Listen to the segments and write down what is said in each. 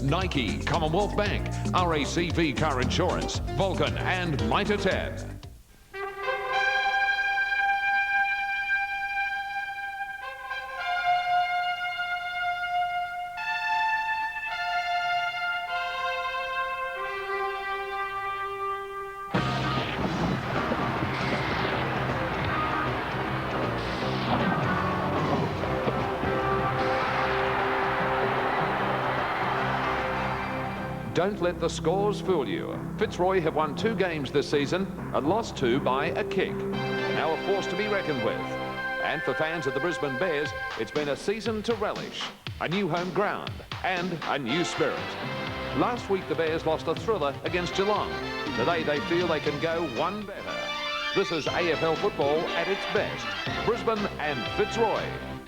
Nike, Commonwealth Bank, RACV Car Insurance, Vulcan and Mitre 10. Don't let the scores fool you. Fitzroy have won 2 games this season and lost 2 by a kick. Now a force to be reckoned with. And for fans of the Brisbane Bears, it's been a season to relish. A new home ground and a new spirit. Last week the Bears lost a thriller against Geelong. Today they feel they can go one better. This is AFL football at its best. Brisbane and Fitzroy.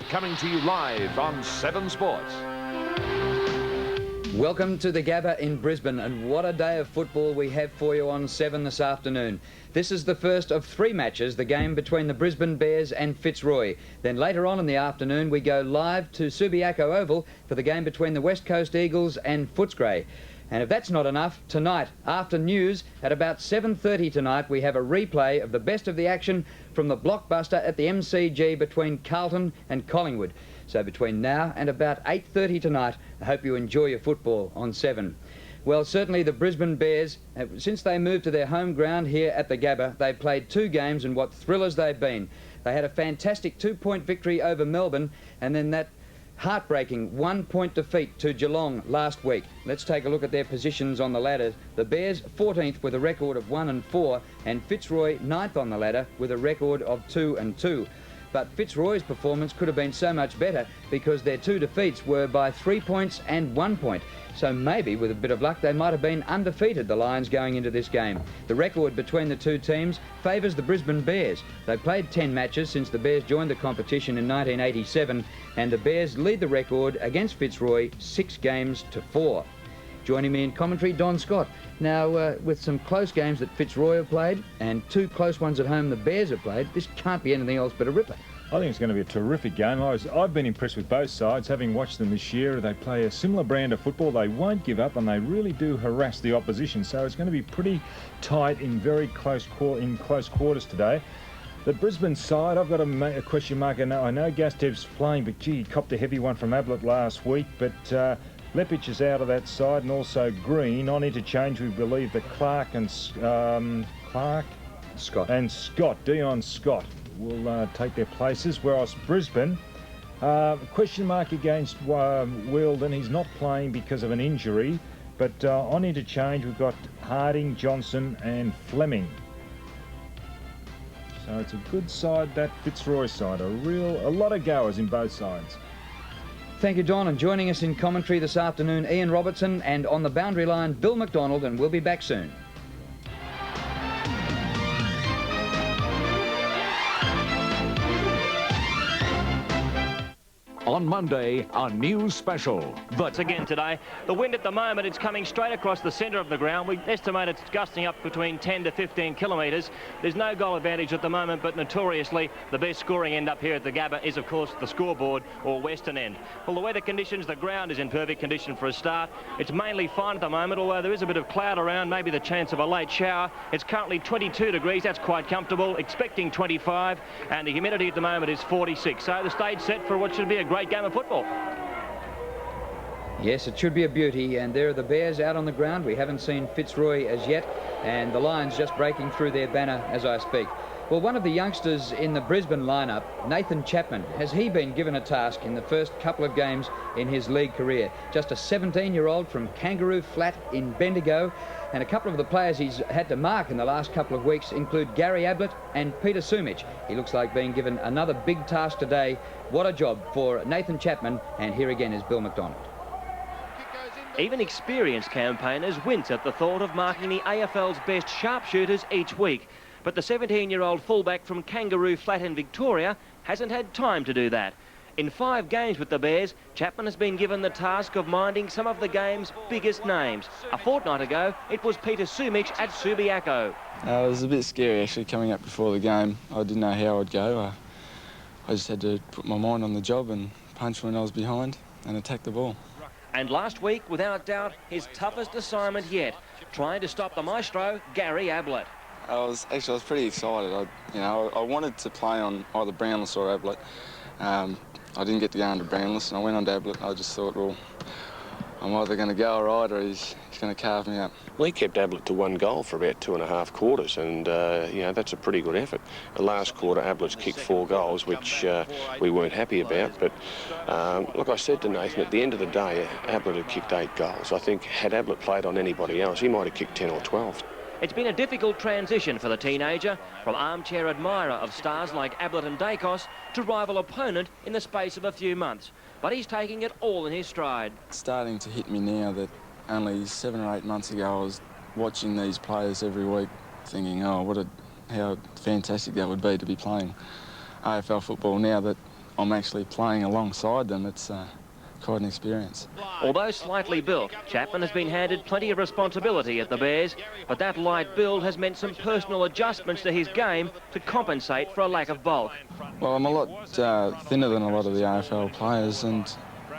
Coming to you live on 7 Sports. Welcome to the Gabba in Brisbane, and what a day of football we have for you on 7 this afternoon. This is the first of 3 matches, the game between the Brisbane Bears and Fitzroy. Then later on in the afternoon we go live to Subiaco Oval for the game between the West Coast Eagles and Footscray. And if that's not enough, tonight, after news, at about 7:30 tonight, we have a replay of the best of the action from the blockbuster at the MCG between Carlton and Collingwood. So between now and about 8:30 tonight, I hope you enjoy your football on 7. Well, certainly the Brisbane Bears, since they moved to their home ground here at the Gabba, they've played 2 games, and what thrillers they've been. They had a fantastic 2-point victory over Melbourne, and then that heartbreaking 1-point defeat to Geelong last week. Let's take a look at their positions on the ladder. The Bears 14th with a record of 1-4, and Fitzroy 9th on the ladder with a record of 2-2. But Fitzroy's performance could have been so much better because their 2 defeats were by 3 points and 1 point. So maybe, with a bit of luck, they might have been undefeated, the Lions, going into this game. The record between the 2 teams favours the Brisbane Bears. They've played 10 matches since the Bears joined the competition in 1987, and the Bears lead the record against Fitzroy 6-4. Joining me in commentary, Don Scott. Now, with some close games that Fitzroy have played and 2 close ones at home the Bears have played, this can't be anything else but a ripper. I think it's going to be a terrific game. I've been impressed with both sides. Having watched them this year, they play a similar brand of football. They won't give up, and they really do harass the opposition. So it's going to be pretty tight in very close quarters today. The Brisbane side, I've got a question mark. I know Gastev's playing, but gee, he copped a heavy one from Ablett last week. But Leppich is out of that side, and also Green. On interchange, we believe that Clark and Dion Scott will take their places, whereas Brisbane, question mark against Weldon. He's not playing because of an injury, but on interchange we've got Harding, Johnson and Fleming. So it's a good side, that Fitzroy side. A lot of goers in both sides. Thank you, Don. And joining us in commentary this afternoon, Ian Robertson, and on the boundary line, Bill McDonald, and we'll be back soon. On Monday, a new special. But again today, the wind at the moment, it's coming straight across the centre of the ground. We estimate it's gusting up between 10 to 15 kilometres. There's no goal advantage at the moment, but notoriously the best scoring end up here at the Gabba is, of course, the scoreboard or western end. Well, the weather conditions, the ground is in perfect condition for a start. It's mainly fine at the moment, although there is a bit of cloud around, maybe the chance of a late shower. It's currently 22 degrees, that's quite comfortable, expecting 25, and the humidity at the moment is 46. So the stage set for what should be a great game of football. Yes, it should be a beauty, and there are the Bears out on the ground. We haven't seen Fitzroy as yet, and the Lions just breaking through their banner as I speak. Well, one of the youngsters in the Brisbane lineup, Nathan Chapman, has he been given a task in the first couple of games in his league career? Just a 17-year-old from Kangaroo Flat in Bendigo, and a couple of the players he's had to mark in the last couple of weeks include Gary Ablett and Peter Sumich. He looks like being given another big task today. What a job for Nathan Chapman, and here again is Bill McDonald. Even experienced campaigners wince at the thought of marking the AFL's best sharpshooters each week. But the 17-year-old fullback from Kangaroo Flat in Victoria hasn't had time to do that. In 5 games with the Bears, Chapman has been given the task of minding some of the game's biggest names. A fortnight ago, it was Peter Sumich at Subiaco. It was a bit scary actually coming up before the game. I didn't know how I'd go. I just had to put my mind on the job and punch when I was behind and attack the ball. And last week, without doubt, his toughest assignment yet, trying to stop the maestro, Gary Ablett. I was pretty excited. I wanted to play on either Brownless or Ablett. I didn't get to go under Brownless, and I went on to Ablett. I just thought, well, I'm either going to go all right or he's going to carve me up. We kept Ablett to 1 goal for about 2.5 quarters, and that's a pretty good effort. The last quarter, Ablett's kicked 4 goals, which we weren't happy about. But look, I said to Nathan, at the end of the day, Ablett had kicked 8 goals. I think had Ablett played on anybody else, he might have kicked 10 or 12. It's been a difficult transition for the teenager, from armchair admirer of stars like Ablett and Dacos to rival opponent in the space of a few months. But he's taking it all in his stride. It's starting to hit me now that only 7 or 8 months ago I was watching these players every week thinking, oh, how fantastic that would be to be playing AFL football. Now that I'm actually playing alongside them, it's quite an experience. Although slightly built, Chapman has been handed plenty of responsibility at the Bears, but that light build has meant some personal adjustments to his game to compensate for a lack of bulk. Well, I'm a lot thinner than a lot of the AFL players, and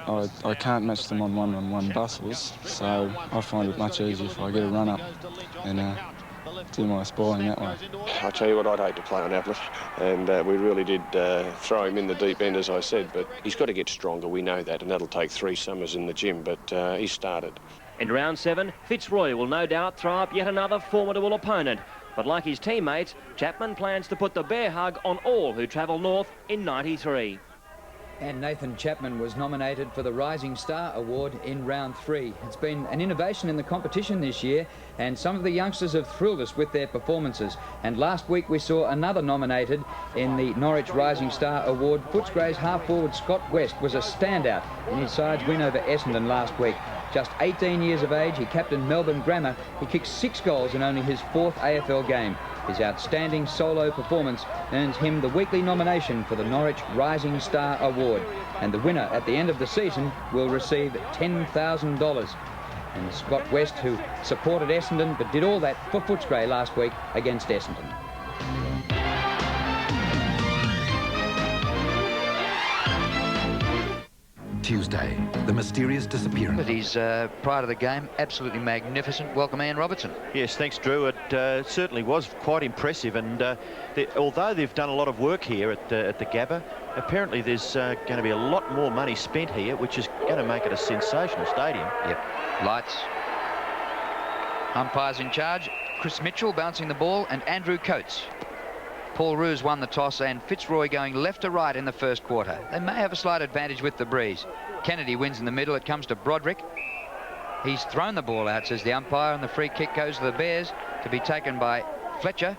I can't match them on one-on-one bustles, so I find it much easier if I get a run-up and do my spoiling that way. I tell you what, I'd hate to play on Ablett, and we really did throw him in the deep end, as I said, but he's got to get stronger, we know that, and that'll take 3 summers in the gym, but he started. In round 7, Fitzroy will no doubt throw up yet another formidable opponent, but like his teammates, Chapman plans to put the bear hug on all who travel north in '93. And Nathan Chapman was nominated for the Rising Star Award in round 3. It's been an innovation in the competition this year, and some of the youngsters have thrilled us with their performances. And last week we saw another nominated in the Norwich Rising Star Award. Footscray's half-forward Scott West was a standout in his side's win over Essendon last week. Just 18 years of age, he captained Melbourne Grammar. He kicked 6 goals in only his 4th AFL game. His outstanding solo performance earns him the weekly nomination for the Norwich Rising Star Award. And the winner at the end of the season will receive $10,000. And Scott West, who supported Essendon but did all that for Footscray last week against Essendon. Tuesday, the mysterious disappearance. But he's, prior to the game, absolutely magnificent. Welcome, Ian Robertson. Yes, thanks, Drew. It certainly was quite impressive, and although they've done a lot of work here at the Gabba, apparently there's going to be a lot more money spent here, which is going to make it a sensational stadium. Yep. Lights. Umpires in charge. Chris Mitchell bouncing the ball, and Andrew Coates. Paul Roos won the toss, and Fitzroy going left to right in the first quarter. They may have a slight advantage with the breeze. Kennedy wins in the middle. It comes to Broderick. He's thrown the ball out, says the umpire, and the free kick goes to the Bears to be taken by Fletcher,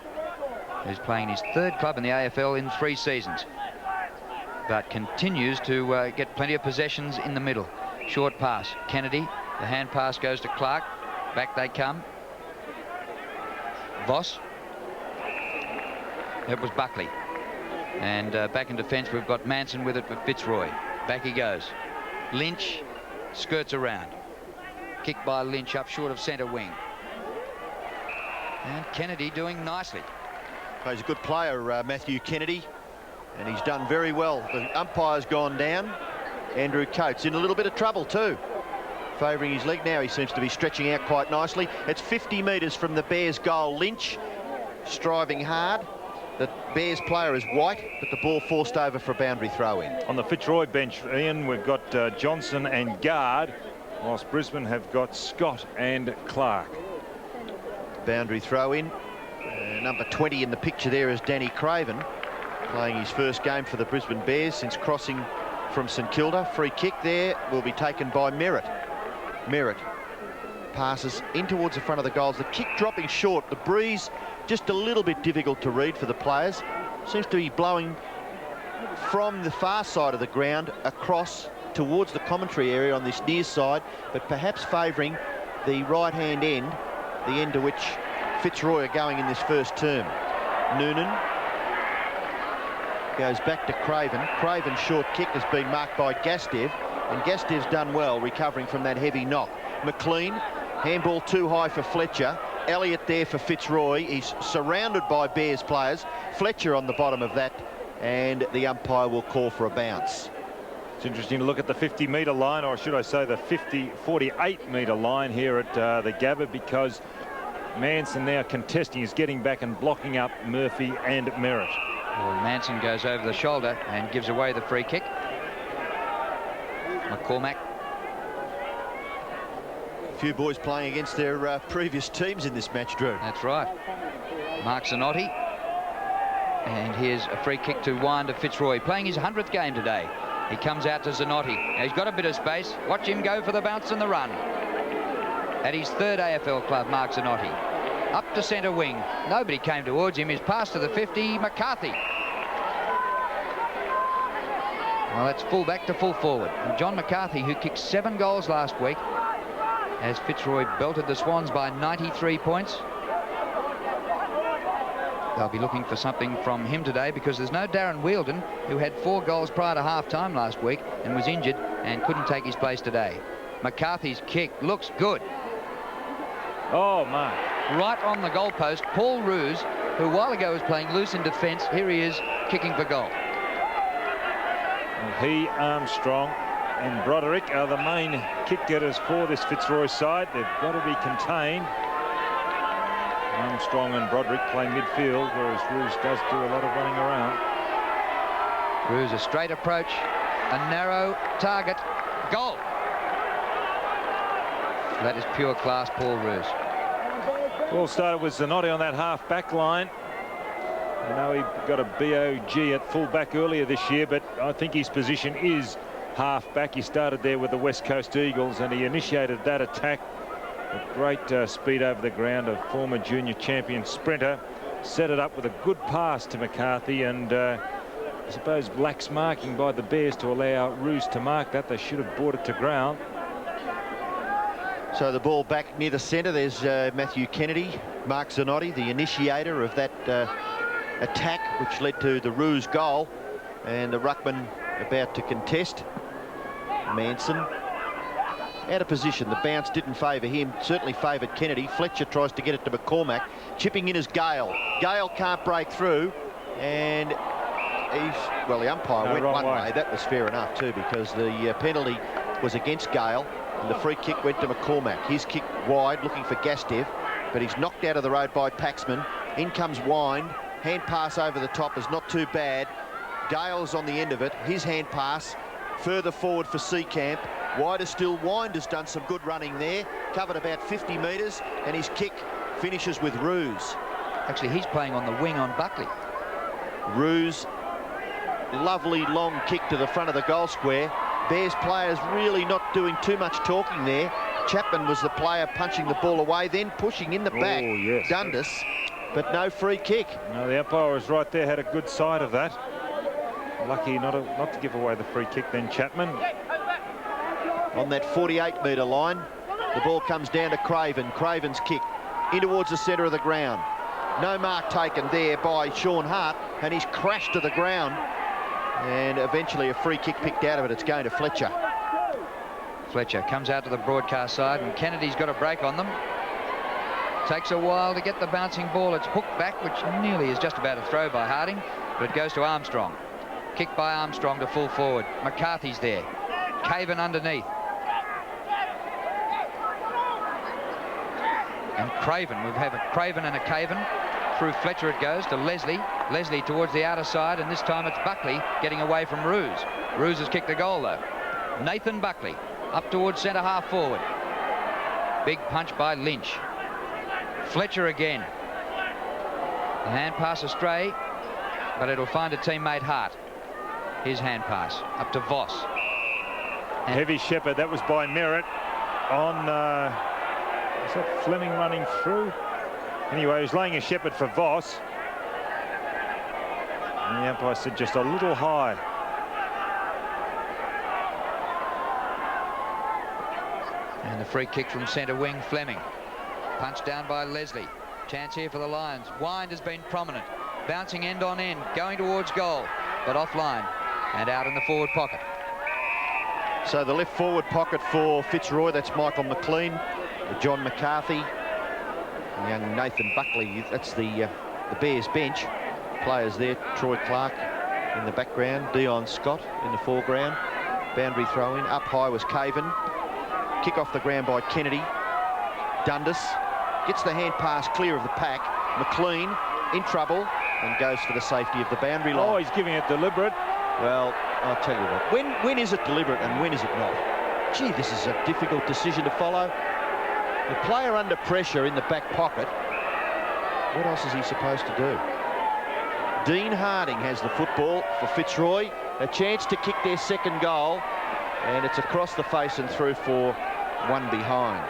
who's playing his 3rd club in the AFL in 3 seasons, but continues to get plenty of possessions in the middle. Short pass. Kennedy. The hand pass goes to Clark. Back they come. Voss. It was Buckley. And back in defence, we've got Manson with it for Fitzroy. Back he goes. Lynch skirts around. Kick by Lynch up short of centre wing. And Kennedy doing nicely. He's a good player, Matthew Kennedy, and he's done very well. The umpire's gone down. Andrew Coates in a little bit of trouble too, favouring his leg. Now he seems to be stretching out quite nicely. It's 50 metres from the Bears' goal. Lynch striving hard. The Bears player is White, but the ball forced over for a boundary throw-in. On the Fitzroy bench, Ian, we've got Johnson and Guard, whilst Brisbane have got Scott and Clark. Boundary throw-in. Number 20 in the picture there is Danny Craven, playing his first game for the Brisbane Bears since crossing from St Kilda. Free kick there will be taken by Merritt. Merritt passes in towards the front of the goals. The kick dropping short. The breeze just a little bit difficult to read for the players. Seems to be blowing from the far side of the ground across towards the commentary area on this near side, but perhaps favouring the right-hand end, the end to which Fitzroy are going in this first term. Noonan goes back to Craven. Craven's short kick has been marked by Gastev, and Gastev's done well recovering from that heavy knock. McLean, handball too high for Fletcher. Elliott there for Fitzroy. He's surrounded by Bears players. Fletcher on the bottom of that, and the umpire will call for a bounce. It's interesting to look at the 50-metre line, or should I say the 48-metre line here at the Gabba, because Manson now contesting is getting back and blocking up Murphy and Merritt. Well, Manson goes over the shoulder and gives away the free kick. McCormack. A few boys playing against their previous teams in this match, Drew. That's right. Mark Zanotti. And here's a free kick to Wind of Fitzroy, playing his 100th game today. He comes out to Zanotti. Now he's got a bit of space. Watch him go for the bounce and the run. At his third AFL club, Mark Zanotti. Up to centre wing. Nobody came towards him. His pass to the 50, McCarthy. Well, that's full back to full forward. And John McCarthy, who kicked 7 goals last week, as Fitzroy belted the Swans by 93 points. They'll be looking for something from him today, because there's no Darren Wheeldon, who had 4 goals prior to half-time last week and was injured and couldn't take his place today. McCarthy's kick looks good. Oh, Mark. Right on the goalpost. Paul Roos, who a while ago was playing loose in defence, here he is kicking for goal. Well, he, Armstrong and Broderick are the main kick getters for this Fitzroy side. They've got to be contained. Armstrong and Broderick play midfield, whereas Roos does do a lot of running around. Roos, a straight approach, a narrow target, goal. That is pure class, Paul Roos. All started with Zanotti on that half-back line. I know he got a BOG at full-back earlier this year, but I think his position is half-back. He started there with the West Coast Eagles, and he initiated that attack. A great speed over the ground, a former junior champion sprinter. Set it up with a good pass to McCarthy, and I suppose lax marking by the Bears to allow Roos to mark that. They should have brought it to ground. So the ball back near the centre. There's Matthew Kennedy, Mark Zanotti, the initiator of that attack, which led to the Roos goal, and the ruckman about to contest. Manson out of position. The bounce didn't favour him, certainly favoured Kennedy. Fletcher tries to get it to McCormack. Chipping in is Gale. Gale can't break through, and well, the umpire went one way. That was fair enough too, because the penalty was against Gale, and the free kick went to McCormack. His kick wide, looking for Gastev, but he's knocked out of the road by Paxman. In comes Wind. Hand pass over the top is not too bad. Gale's on the end of it. His hand pass further forward for Seacamp. Wider still. Wind has done some good running there. Covered about 50 metres, and his kick finishes with Roos. Actually, he's playing on the wing on Buckley. Roos, lovely long kick to the front of the goal square. Bears players really not doing too much talking there. Chapman was the player punching the ball away, then pushing in the back. Oh, yes. Dundas, but no free kick. No, the umpire was right there, had a good sight of that. Lucky not to give away the free kick then, Chapman. On that 48-metre line, the ball comes down to Craven. Craven's kick in towards the centre of the ground. No mark taken there by Sean Hart, and he's crashed to the ground. And eventually a free kick picked out of it. It's going to Fletcher. Fletcher comes out to the broadcast side, and Kennedy's got a break on them. Takes a while to get the bouncing ball. It's hooked back, which nearly is just about a throw by Harding, but it goes to Armstrong. Kick by Armstrong to full forward. McCarthy's there. Caven underneath. And Craven, we have a Craven and a Caven. Through Fletcher it goes to Leslie. Leslie towards the outer side, and this time it's Buckley getting away from Roos. Roos has kicked the goal though. Nathan Buckley up towards centre half forward. Big punch by Lynch. Fletcher again. The hand pass astray, but it'll find a teammate Hart. His hand pass up to Voss. And heavy shepherd, that was by Merritt on, is that Fleming running through? Anyway, he's laying a shepherd for Voss. And the umpire said just a little high. And the free kick from centre wing, Fleming. Punched down by Leslie. Chance here for the Lions. Wind has been prominent. Bouncing end on end, going towards goal, but offline and out in the forward pocket. So the left forward pocket for Fitzroy, that's Michael McLean, John McCarthy, young Nathan Buckley. That's the Bears bench. Players there, Troy Clark in the background, Dion Scott in the foreground, Boundary throw in. Up high was Caven. Kick off the ground by Kennedy. Dundas gets the hand pass clear of the pack. McLean in trouble and goes for the safety of the boundary line. Oh, he's giving it deliberate. Well, I'll tell you what. When is it deliberate and when is it not? Gee, this is a difficult decision to follow. The player under pressure in the back pocket. What else is he supposed to do? Dean Harding has the football for Fitzroy. A chance to kick their second goal. And it's across the face and through for one behind.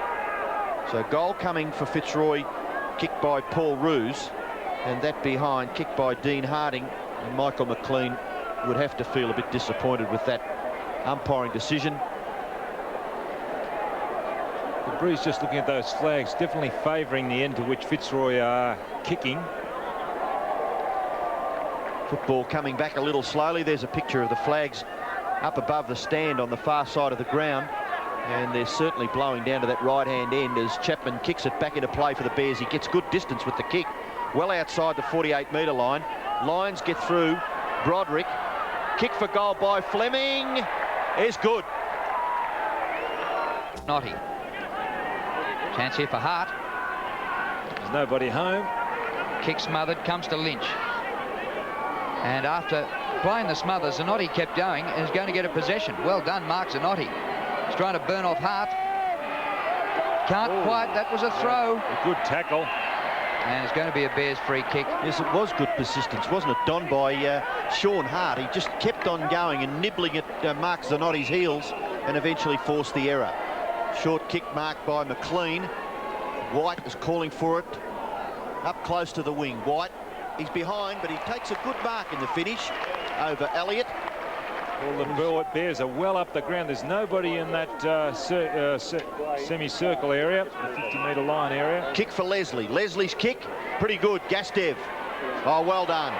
So goal coming for Fitzroy, kicked by Paul Roos. And that behind, kicked by Dean Harding. And Michael McLean would have to feel a bit disappointed with that umpiring decision. The Breeze just looking at those flags, definitely favouring the end to which Fitzroy are kicking. Football coming back a little slowly. There's a picture of the flags up above the stand on the far side of the ground. And they're certainly blowing down to that right-hand end as Chapman kicks it back into play for the Bears. He gets good distance with the kick, well outside the 48-metre line. Lions get through. Broderick. Kick for goal by Fleming is good. Notty. Chance here for Hart. There's nobody home. Kick smothered, comes to Lynch. And after playing the smother, Zanotti kept going and is going to get a possession. Well done, Mark Zanotti. He's trying to burn off Hart. Can't quite. That was a throw. A good tackle. And it's going to be a Bears free kick. Yes, it was good persistence, wasn't it, Don, by Sean Hart. He just kept on going and nibbling at Mark Zanotti's heels and eventually forced the error. Short kick marked by McLean. White is calling for it. Up close to the wing. White, he's behind, but he takes a good mark in the finish over Elliott. Well, the Bears are well up the ground. There's nobody in that semicircle area, the 50-metre line area. Kick for Leslie. Leslie's kick, pretty good. Gastev. Oh, well done.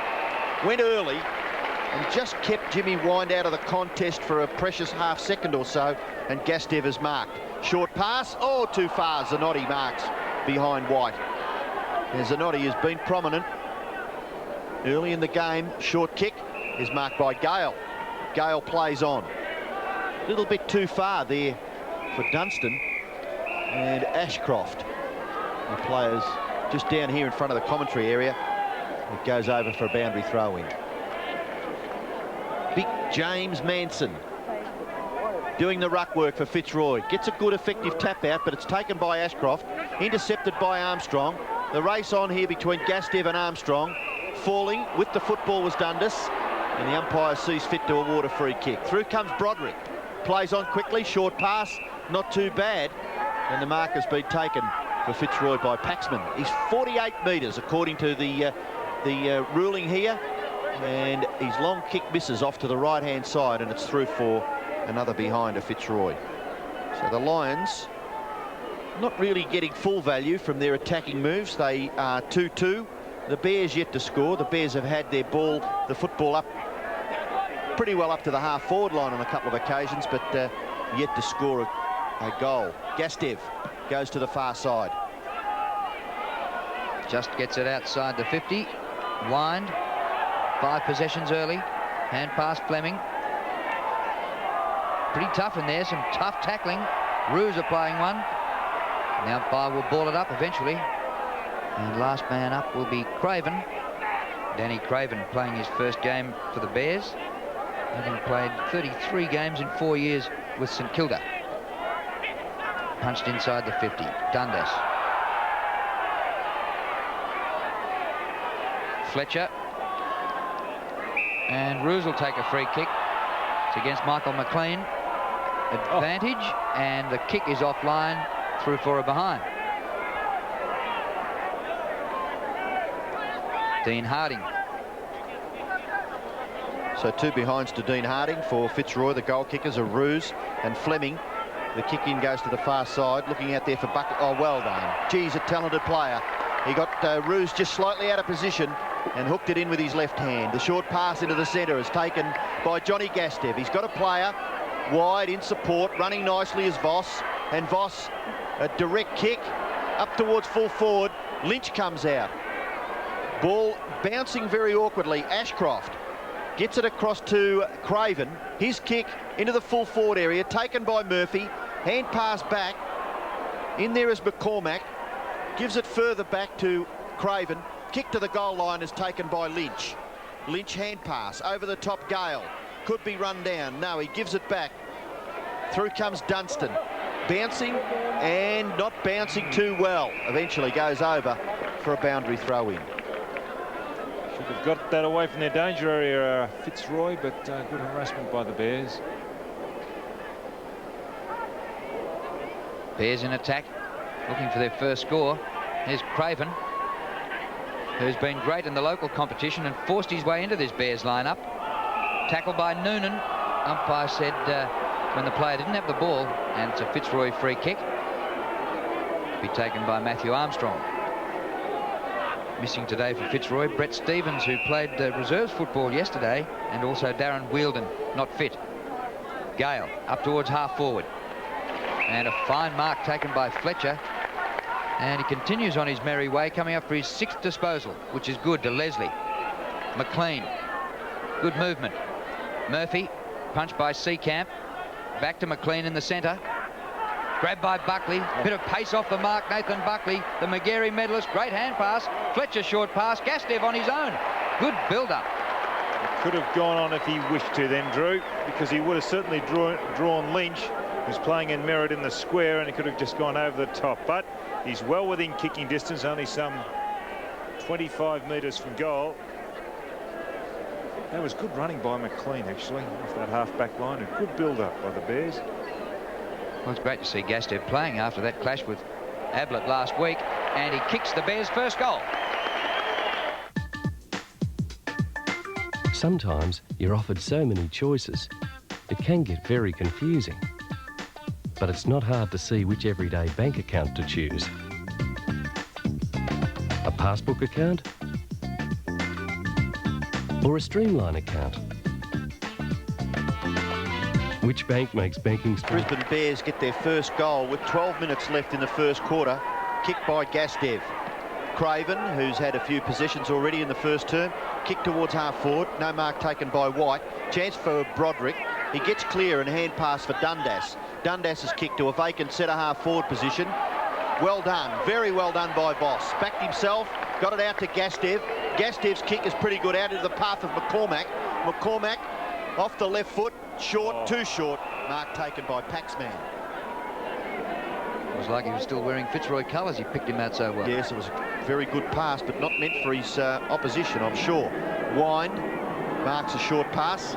Went early and just kept Jimmy Wind out of the contest for a precious half second or so, and Gastev is marked. Short pass. Oh, too far. Zanotti marks behind White. And Zanotti has been prominent early in the game. Short kick is marked by Gale. Gale plays on. A little bit too far there for Dunstan and Ashcroft. The players just down here in front of the commentary area. It goes over for a boundary throw-in. Big James Manson doing the ruck work for Fitzroy. Gets a good effective tap out, but it's taken by Ashcroft. Intercepted by Armstrong. The race on here between Gastev and Armstrong. Falling with the football was Dundas. And the umpire sees fit to award a free kick. Through comes Broderick. Plays on quickly. Short pass. Not too bad. And the mark has been taken for Fitzroy by Paxman. He's 48 metres according to the ruling here. And his long kick misses off to the right-hand side. And it's through for another behind of Fitzroy. So the Lions not really getting full value from their attacking moves. They are 2-2. The Bears yet to score. The Bears have had their ball, the football up pretty well up to the half-forward line on a couple of occasions, but yet to score a goal. Gastev goes to the far side. Just gets it outside the 50. Wind. 5 possessions early. Hand pass Fleming. Pretty tough in there. Some tough tackling. Roos are playing one. The umpire will ball it up eventually. And last man up will be Craven. Danny Craven playing his first game for the Bears, having played 33 games in 4 years with St Kilda. Punched inside the 50. Dundas. Fletcher. And Roos will take a free kick. It's against Michael McLean. Advantage, and the kick is offline, through for a behind. Dean Harding. So 2 behinds to Dean Harding for Fitzroy. The goal kickers are Roos and Fleming. The kick in goes to the far side. Looking out there for Bucket. Oh, well done. Geez, a talented player. He got Roos just slightly out of position and hooked it in with his left hand. The short pass into the centre is taken by Johnny Gastev. He's got a player wide in support, running nicely as Voss. And Voss, a direct kick up towards full forward. Lynch comes out. Ball bouncing very awkwardly. Ashcroft Gets it across to Craven. His kick into the full forward area, taken by Murphy. Hand pass back. In there is McCormack. Gives it further back to Craven. Kick to the goal line is taken by Lynch. Lynch hand pass over the top. Gale could be run down. No, he gives it back. Through comes Dunstan. Bouncing and not bouncing too well. Eventually goes over for a boundary throw in. Should have got that away from their danger area, Fitzroy, but good harassment by the Bears. Bears in attack, looking for their first score. Here's Craven, who's been great in the local competition and forced his way into this Bears lineup. Tackled by Noonan. Umpire said when the player didn't have the ball, and it's a Fitzroy free kick, be taken by Matthew Armstrong. Missing today for Fitzroy, Brett Stevens, who played reserves football yesterday, and also Darren Wheeldon, not fit. Gale up towards half forward. And a fine mark taken by Fletcher. And he continues on his merry way, coming up for his 6th disposal, which is good to Leslie. McLean, good movement. Murphy, punched by Seacamp. Back to McLean in the centre. Grabbed by Buckley. Bit of pace off the mark. Nathan Buckley, the Magarey medalist. Great hand pass. Fletcher short pass. Gastev on his own. Good build-up. Could have gone on if he wished to then, Drew, because he would have certainly drawn Lynch, who's playing in Merritt in the square, and he could have just gone over the top. But he's well within kicking distance, only some 25 metres from goal. That was good running by McLean, actually, off that half-back line. A good build-up by the Bears. Well, it's great to see Gastev playing after that clash with Ablett last week, and he kicks the Bears' first goal. Sometimes you're offered so many choices, it can get very confusing. But it's not hard to see which everyday bank account to choose. A passbook account? Or a streamline account? Which bank makes banking... Brisbane Bears get their first goal with 12 minutes left in the first quarter. Kicked by Gastev. Craven, who's had a few possessions already in the first term, kick towards half forward. No mark taken by White. Chance for Broderick. He gets clear and hand pass for Dundas. Dundas' kick to a vacant centre half forward position. Well done, very well done by Voss. Backed himself, got it out to Gastev. Gastev's kick is pretty good out into the path of McCormack. McCormack off the left foot, short, too short. Mark taken by Paxman. It was like he was still wearing Fitzroy colours. He picked him out so well. Yes, it was a very good pass, but not meant for his opposition, I'm sure. Wind marks a short pass.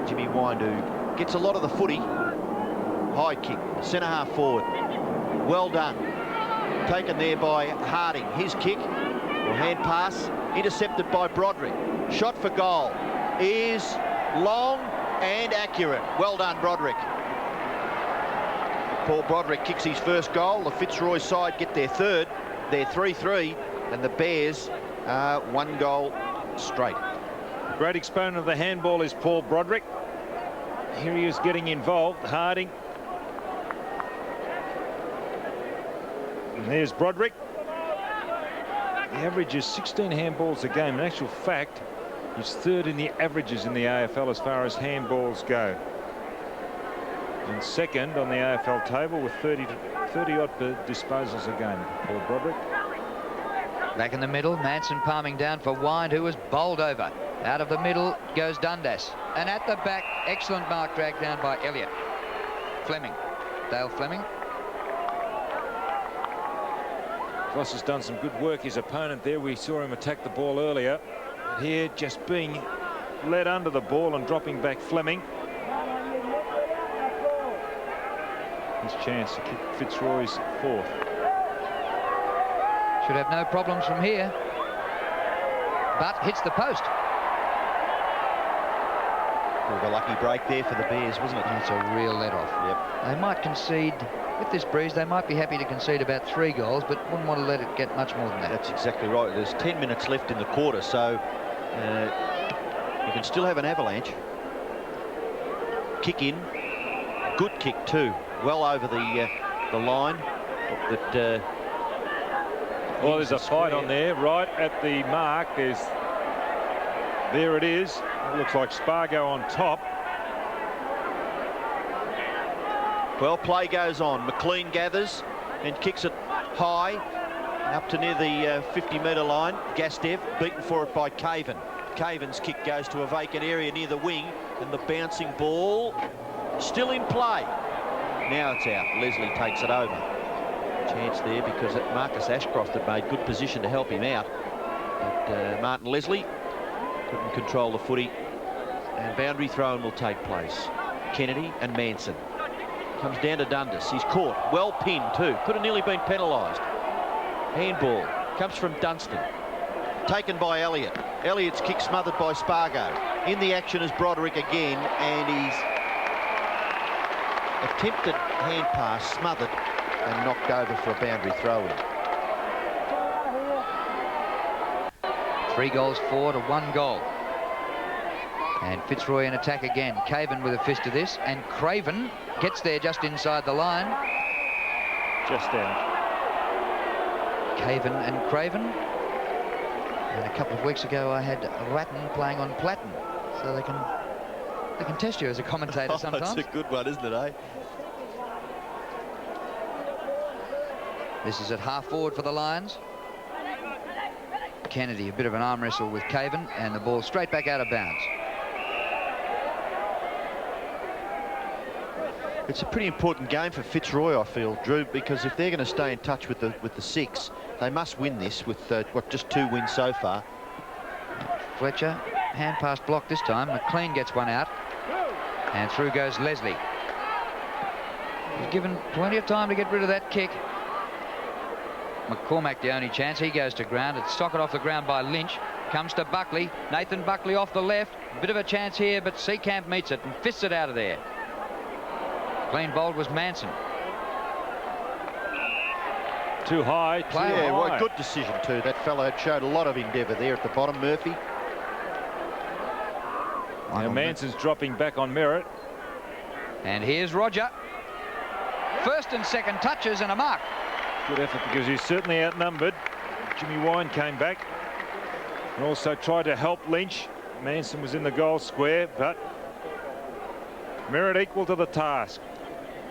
Jimmy Wind, who gets a lot of the footy. High kick, centre half forward. Well done. Taken there by Harding. His kick, or hand pass, intercepted by Broderick. Shot for goal is long and accurate. Well done, Broderick. Paul Broderick kicks his first goal. The Fitzroy side get their third. They're 3-3, and the Bears are 1 goal straight. Great exponent of the handball is Paul Broderick. Here he is getting involved. Harding. And there's Broderick. The average is 16 handballs a game. In actual fact, he's third in the averages in the AFL as far as handballs go. And second on the AFL table with 30-odd disposals a game, Paul Broderick. Back in the middle, Manson palming down for Wind, who was bowled over. Out of the middle goes Dundas. And at the back, excellent mark dragged down by Elliott. Fleming. Dale Fleming. Voss has done some good work. His opponent there, we saw him attack the ball earlier. Here, just being led under the ball and dropping back Fleming. His chance to kick Fitzroy's fourth. Should have no problems from here. But hits the post. Bit of a lucky break there for the Bears, wasn't it? It's a real let-off. Yep. They might concede, with this breeze, they might be happy to concede about 3 goals, but wouldn't want to let it get much more than that. That's exactly right. There's 10 minutes left in the quarter, so you can still have an avalanche. Kick in. Good kick too. Well over the line. But, well, there's a fight on there, right at the mark. There's There it is. It looks like Spargo on top. Well, play goes on. McLean gathers and kicks it high up to near the 50-metre line. Gastev beaten for it by Caven. Caven's kick goes to a vacant area near the wing, and the bouncing ball still in play. Now it's out. Leslie takes it over. Chance there because Marcus Ashcroft had made good position to help him out. But Martin Leslie couldn't control the footy, and boundary throw-in will take place. Kennedy and Manson. Comes down to Dundas. He's caught. Well pinned too. Could have nearly been penalised. Handball. Comes from Dunstan. Taken by Elliott. Elliott's kick smothered by Spargo. In the action is Broderick again, and he's attempted hand pass smothered and knocked over for a boundary throw-in. 3 goals for to 1 goal. And Fitzroy in attack again. Caven with a fist to this, and Craven gets there just inside the line. Just out. Caven and Craven. And a couple of weeks ago I had Ratton playing on Platten, so they can test you as a commentator sometimes. That's a good one, isn't it, eh? This is at half forward for the Lions. Kennedy, a bit of an arm wrestle with Caven, and the ball straight back out of bounds. It's a pretty important game for Fitzroy, I feel, Drew, because if they're going to stay in touch with the 6, they must win this with just 2 wins so far. Fletcher, hand pass blocked this time. McLean gets one out, and through goes Leslie. He's given plenty of time to get rid of that kick. McCormack the only chance. He goes to ground. It's socket off the ground by Lynch. Comes to Buckley. Nathan Buckley off the left. Bit of a chance here, but Seacamp meets it and fists it out of there. Clean bowled was Manson. Too high. Yeah, well, good decision too. That fellow had showed a lot of endeavour there at the bottom, Murphy. Now Manson's dropping back on Merritt. And here's Roger. First and second touches and a mark. Good effort because he's certainly outnumbered. Jimmy Wine came back and also tried to help Lynch. Manson was in the goal square, but Merritt equal to the task.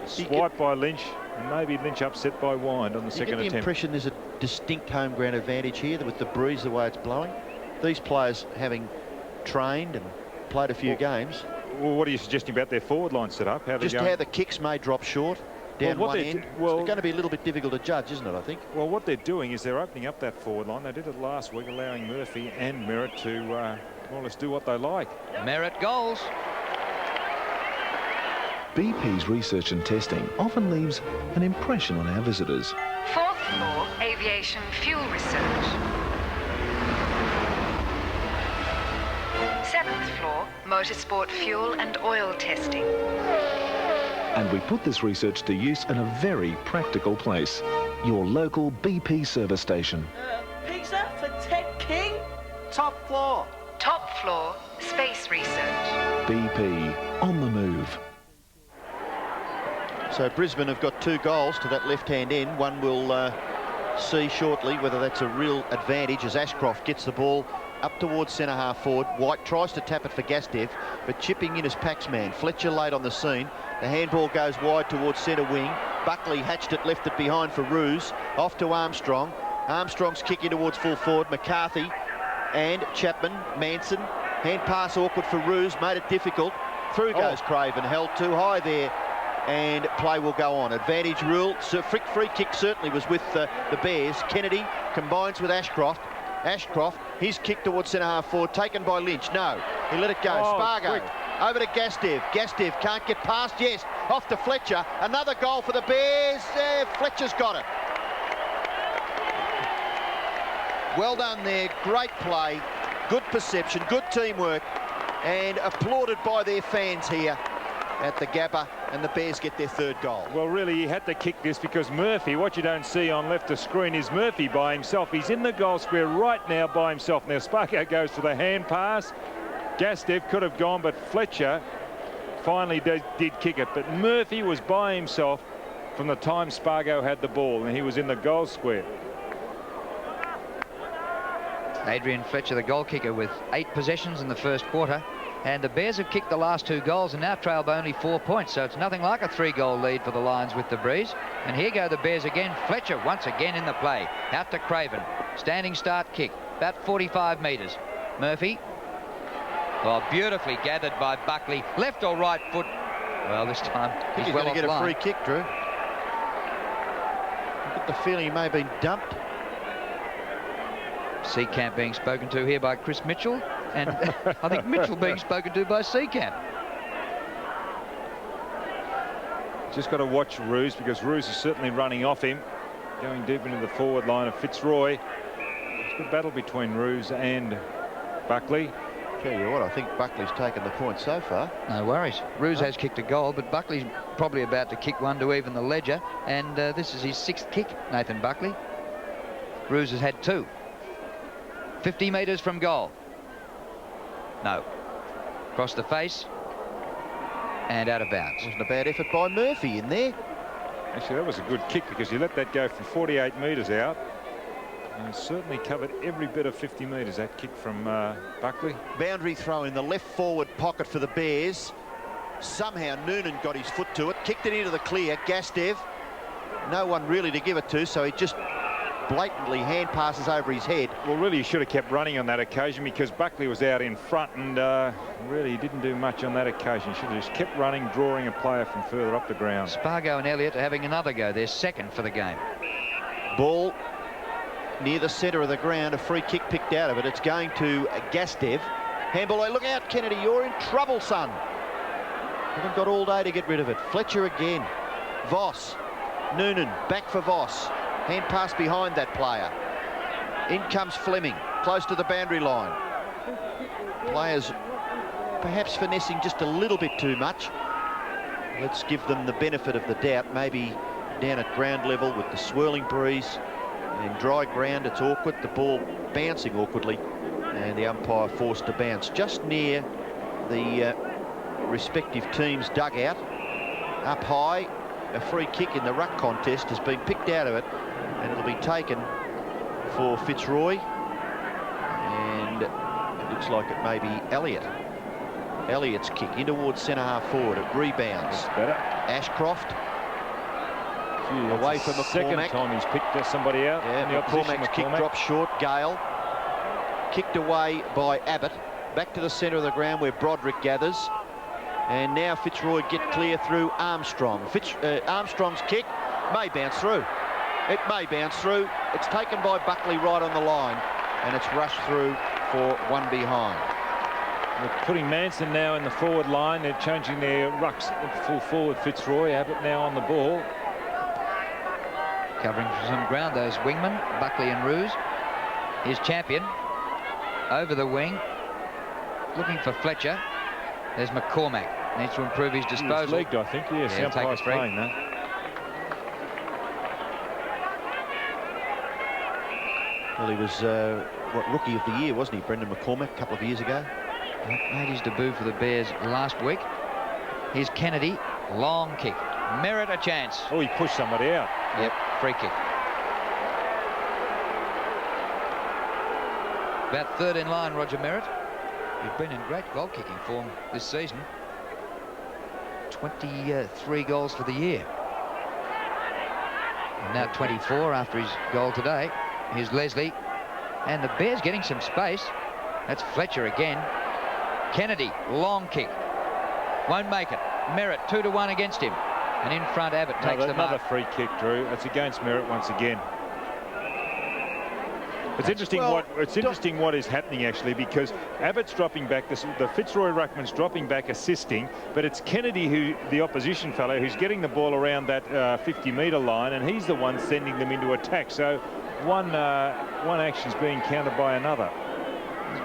Swipe by Lynch, and maybe Lynch upset by Wine on the second attempt. You get the impression there's a distinct home ground advantage here with the breeze, the way it's blowing. These players having trained and played a few games. Well, what are you suggesting about their forward line set up? Just how the kicks may drop short down one end. Well, it's going to be a little bit difficult to judge, isn't it, I think? Well, what they're doing is they're opening up that forward line. They did it last week, allowing Murphy and Merritt to more or less do what they like. Merritt goals. BP's research and testing often leaves an impression on our visitors. 4th floor, aviation fuel research. 7th floor, motorsport fuel and oil testing. And we put this research to use in a very practical place, your local BP service station. Pizza for Ted King? Top floor. Top floor, space research. BP, on the move. So Brisbane have got 2 goals to that left-hand end. One we'll see shortly whether that's a real advantage as Ashcroft gets the ball up towards centre-half forward. White tries to tap it for Gastev, but chipping in as Paxman. Fletcher late on the scene. The handball goes wide towards centre wing. Buckley hatched it, left it behind for Roos. Off to Armstrong. Armstrong's kicking towards full forward. McCarthy and Chapman, Manson. Hand pass awkward for Roos, made it difficult. Through goes Craven, held too high there. And play will go on. Advantage rule. So free kick certainly was with the Bears. Kennedy combines with Ashcroft. Ashcroft, his kick towards centre-half forward, taken by Lynch. No, he let it go. Spargo, quick. Over to Gastev. Gastev can't get past. Yes, off to Fletcher. Another goal for the Bears. Fletcher's got it. Well done there. Great play. Good perception. Good teamwork. And applauded by their fans here at the Gabba, and the Bears get their 3rd goal. Well, really, he had to kick this because Murphy, what you don't see on left of screen is Murphy by himself. He's in the goal square right now by himself. Now, Spargo goes for the hand pass. Gastev could have gone, but Fletcher finally did kick it. But Murphy was by himself from the time Spargo had the ball, and he was in the goal square. Adrian Fletcher, the goal kicker, with 8 possessions in the first quarter. And the Bears have kicked the last 2 goals and now trail by only 4 points. So it's nothing like a 3-goal lead for the Lions with the breeze. And here go the Bears again. Fletcher once again in the play. Out to Craven. Standing start kick. About 45 metres. Murphy. Oh, beautifully gathered by Buckley. Left or right foot. Well, this time he's well going to get a free kick, Drew. I get the feeling he may have been dumped. Seacamp being spoken to here by Chris Mitchell, and I think Mitchell being spoken to by Seacamp. Just got to watch Roos, because Roos is certainly running off him, going deep into the forward line of Fitzroy. It's a good battle between Roos and Buckley. Tell you what, I think Buckley's taken the point so far. No worries. Roos has kicked a goal, but Buckley's probably about to kick one to even the ledger, and this is his 6th kick, Nathan Buckley. Roos has had 2. 50 metres from goal. No. Across the face. And out of bounds. Wasn't a bad effort by Murphy in there. Actually, that was a good kick, because he let that go from 48 metres out. And certainly covered every bit of 50 metres, that kick from Buckley. Boundary throw in the left forward pocket for the Bears. Somehow Noonan got his foot to it. Kicked it into the clear. Gastev. No one really to give it to, so he just blatantly hand passes over his head. Well, really, he should have kept running on that occasion, because Buckley was out in front, and really he didn't do much on that occasion. He should have just kept running, drawing a player from further up the ground. Spargo and Elliott are having another go. They're 2nd for the game. Ball near the centre of the ground. A free kick picked out of it. It's going to Gastev. Handball. Look out, Kennedy. You're in trouble, son. Haven't got all day to get rid of it. Fletcher again. Voss. Noonan. Back for Voss. Hand pass behind that player. In comes Fleming, close to the boundary line. Players perhaps finessing just a little bit too much. Let's give them the benefit of the doubt. Maybe down at ground level with the swirling breeze. In dry ground, it's awkward. The ball bouncing awkwardly, and the umpire forced to bounce just near the respective team's dugout. Up high, a free kick in the ruck contest has been picked out of it, and it'll be taken for Fitzroy, and it looks like it may be Elliott. Elliott's kick in towards centre-half forward. It rebounds. That's better. Ashcroft away from McCormack. Second time he's picked somebody out. Yeah, McCormack's kick drops short. Gale kicked away by Abbott. Back to the centre of the ground where Broderick gathers. And now Fitzroy get clear through Armstrong. Armstrong's kick may bounce through. It may bounce through. It's taken by Buckley right on the line, and it's rushed through for one behind. They're putting Manson now in the forward line. They're changing their rucks full forward. Fitzroy, Abbott now on the ball. Covering some ground, those wingmen, Buckley and Roos. Here's Champion over the wing, looking for Fletcher. There's McCormack. Needs to improve his disposal. He's legged, I think. Yes, yeah, umpire's playing that. Well, he was rookie of the year, wasn't he, Brendan McCormack, a couple of years ago? Made his debut for the Bears last week. Here's Kennedy, long kick. Merritt a chance. Oh, he pushed somebody out. Yep, free kick. About 3rd in line, Roger Merritt. He's been in great goal-kicking form this season. 23 goals for the year. And now 24 after his goal today. Here's Leslie. And the Bears getting some space. That's Fletcher again. Kennedy, long kick. Won't make it. Merritt 2-1 against him. And in front, Abbott takes the mark. Another free kick, Drew. It's against Merritt once again. It's interesting what is happening actually, because Abbott's dropping back, the Fitzroy ruckman's dropping back, assisting, but it's Kennedy, who the opposition fellow, who's getting the ball around that 50-metre line, and he's the one sending them into attack. So one action's being countered by another.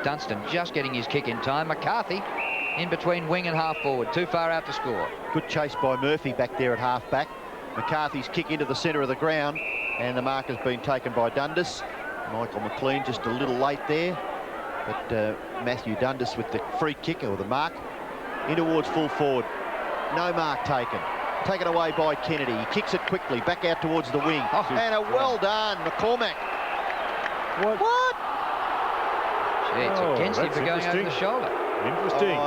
Dunstan just getting his kick in time. McCarthy in between wing and half forward, too far out to score. Good chase by Murphy back there at half back. McCarthy's kick into the centre of the ground, and the mark has been taken by Dundas. Michael McLean just a little late there, but Matthew Dundas with the free kick, or the mark, in towards full forward. No mark taken. Taken away by Kennedy. He kicks it quickly back out towards the wing. And a well done, McCormack. What? Yeah, it's against him for going over the shoulder. Interesting.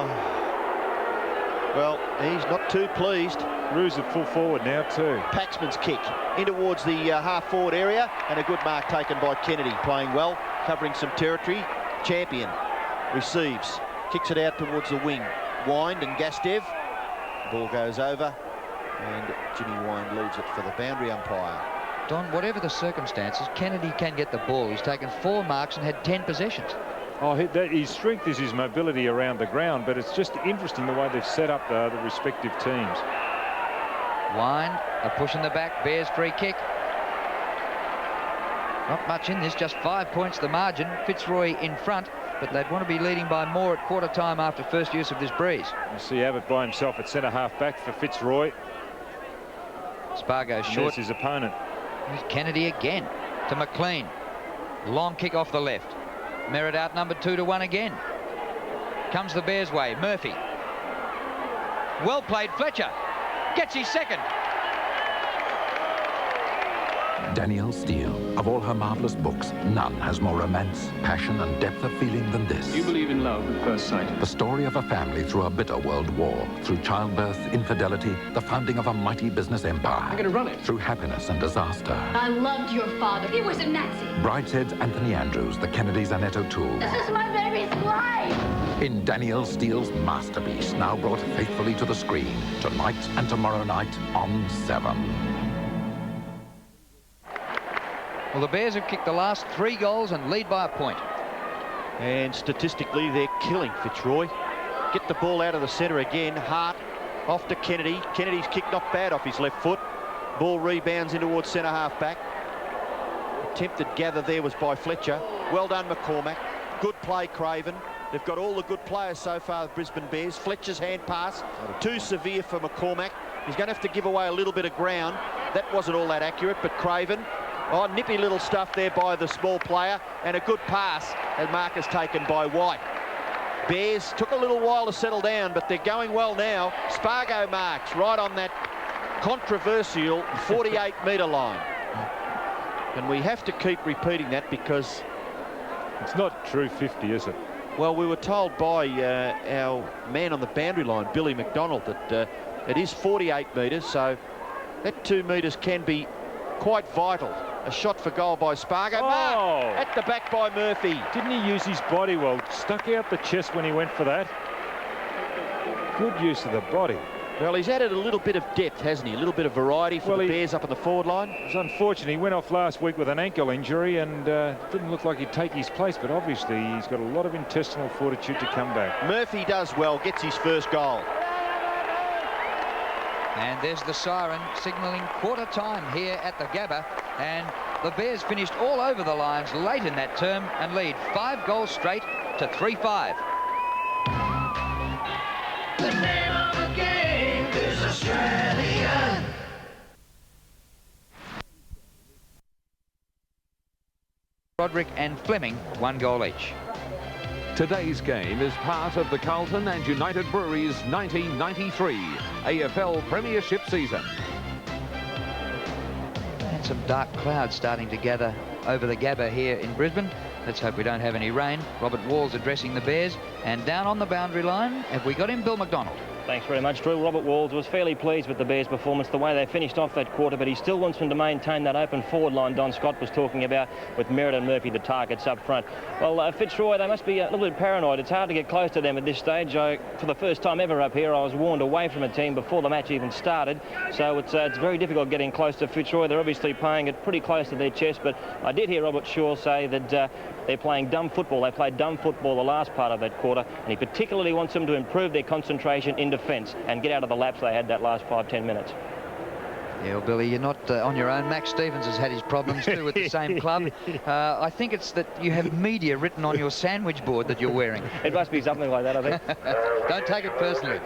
Well, he's not too pleased. Roos at full forward now too. Paxman's kick in towards the half-forward area, and a good mark taken by Kennedy, playing well, covering some territory. Champion receives, kicks it out towards the wing. Wind and Gastev. Ball goes over, and Jimmy Wind leaves it for the boundary umpire. Don, whatever the circumstances, Kennedy can get the ball. He's taken 4 marks and had 10 possessions. Oh, his strength is his mobility around the ground, but it's just interesting the way they've set up the respective teams. Wind, a push in the back, Bears free kick. Not much in this, just 5 points the margin. Fitzroy in front, but they'd want to be leading by more at quarter time after first use of this breeze. You see Abbott by himself at centre half back for Fitzroy. Spargo short. There's his opponent. Here's Kennedy again to McLean. Long kick off the left. Merritt outnumbered 2-1 again. Comes the Bears' way. Murphy. Well played, Fletcher. Gets his second. Danielle Steele, of all her marvellous books, none has more romance, passion and depth of feeling than this. You believe in love at first sight? The story of a family through a bitter world war, through childbirth, infidelity, the founding of a mighty business empire. I'm going to run it. Through happiness and disaster. I loved your father. He was a Nazi. Bridesheads Anthony Andrews, the Kennedys Annette O'Toole. This is my baby's life. In Danielle Steele's masterpiece, now brought faithfully to the screen, tonight and tomorrow night on 7. Well, the Bears have kicked the last 3 goals and lead by a point. And statistically, they're killing Fitzroy. Get the ball out of the centre again. Hart off to Kennedy. Kennedy's kicked not bad off his left foot. Ball rebounds in towards centre half back. Attempted gather there was by Fletcher. Well done, McCormack. Good play, Craven. They've got all the good players so far, the Brisbane Bears. Fletcher's hand pass, too severe for McCormack. He's going to have to give away a little bit of ground. That wasn't all that accurate, but Craven. Oh, nippy little stuff there by the small player, and a good pass, and mark is taken by White. Bears took a little while to settle down, but they're going well now. Spargo marks right on that controversial 48-metre line. And we have to keep repeating that because... It's not true 50, is it? Well, we were told by our man on the boundary line, Billy McDonald, that it is 48 metres, so that 2 metres can be quite vital. A shot for goal by Spargo. Mark at the back by Murphy. Didn't he use his body well? Stuck out the chest when he went for that. Good use of the body. Well, he's added a little bit of depth, hasn't he? A little bit of variety for the Bears up on the forward line. It was unfortunate. He went off last week with an ankle injury and didn't look like he'd take his place, but obviously he's got a lot of intestinal fortitude to come back. Murphy does well, gets his first goal. And there's the siren signalling quarter time here at the Gabba, and the Bears finished all over the Lions late in that term and lead 5 goals straight to 3-5. The name of the game is Australia. Roderick and Fleming 1 goal each. Today's game is part of the Carlton and United Breweries 1993 AFL Premiership season. And some dark clouds starting to gather over the Gabba here in Brisbane. Let's hope we don't have any rain. Robert Walls addressing the Bears, and down on the boundary line, have we got him, Bill McDonald? Thanks very much, Drew. Robert Walls was fairly pleased with the Bears' performance, the way they finished off that quarter, but he still wants them to maintain that open forward line Don Scott was talking about, with Merritt and Murphy the targets up front. Well, Fitzroy, they must be a little bit paranoid. It's hard to get close to them at this stage. For the first time ever up here, I was warned away from a team before the match even started, so it's very difficult getting close to Fitzroy. They're obviously playing it pretty close to their chest, but I did hear Robert Shaw say that they're playing dumb football. They played dumb football the last part of that quarter, and he particularly wants them to improve their concentration in defence and get out of the laps they had that last 5-10 minutes. Yeah, well, Billy, you're not on your own. Max Stevens has had his problems too with the same club. I think it's that you have media written on your sandwich board that you're wearing. It must be something like that, I think. Don't take it personally.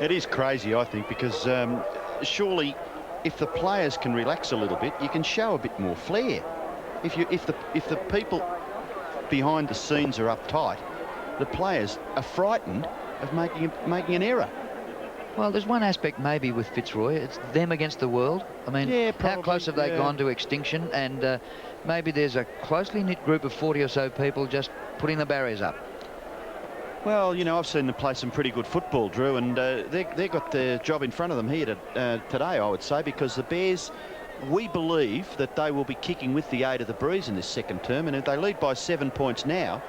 It is crazy, I think, because surely if the players can relax a little bit, you can show a bit more flair. If the people behind the scenes are uptight, the players are frightened of making an error. Well, there's one aspect maybe with Fitzroy. It's them against the world. I mean, Yeah, how probably, close have they yeah. gone to extinction? And maybe there's a closely knit group of 40 or so people just putting the barriers up. Well, you know, I've seen them play some pretty good football, Drew, and they've got their job in front of them here today, I would say, because the Bears, we believe that they will be kicking with the aid of the breeze in this second term, and if they lead by 7 points now,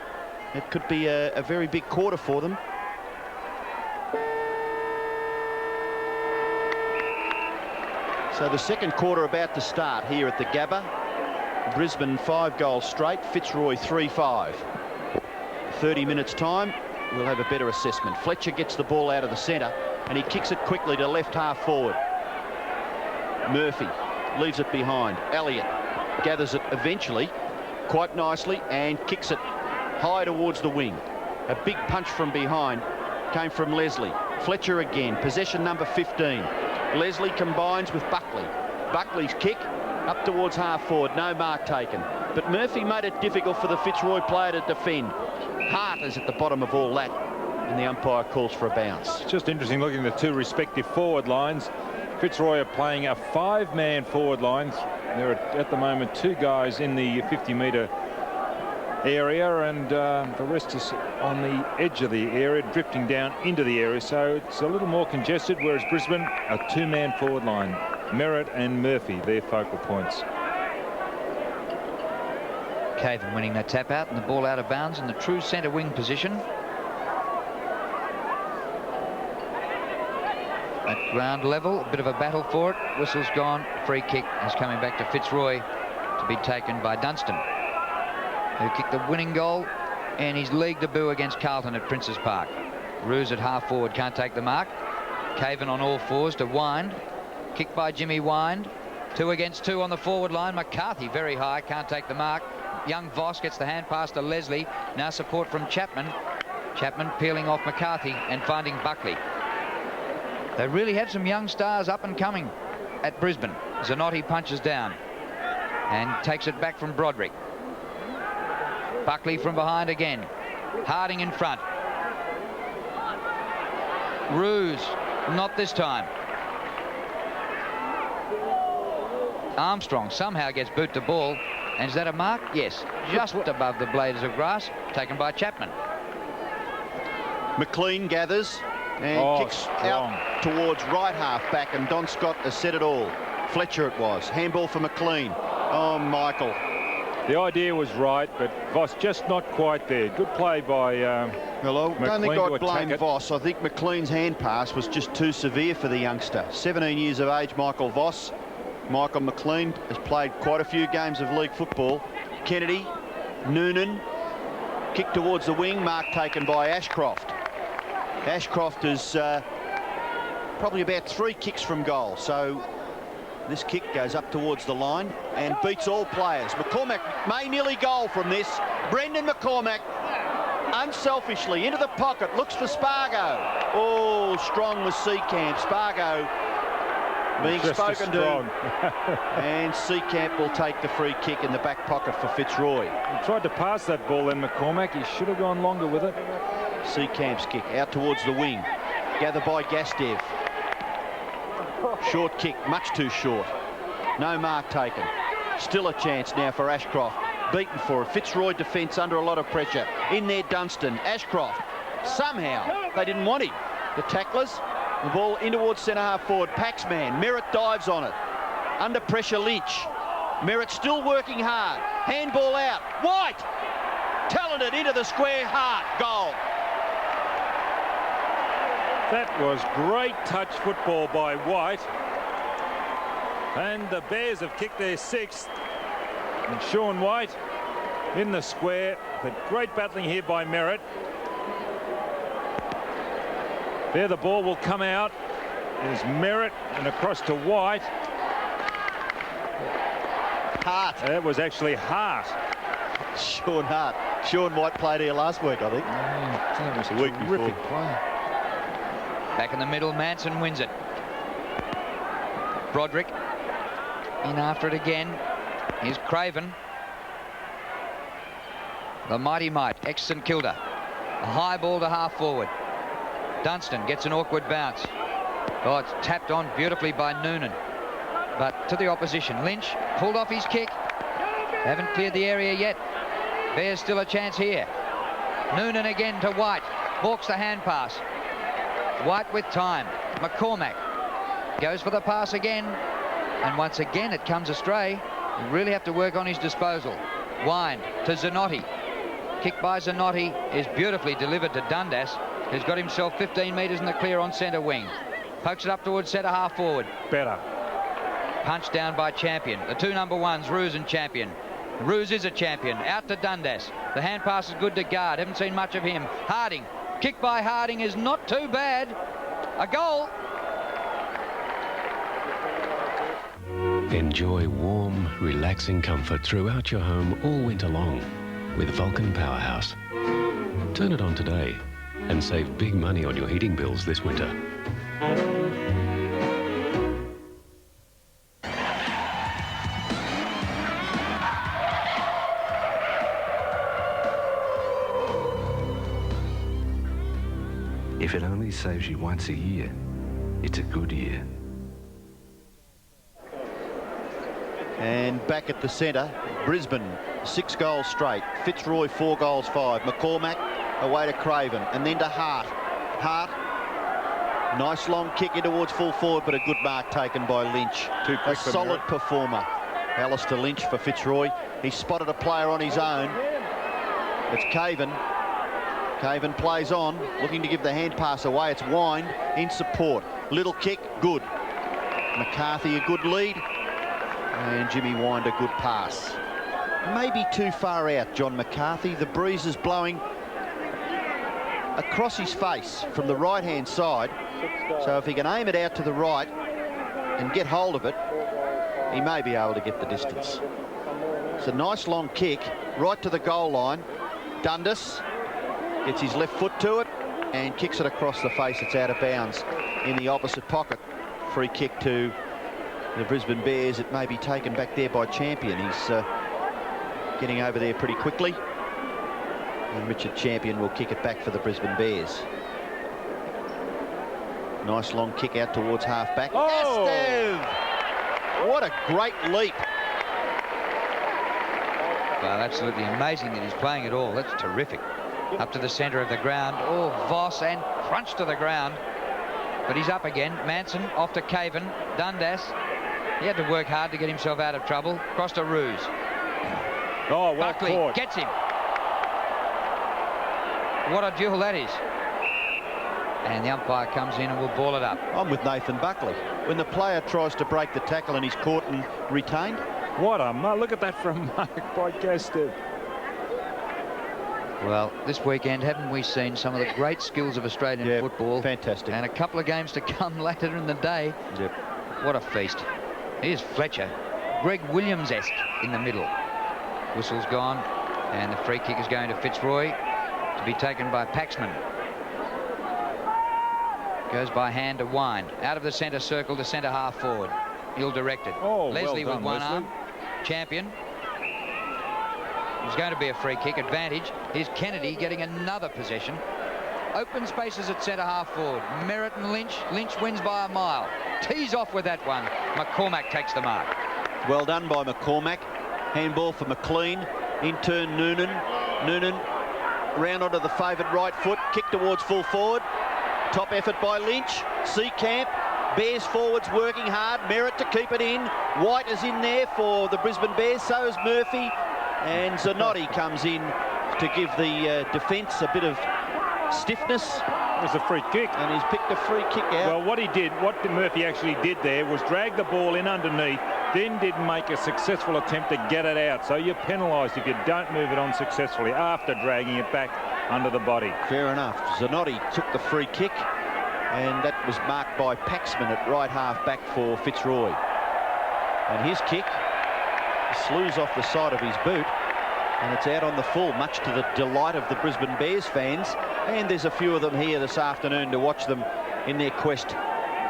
it could be a very big quarter for them. So the second quarter about to start here at the Gabba. Brisbane 5 goals straight, Fitzroy 3-5. 30 minutes time, we'll have a better assessment. Fletcher gets the ball out of the centre and he kicks it quickly to left half forward. Murphy leaves it behind. Elliott gathers it eventually quite nicely and kicks it high towards the wing. A big punch from behind came from Leslie. Fletcher again, possession number 15. Leslie combines with Buckley. Buckley's kick up towards half forward, no mark taken. But Murphy made it difficult for the Fitzroy player to defend. Hart is at the bottom of all that, and the umpire calls for a bounce. It's just interesting looking at the two respective forward lines. Fitzroy are playing a 5-man forward line. There are at the moment 2 guys in the 50-metre area, and the rest is on the edge of the area, drifting down into the area, so it's a little more congested, whereas Brisbane, a 2-man forward line. Merritt and Murphy, their focal points. Caven winning that tap out and the ball out of bounds in the true centre wing position. At ground level, a bit of a battle for it. Whistle's gone. Free kick is coming back to Fitzroy to be taken by Dunstan, who kicked the winning goal in his league debut against Carlton at Princes Park. Roos at half forward can't take the mark. Caven on all fours to Wind. Kick by Jimmy Wind. 2 against 2 on the forward line. McCarthy very high, can't take the mark. Young Voss gets the hand pass to Leslie. Now support from Chapman. Chapman peeling off McCarthy and finding Buckley. They really had some young stars up and coming at Brisbane. Zanotti punches down and takes it back from Broderick. Buckley from behind again. Harding in front. Roos, not this time. Armstrong somehow gets boot to ball. And is that a mark? Yes, just above the blades of grass, taken by Chapman. McLean gathers and kicks strong out towards right half back, and Don Scott has said it all. Fletcher it was. Handball for McLean. Oh, Michael. The idea was right, but Voss just not quite there. Good play by Hello. I don't think McLean I'd blame Voss. I think McLean's hand pass was just too severe for the youngster. 17 years of age, Michael Voss. Michael McLean has played quite a few games of league football. Kennedy, Noonan, kick towards the wing, mark taken by Ashcroft. Ashcroft is probably about 3 kicks from goal, so this kick goes up towards the line and beats all players. McCormack may nearly goal from this. Brendan McCormack unselfishly into the pocket, looks for Spargo. Oh, strong was Seacamp. Spargo being just spoken to, and Seacamp will take the free kick in the back pocket for Fitzroy. He tried to pass that ball then, McCormack. He should have gone longer with it. Seacamp's kick out towards the wing, gathered by Gastev. Short kick, much too short. No mark taken. Still a chance now for Ashcroft. Beaten for it. Fitzroy defence under a lot of pressure. In there, Dunstan. Ashcroft. Somehow they didn't want him. The tacklers. The ball in towards centre half forward. Paxman. Merritt dives on it. Under pressure, Lynch. Merritt still working hard. Handball out. White. Talented into the square. Hart. Goal. That was great touch football by White. And the Bears have kicked their 6th. And Sean White in the square. But great battling here by Merritt. There the ball will come out. There's Merritt and across to White. Hart. That was actually Hart. Sean Hart. Sean White played here last week, I think. That was a week before. play. Back in the middle, Manson wins it. Broderick in after it again. Here's Craven. The mighty might, ex-St Kilda. A high ball to half forward. Dunstan gets an awkward bounce. Oh, it's tapped on beautifully by Noonan. But to the opposition, Lynch pulled off his kick. Haven't cleared the area yet. There's still a chance here. Noonan again to White. Balks the hand pass. White with time. McCormack goes for the pass again. And once again it comes astray. You really have to work on his disposal. Wind to Zanotti. Kick by Zanotti is beautifully delivered to Dundas, who's got himself 15 metres in the clear on centre wing. Pokes it up towards centre half forward. Better. Punched down by Champion. The two number ones, Roos and Champion. Roos is a champion. Out to Dundas. The hand pass is good to Guard. Haven't seen much of him. Harding. Kick by Harding is not too bad. A goal. Enjoy warm, relaxing comfort throughout your home all winter long with Vulcan Powerhouse. Turn it on today and save big money on your heating bills this winter. If it only saves you once a year, it's a good year. And back at the centre, Brisbane, 6 goals straight. Fitzroy, 4 goals, 5. McCormack away to Craven, and then to Hart. Hart, nice long kick in towards full forward, but a good mark taken by Lynch. Too quick a for solid Merritt. performer. Alistair Lynch for Fitzroy. He spotted a player on his own. It's Caven. Caven plays on, looking to give the hand pass away. It's Wind in support. Little kick, good. McCarthy, a good lead. And Jimmy Wind, a good pass. Maybe too far out, John McCarthy. The breeze is blowing across his face from the right-hand side. So if he can aim it out to the right and get hold of it, he may be able to get the distance. It's a nice long kick right to the goal line. Dundas gets his left foot to it and kicks it across the face. It's out of bounds in the opposite pocket. Free kick to the Brisbane Bears. It may be taken back there by Champion. He's getting over there pretty quickly. And Richard Champion will kick it back for the Brisbane Bears. Nice long kick out towards half-back. Oh! Astev! What a great leap. Well, absolutely amazing that he's playing it all. That's terrific. Up to the centre of the ground. Oh, Voss, and crunch to the ground. But he's up again. Manson off to Caven. Dundas. He had to work hard to get himself out of trouble. Cross to Roos. Oh, well Buckley caught. gets him. What a duel that is. And the umpire comes in and will ball it up. I'm with Nathan Buckley. When the player tries to break the tackle and he's caught and retained. What a mark. Look at that from Mark by Gastev. Well, this weekend, haven't we seen some of the great skills of Australian football? Fantastic. And a couple of games to come later in the day. Yep. What a feast. Here's Fletcher. Greg Williams-esque in the middle. Whistle's gone. And the free kick is going to Fitzroy to be taken by Paxman. Goes by hand to Wind. Out of the centre circle to centre half forward. He'll direct it. Oh, Leslie well done, with one Leslie. arm. Champion. There's going to be a free kick advantage. Here's Kennedy getting another possession. Open spaces at centre half forward. Merritt and Lynch. Lynch wins by a mile. Tees off with that one. McCormack takes the mark. Well done by McCormack. Handball for McLean. In turn, Noonan. Noonan round onto the favoured right foot. Kick towards full forward. Top effort by Lynch. Seacamp. Bears forwards working hard. Merritt to keep it in. White is in there for the Brisbane Bears. So is Murphy. And Zanotti comes in to give the defence a bit of stiffness. It was a free kick. And he's picked a free kick out. Well, what Murphy actually did there was drag the ball in underneath, then didn't make a successful attempt to get it out. So you're penalised if you don't move it on successfully after dragging it back under the body. Fair enough. Zanotti took the free kick, and that was marked by Paxman at right half back for Fitzroy. And his kick slews off the side of his boot, and it's out on the full, much to the delight of the Brisbane Bears fans. And there's a few of them here this afternoon to watch them in their quest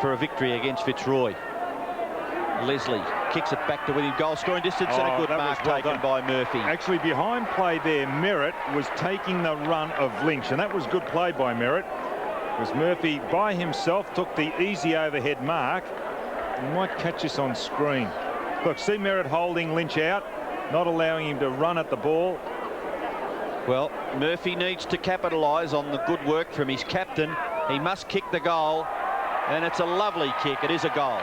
for a victory against Fitzroy. Leslie kicks it back to within goal scoring distance, and a good mark taken by Murphy. Actually, behind play there, Merritt was taking the run of Lynch, and that was good play by Merritt. Because Murphy, by himself, took the easy overhead mark. He might catch this on screen. Look, see Merritt holding Lynch out, not allowing him to run at the ball. Well, Murphy needs to capitalise on the good work from his captain. He must kick the goal, and it's a lovely kick. It is a goal.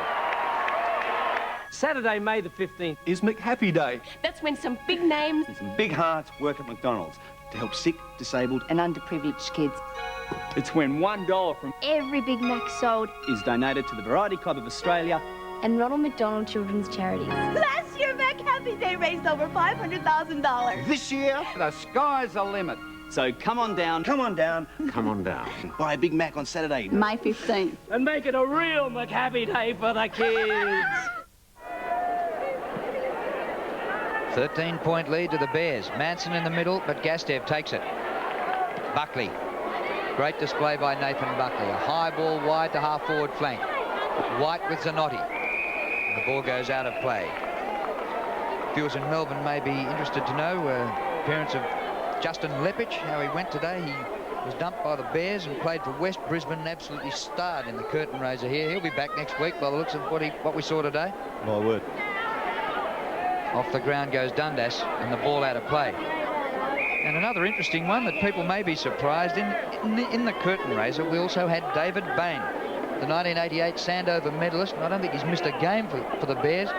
Saturday, May the 15th is McHappy Day. That's when some big names and some big hearts work at McDonald's to help sick, disabled and underprivileged kids. It's when $1 from every Big Mac sold is donated to the Variety Club of Australia and Ronald McDonald Children's Charities. Last year, McHappy Day raised over $500,000. This year, the sky's the limit. So come on down, come on down, come on down. Buy a Big Mac on Saturday, May 15th. And make it a real McHappy Day for the kids. 13-point lead to the Bears. Manson in the middle, but Gastev takes it. Buckley. Great display by Nathan Buckley. A high ball wide to half-forward flank. White with Zanotti. And the ball goes out of play. Viewers in Melbourne may be interested to know appearance of Justin Lepich, how he went today. He was dumped by the Bears and played for West Brisbane and absolutely starred in the curtain raiser here. He'll be back next week by the looks of what we saw today. My word. Off the ground goes Dundas and the ball out of play. And another interesting one that people may be surprised in the curtain raiser, we also had David Bain, the 1988 Sandover medalist. And I don't think he's missed a game for the Bears,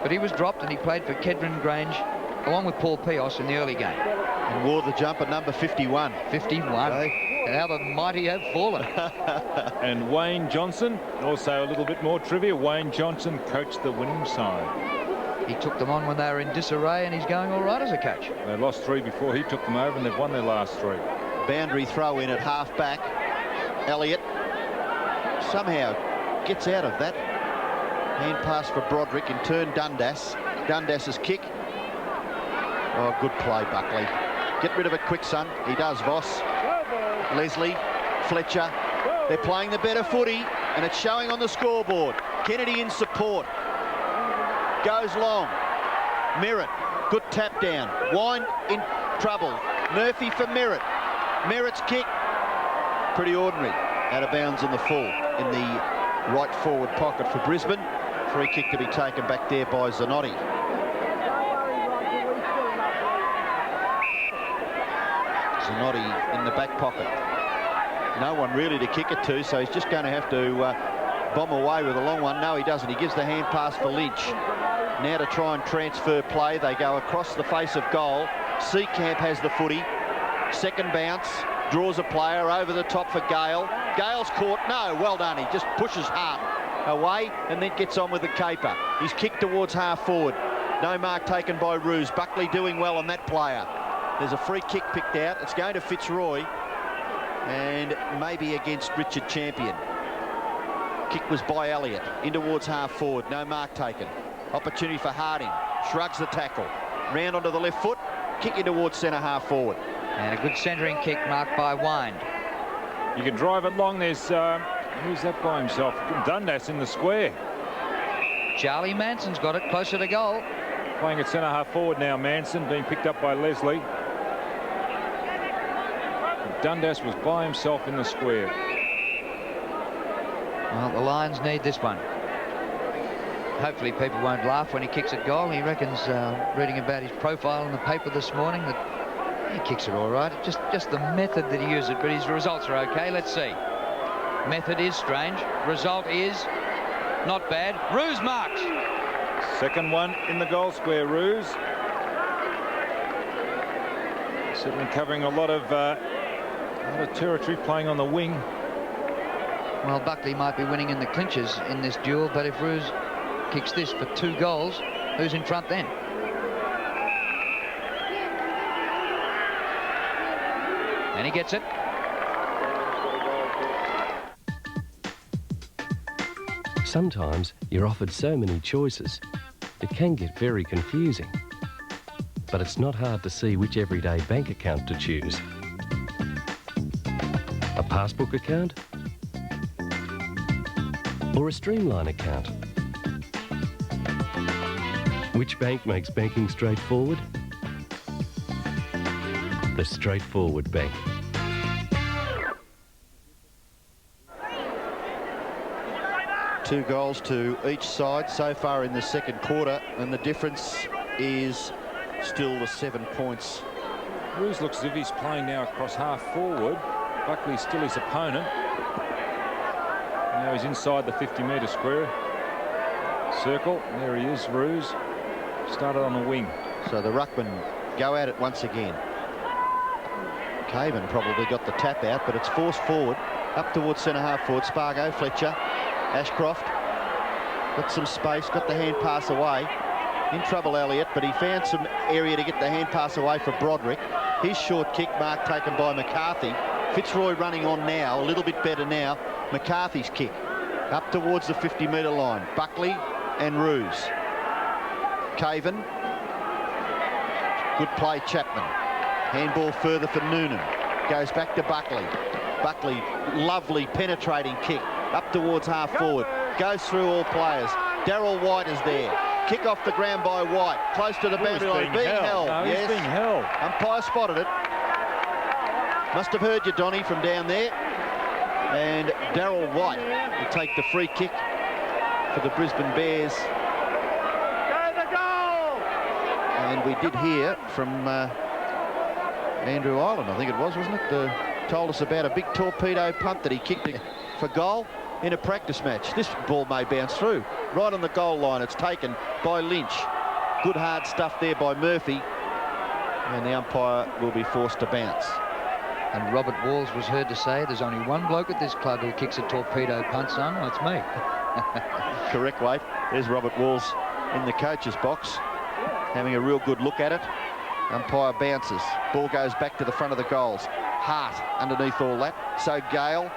but he was dropped and he played for Kedron Grange along with Paul Pios in the early game. And wore the jumper number 51. 51. Okay. How the mighty have fallen. And Wayne Johnson, also a little bit more trivia. Wayne Johnson coached the winning side. He took them on when they were in disarray, and he's going all right as a coach. They lost 3 before he took them over, and they've won their last 3. Boundary throw in at half-back. Elliott somehow gets out of that. Hand pass for Broderick, in turn Dundas. Dundas's kick. Oh, good play, Buckley. Get rid of it quick, son. He does, Voss. Leslie, Fletcher. They're playing the better footy, and it's showing on the scoreboard. Kennedy in support. Goes long. Merritt, good tap down. Wine in trouble. Murphy for Merritt. Merritt's kick, pretty ordinary. Out of bounds in the full in the right forward pocket for Brisbane. Free kick to be taken back there by Zanotti. Zanotti in the back pocket. No one really to kick it to, so he's just going to have to bomb away with a long one. No, he doesn't. He gives the hand pass for Lynch. Now to try and transfer play. They go across the face of goal. Seekamp has the footy. Second bounce. Draws a player over the top for Gale. Gale's caught. No, well done. He just pushes hard away and then gets on with the caper. He's kicked towards half forward. No mark taken by Roos. Buckley doing well on that player. There's a free kick picked out. It's going to Fitzroy and maybe against Richard Champion. Kick was by Elliott. In towards half forward. No mark taken. Opportunity for Harding. Shrugs the tackle. Round onto the left foot. Kick in towards centre half forward. And a good centering kick marked by Wind. You can drive it long. There's who's that by himself? Dundas in the square. Charlie Manson's got it closer to goal. Playing at centre half forward now. Manson being picked up by Leslie. Dundas was by himself in the square. Well, the Lions need this one. Hopefully people won't laugh when he kicks at goal. He reckons, reading about his profile in the paper this morning, that he kicks it all right. Just the method that he uses it, but his results are okay. Let's see. Method is strange. Result is not bad. Roos marks. Second one in the goal square, Roos. Certainly covering a lot of territory, playing on the wing. Well, Buckley might be winning in the clinches in this duel, but if Roos kicks this for 2 goals, who's in front then? And he gets it. Sometimes you're offered so many choices, it can get very confusing. But it's not hard to see which everyday bank account to choose. A passbook account? Or a streamline account? Which bank makes banking straightforward? The Straightforward Bank. 2 goals to each side so far in the second quarter, and the difference is still the 7 points. Roos looks as if he's playing now across half forward. Buckley's still his opponent. Now he's inside the 50-metre square circle. There he is, Roos. Started on the wing. So the ruckman go at it once again. Caven probably got the tap out, but it's forced forward up towards centre half forward. Spargo, Fletcher, Ashcroft got some space, got the hand pass away. In trouble, Elliott, but he found some area to get the hand pass away for Broderick. His short kick mark taken by McCarthy. Fitzroy running on now, a little bit better now. McCarthy's kick up towards the 50-metre line. Buckley and Roos. Caven. Good play, Chapman. Handball further for Noonan. Goes back to Buckley. Buckley, lovely penetrating kick up towards half forward. Goes through all players. Darryl White is there. Kick off the ground by White. Close to the boundary line. Being held. No, yes. He's being held. Umpire spotted it. Must have heard you, Donny, from down there. And Darryl White will take the free kick for the Brisbane Bears. And we did hear from Andrew Ireland, I think it was, wasn't it? Told us about a big torpedo punt that he kicked for goal in a practice match. This ball may bounce through. Right on the goal line, it's taken by Lynch. Good hard stuff there by Murphy. And the umpire will be forced to bounce. And Robert Walls was heard to say there's only one bloke at this club who kicks a torpedo punt, son. Well, it's me. Correct, Wade. There's Robert Walls in the coach's box, having a real good look at it. Umpire bounces. Ball goes back to the front of the goals. Hart underneath all that. So Gale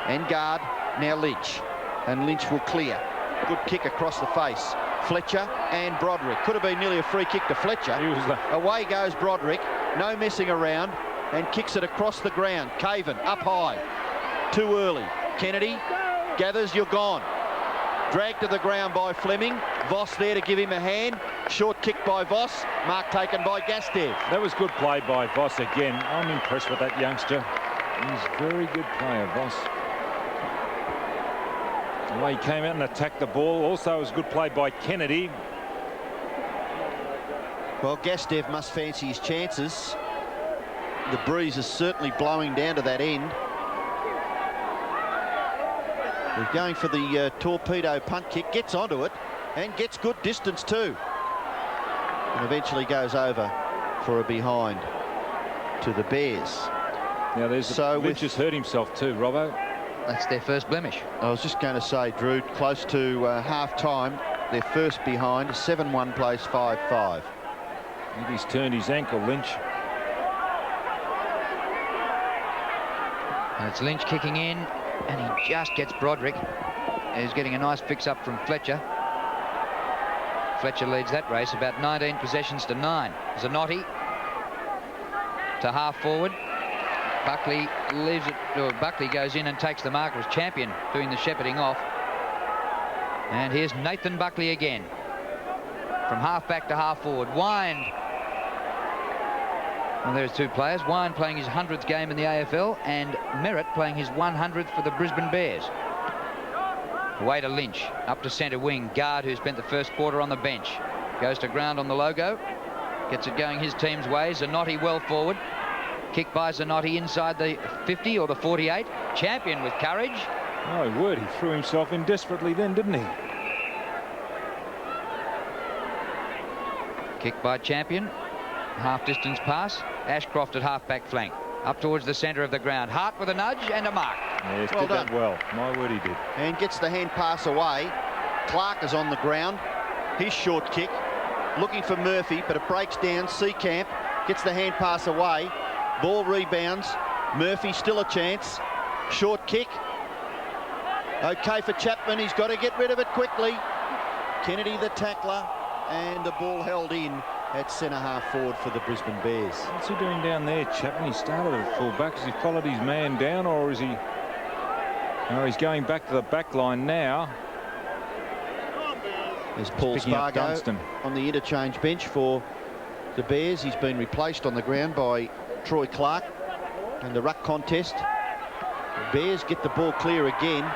and guard. Now Lynch. And Lynch will clear. Good kick across the face. Fletcher and Broderick. Could have been nearly a free kick to Fletcher. Away goes Broderick. No messing around. And kicks it across the ground. Caven up high. Too early. Kennedy gathers. You're gone. Dragged to the ground by Fleming. Voss there to give him a hand. Short kick by Voss. Mark taken by Gastev. That was good play by Voss again. I'm impressed with that youngster. He's a very good player, Voss. The way he came out and attacked the ball. Also was good play by Kennedy. Well, Gastev must fancy his chances. The breeze is certainly blowing down to that end. He's going for the torpedo punt kick, gets onto it and gets good distance too. And eventually goes over for a behind to the Bears. Now there's Lynch has hurt himself too, Robbo. That's their first blemish. I was just going to say, Drew, close to half-time, their first behind, 7-1 plays 5-5. I think he's turned his ankle, Lynch. And it's Lynch kicking in, and he just gets Broderick. He's getting a nice fix-up from Fletcher. Fletcher leads that race, about 19 possessions to 9. Zanotti to half-forward. Buckley leaves it, or Buckley goes in and takes the mark. It was Champion doing the shepherding off. And here's Nathan Buckley again. From half-back to half-forward. Wind. Well, there's two players. Wine playing his 100th game in the AFL and Merritt playing his 100th for the Brisbane Bears. Away to Lynch. Up to centre wing. Guard, who spent the first quarter on the bench. Goes to ground on the logo. Gets it going his team's way. Zanotti well forward. Kick by Zanotti inside the 50 or the 48. Champion with courage. My word, he threw himself in desperately then, didn't he? Kick by Champion. Half-distance pass. Ashcroft at half-back flank. Up towards the centre of the ground. Hart with a nudge and a mark. Yes, well did done. That well. My word, he did. And gets the hand pass away. Clark is on the ground. His short kick. Looking for Murphy, but it breaks down. Seacamp gets the hand pass away. Ball rebounds. Murphy still a chance. Short kick. Okay for Chapman. He's got to get rid of it quickly. Kennedy the tackler. And the ball held in at centre half forward for the Brisbane Bears. What's he doing down there, Chapman? He started at full back. Has he followed his man down, or is he... No, he's going back to the back line now. There's Paul Spargo on the interchange bench for the Bears. He's been replaced on the ground by Troy Clark in the ruck contest. The Bears get the ball clear again.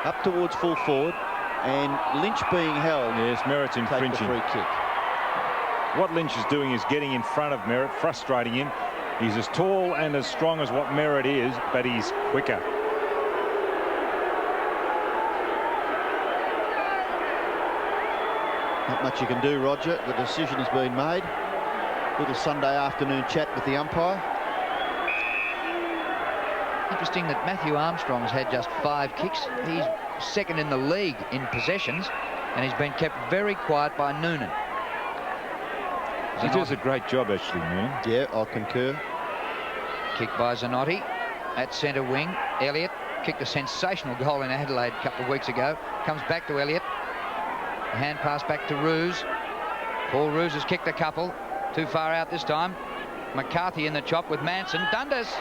Up towards full forward, and Lynch being held. Yes, Merritt's infringing. Take the free kick. What Lynch is doing is getting in front of Merritt, frustrating him. He's as tall and as strong as what Merritt is, but he's quicker. Not much you can do, Roger. The decision has been made. Little Sunday afternoon chat with the umpire. Interesting that Matthew Armstrong's had just 5 kicks. He's second in the league in possessions, and he's been kept very quiet by Noonan. He does a great job, actually, Noonan. Yeah, I'll concur. Kick by Zanotti at centre wing. Elliott kicked a sensational goal in Adelaide a couple of weeks ago. Comes back to Elliott. A hand pass back to Roos. Paul Roos has kicked a couple. Too far out this time. McCarthy in the chop with Manson. Dundas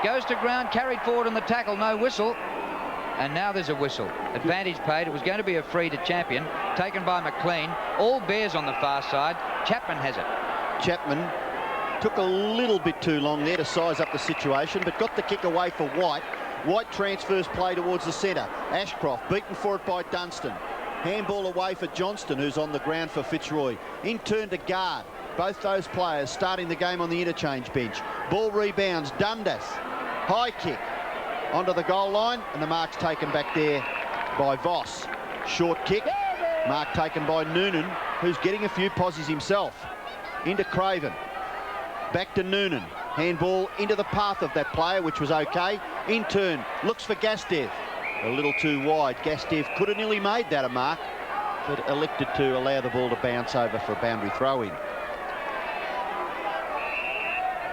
goes to ground, carried forward on the tackle, no whistle. And now there's a whistle. Advantage paid. It was going to be a free to Champion. Taken by McLean. All Bears on the far side. Chapman has it. Chapman took a little bit too long there to size up the situation, but got the kick away for White. White transfers play towards the centre. Ashcroft beaten for it by Dunstan. Handball away for Johnston, who's on the ground for Fitzroy. In turn to guard. Both those players starting the game on the interchange bench. Ball rebounds. Dundas. High kick onto the goal line, and the mark's taken back there by Voss. Short kick. Mark taken by Noonan, who's getting a few posies himself. Into Craven. Back to Noonan. Handball into the path of that player, which was okay. In turn, looks for Gastev. A little too wide. Gastev could have nearly made that a mark, but elected to allow the ball to bounce over for a boundary throw-in.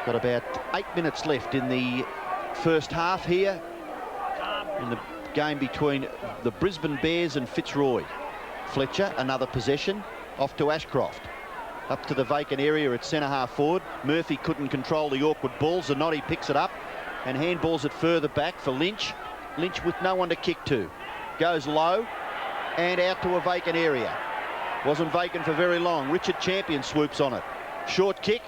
Got about 8 minutes left in the first half here in the game between the Brisbane Bears and Fitzroy. Fletcher, another possession, off to Ashcroft. Up to the vacant area at centre-half forward. Murphy couldn't control the awkward ball. Zanotti picks it up and handballs it further back for Lynch. Lynch with no one to kick to. Goes low and out to a vacant area. Wasn't vacant for very long. Richard Champion swoops on it. Short kick.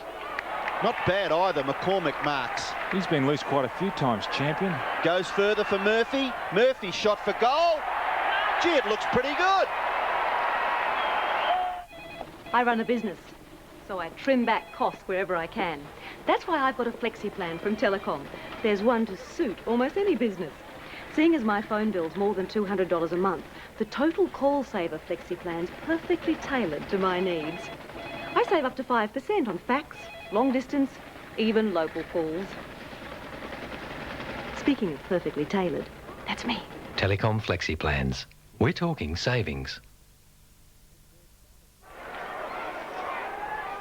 Not bad either. McCormick marks. He's been loose quite a few times, Champion. Goes further for Murphy. Murphy shot for goal. Gee, it looks pretty good. I run a business, so I trim back costs wherever I can. That's why I've got a flexi plan from Telecom. There's one to suit almost any business. Seeing as my phone bill's more than $200 a month, the total call saver flexi plan's perfectly tailored to my needs. I save up to 5% on fax, long distance, even local calls. Speaking of perfectly tailored, that's me. Telecom Flexi Plans. We're talking savings.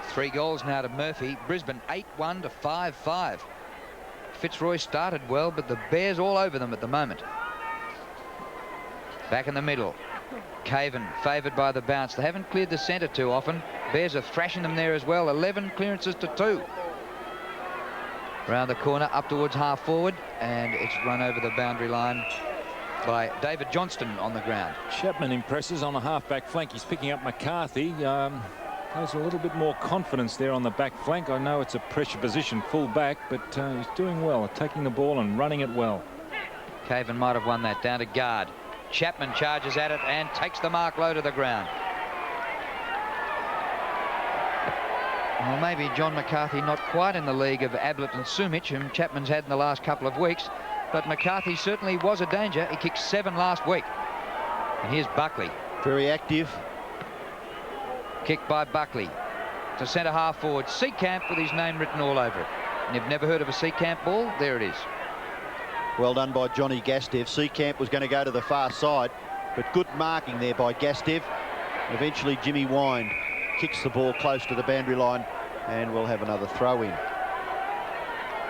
3 goals now to Murphy. Brisbane 8-1 to 5-5. Fitzroy started well, but the Bears all over them at the moment. Back in the middle. Caven favoured by the bounce. They haven't cleared the centre too often. Bears are thrashing them there as well. 11 clearances to 2. Round the corner, up towards half forward, and it's run over the boundary line by David Johnston on the ground. Chapman impresses on the half-back flank. He's picking up McCarthy. There's a little bit more confidence there on the back flank. I know it's a pressure position, full back, but he's doing well, taking the ball and running it well. Caven might have won that. Down to guard. Chapman charges at it and takes the mark low to the ground. Well, maybe John McCarthy not quite in the league of Ablett and Sumich, whom Chapman's had in the last couple of weeks, but McCarthy certainly was a danger. He kicked 7 last week. And here's Buckley. Very active. Kicked by Buckley to centre half forward. Seacamp with his name written all over it. And you've never heard of a Seacamp ball? There it is. Well done by Johnny Gastev. Seacamp was going to go to the far side, but good marking there by Gastev. Eventually Jimmy Wind kicks the ball close to the boundary line, and we'll have another throw in.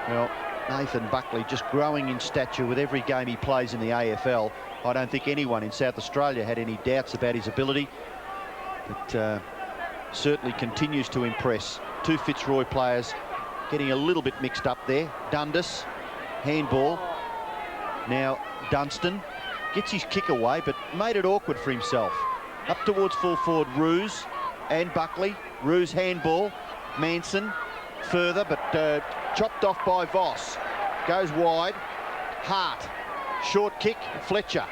Well, Nathan Buckley just growing in stature with every game he plays in the AFL. I don't think anyone in South Australia had any doubts about his ability, but certainly continues to impress. 2 Fitzroy players getting a little bit mixed up there. Dundas, handball. Now Dunstan gets his kick away, but made it awkward for himself. Up towards full forward, Roos and Buckley. Roos handball. Manson further, but chopped off by Voss. Goes wide. Hart. Short kick. Fletcher.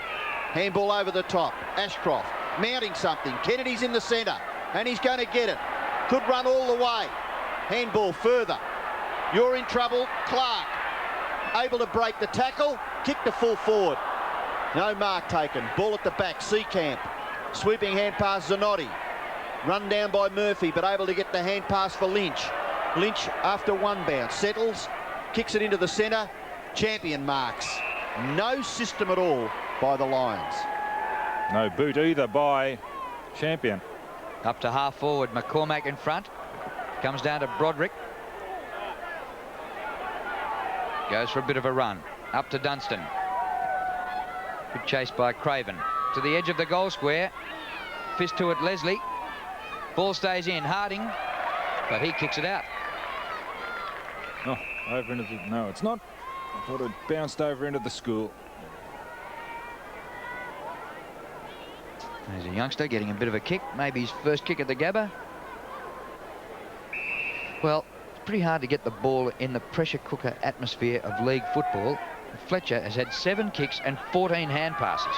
Handball over the top. Ashcroft mounting something. Kennedy's in the centre, and he's going to get it. Could run all the way. Handball further. You're in trouble. Clark able to break the tackle. Kick to full forward. No mark taken. Ball at the back. Seacamp. Sweeping hand pass Zanotti. Run down by Murphy, but able to get the hand pass for Lynch. Lynch, after one bounce, settles, kicks it into the centre. Champion marks. No system at all by the Lions. No boot either by Champion. Up to half forward, McCormack in front. Comes down to Broderick. Goes for a bit of a run. Up to Dunstan. Good chase by Craven. To the edge of the goal square. Fist to it, Leslie. Ball stays in. Harding. But he kicks it out. Oh, over into the... No, it's not. I thought it bounced over into the school. There's a youngster getting a bit of a kick. Maybe his first kick at the Gabba. Well, it's pretty hard to get the ball in the pressure cooker atmosphere of league football. Fletcher has had 7 kicks and 14 hand passes.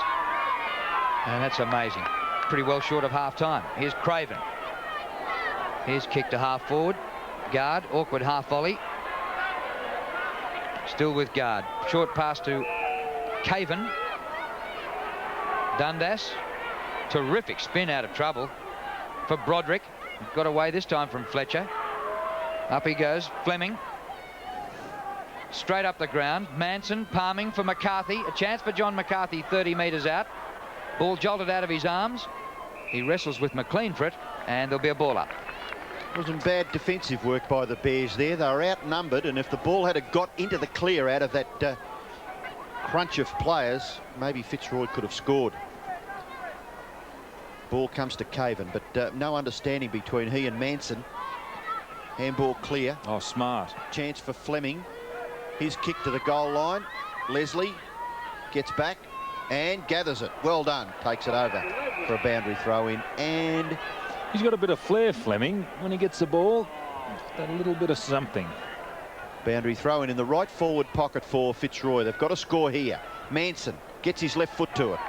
And that's amazing. Pretty well short of half-time. Here's Craven. Here's kick to half forward. Guard, awkward half volley. Still with Guard. Short pass to Caven. Dundas. Terrific spin out of trouble for Broderick. Got away this time from Fletcher. Up he goes. Fleming. Straight up the ground. Manson palming for McCarthy. A chance for John McCarthy 30 metres out. Ball jolted out of his arms. He wrestles with McLean for it, and there'll be a ball up. Wasn't bad defensive work by the Bears there. They were outnumbered, and if the ball had got into the clear out of that crunch of players, maybe Fitzroy could have scored. Ball comes to Caven, but no understanding between he and Manson. Handball clear. Oh, smart. Chance for Fleming. His kick to the goal line. Leslie gets back and gathers it. Well done. Takes it over for a boundary throw in, and he's got a bit of flair, Fleming, when he gets the ball. A little bit of something. Boundary throw in the right forward pocket for Fitzroy. They've got to score here. Manson gets his left foot to it.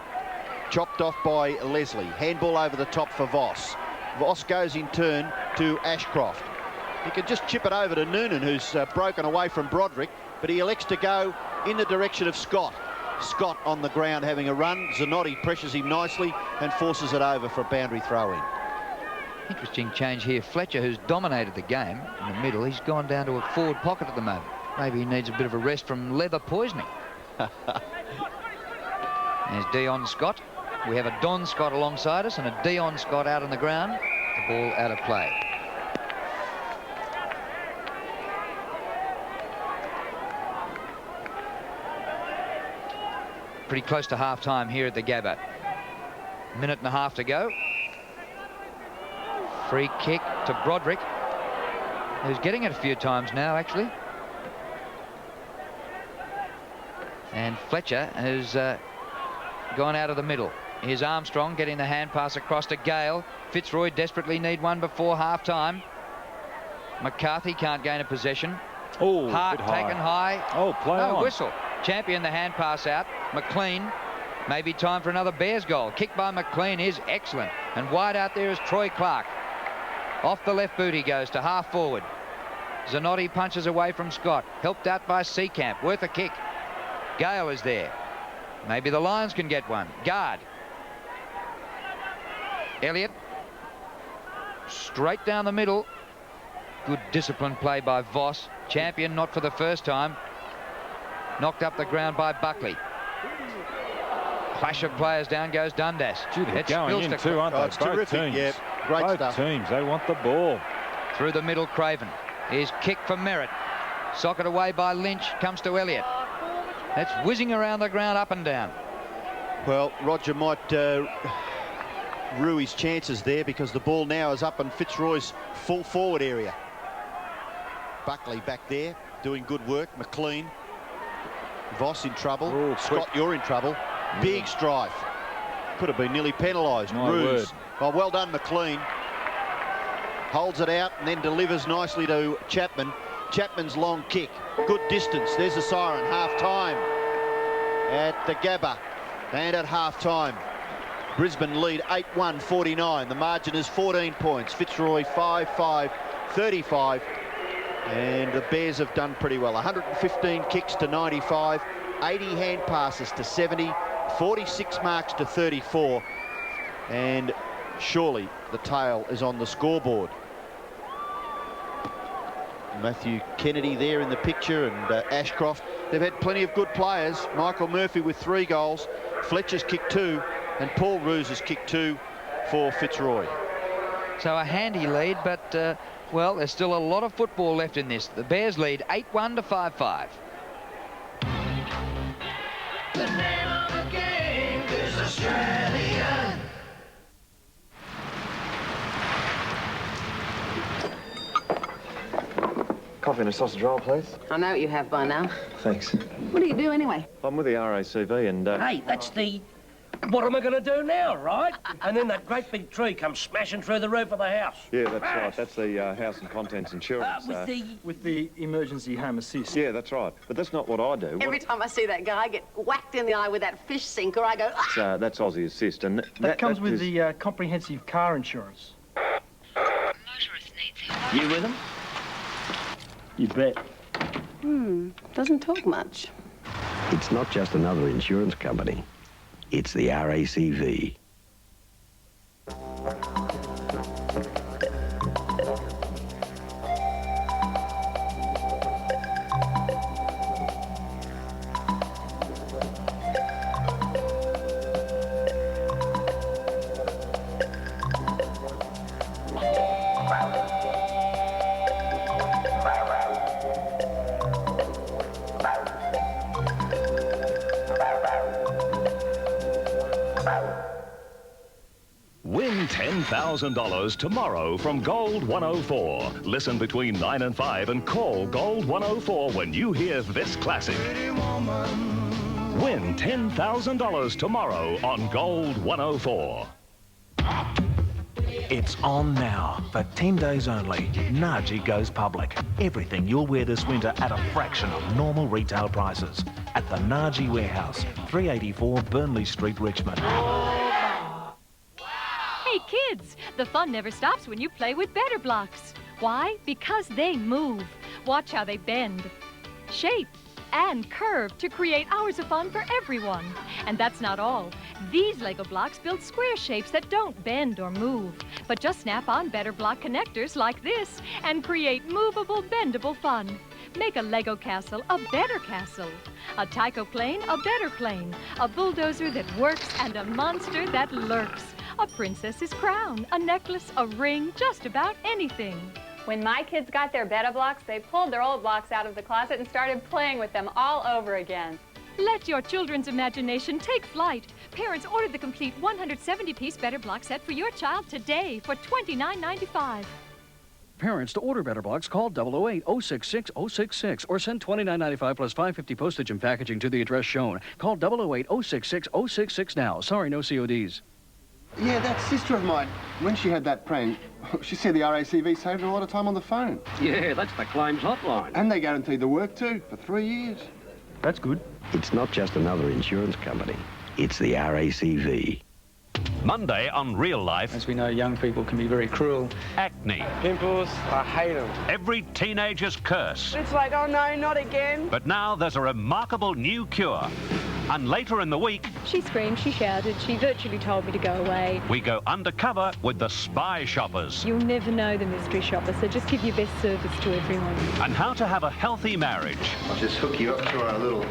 Chopped off by Leslie. Handball over the top for Voss. Voss goes in turn to Ashcroft. He can just chip it over to Noonan, who's broken away from Broderick, but he elects to go in the direction of Scott. Scott on the ground having a run. Zanotti pressures him nicely and forces it over for a boundary throw in. Interesting change here. Fletcher, who's dominated the game in the middle, he's gone down to a forward pocket at the moment. Maybe he needs a bit of a rest from leather poisoning. There's Dion Scott. We have a Don Scott alongside us and a Dion Scott out on the ground. The ball out of play. Pretty close to half-time here at the Gabba. Minute and a half to go. Free kick to Broderick, who's getting it a few times now, actually. And Fletcher has gone out of the middle. Here's Armstrong getting the hand pass across to Gale. Fitzroy desperately need one before half-time. McCarthy can't gain a possession. Oh, Hart taken high. Oh, play on. Whistle. Champion the hand pass out. McLean. Maybe time for another Bears goal. Kick by McLean is excellent. And wide out there is Troy Clark. Off the left boot he goes to half forward. Zanotti punches away from Scott. Helped out by Seacamp. Worth a kick. Gale is there. Maybe the Lions can get one. Guard. Elliott. Straight down the middle. Good disciplined play by Voss. Champion not for the first time. Knocked up the ground by Buckley. Clash of players. Down goes Dundas. Gee, they're going in too, aren't they? It's terrific. Teams. Yeah, great Both stuff. teams, they want the ball. Through the middle, Craven. Here's kick for Merritt. Socket away by Lynch. Comes to Elliott. That's whizzing around the ground up and down. Well, Roger might rue his chances there because the ball now is up in Fitzroy's full forward area. Buckley back there doing good work. McLean. Voss in trouble. Oh, Scott, you're in trouble. Yeah. Big strife. Could have been nearly penalised. Word. Oh, well done, McLean. Holds it out and then delivers nicely to Chapman. Chapman's long kick. Good distance. There's a siren. Half time at the Gabba. And at half-time, Brisbane lead 8-1-49. The margin is 14 points. Fitzroy 5-5-35. And the Bears have done pretty well. 115 kicks to 95, 80 hand passes to 70, 46 marks to 34. And surely the tail is on the scoreboard. Matthew Kennedy there in the picture, and Ashcroft. They've had plenty of good players. Michael Murphy with 3 goals. Fletcher's kicked 2, and Paul Roos has kicked 2 for Fitzroy. So a handy lead, but, well, there's still a lot of football left in this. The Bears lead 8-1 to 5-5. The name of the game is Australian. Coffee and a sausage roll, please. I know what you have by now. Thanks. What do you do anyway? I'm with the RACV and... Hey, that's the... What am I going to do now, right? And then that great big tree comes smashing through the roof of the house. Yeah, that's right. That's the house and contents insurance. With the emergency home assist. Yeah, that's right. But that's not what I do. Every time I see that guy get whacked in the eye with that fish sinker, I go... Ah! That's Aussie Assist. And that comes with the comprehensive car insurance. You with them? You bet. Doesn't talk much. It's not just another insurance company. It's the RACV. Win $10,000 tomorrow from Gold 104. Listen between 9 and 5 and call Gold 104 when you hear this classic. Win $10,000 tomorrow on Gold 104. It's on now. For 10 days only, Nudgy goes public. Everything you'll wear this winter at a fraction of normal retail prices. At the Nudgy Warehouse, 384 Burnley Street, Richmond. Hey kids, the fun never stops when you play with Better Blocks. Why? Because they move. Watch how they bend, shape, and curve to create hours of fun for everyone. And that's not all. These Lego blocks build square shapes that don't bend or move, but just snap on Better Block connectors like this and create movable, bendable fun. Make a Lego castle a better castle, a taiko plane a better plane, a bulldozer that works and a monster that lurks, a princess's crown, a necklace, a ring, just about anything. When my kids got their Better Blocks, they pulled their old blocks out of the closet and started playing with them all over again. Let your children's imagination take flight. Parents, order the complete 170-piece Better Block set for your child today for $29.95. Parents, to order Better Blocks, call 008-066-066 or send $29.95 plus $5.50 postage and packaging to the address shown. Call 008-066-066 now. Sorry, no CODs. Yeah, that sister of mine, when she had that prank, she said the RACV saved her a lot of time on the phone. Yeah, that's the claims hotline. And they guaranteed the work too, for 3 years. That's good. It's not just another insurance company. It's the RACV. Monday on Real Life. As we know, young people can be very cruel. Acne. Pimples, I hate them. Every teenager's curse. It's like, oh no, not again. But now there's a remarkable new cure. And later in the week... She screamed, she shouted, she virtually told me to go away. We go undercover with the spy shoppers. You'll never know the mystery shopper, so just give your best service to everyone. And how to have a healthy marriage. I'll just hook you up to our little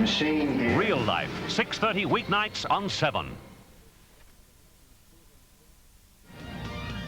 machine here. Real Life, 6:30 weeknights on 7.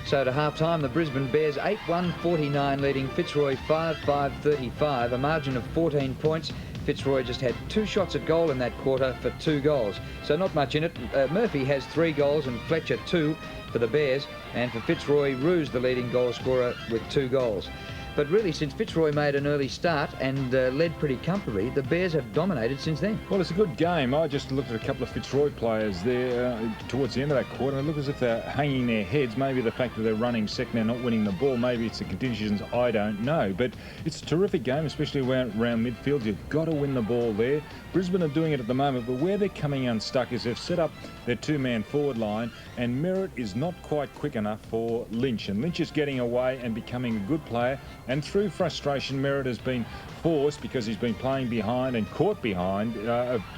So to half-time, the Brisbane Bears 8-1-49, leading Fitzroy 5-5-35, a margin of 14 points. Fitzroy just had 2 shots at goal in that quarter for 2 goals. So not much in it. Murphy has 3 goals and Fletcher 2 for the Bears. And for Fitzroy, Roos the leading goal scorer with 2 goals. But really, since Fitzroy made an early start and led pretty comfortably, the Bears have dominated since then. Well, it's a good game. I just looked at a couple of Fitzroy players there towards the end of that quarter, and it looked as if they're hanging their heads. Maybe the fact that they're running second, they're not winning the ball. Maybe it's the conditions, I don't know. But it's a terrific game, especially around midfield. You've got to win the ball there. Brisbane are doing it at the moment, but where they're coming unstuck is they've set up their two-man forward line, and Merritt is not quite quick enough for Lynch. And Lynch is getting away and becoming a good player. And through frustration, Merritt has been forced, because he's been playing behind and caught behind,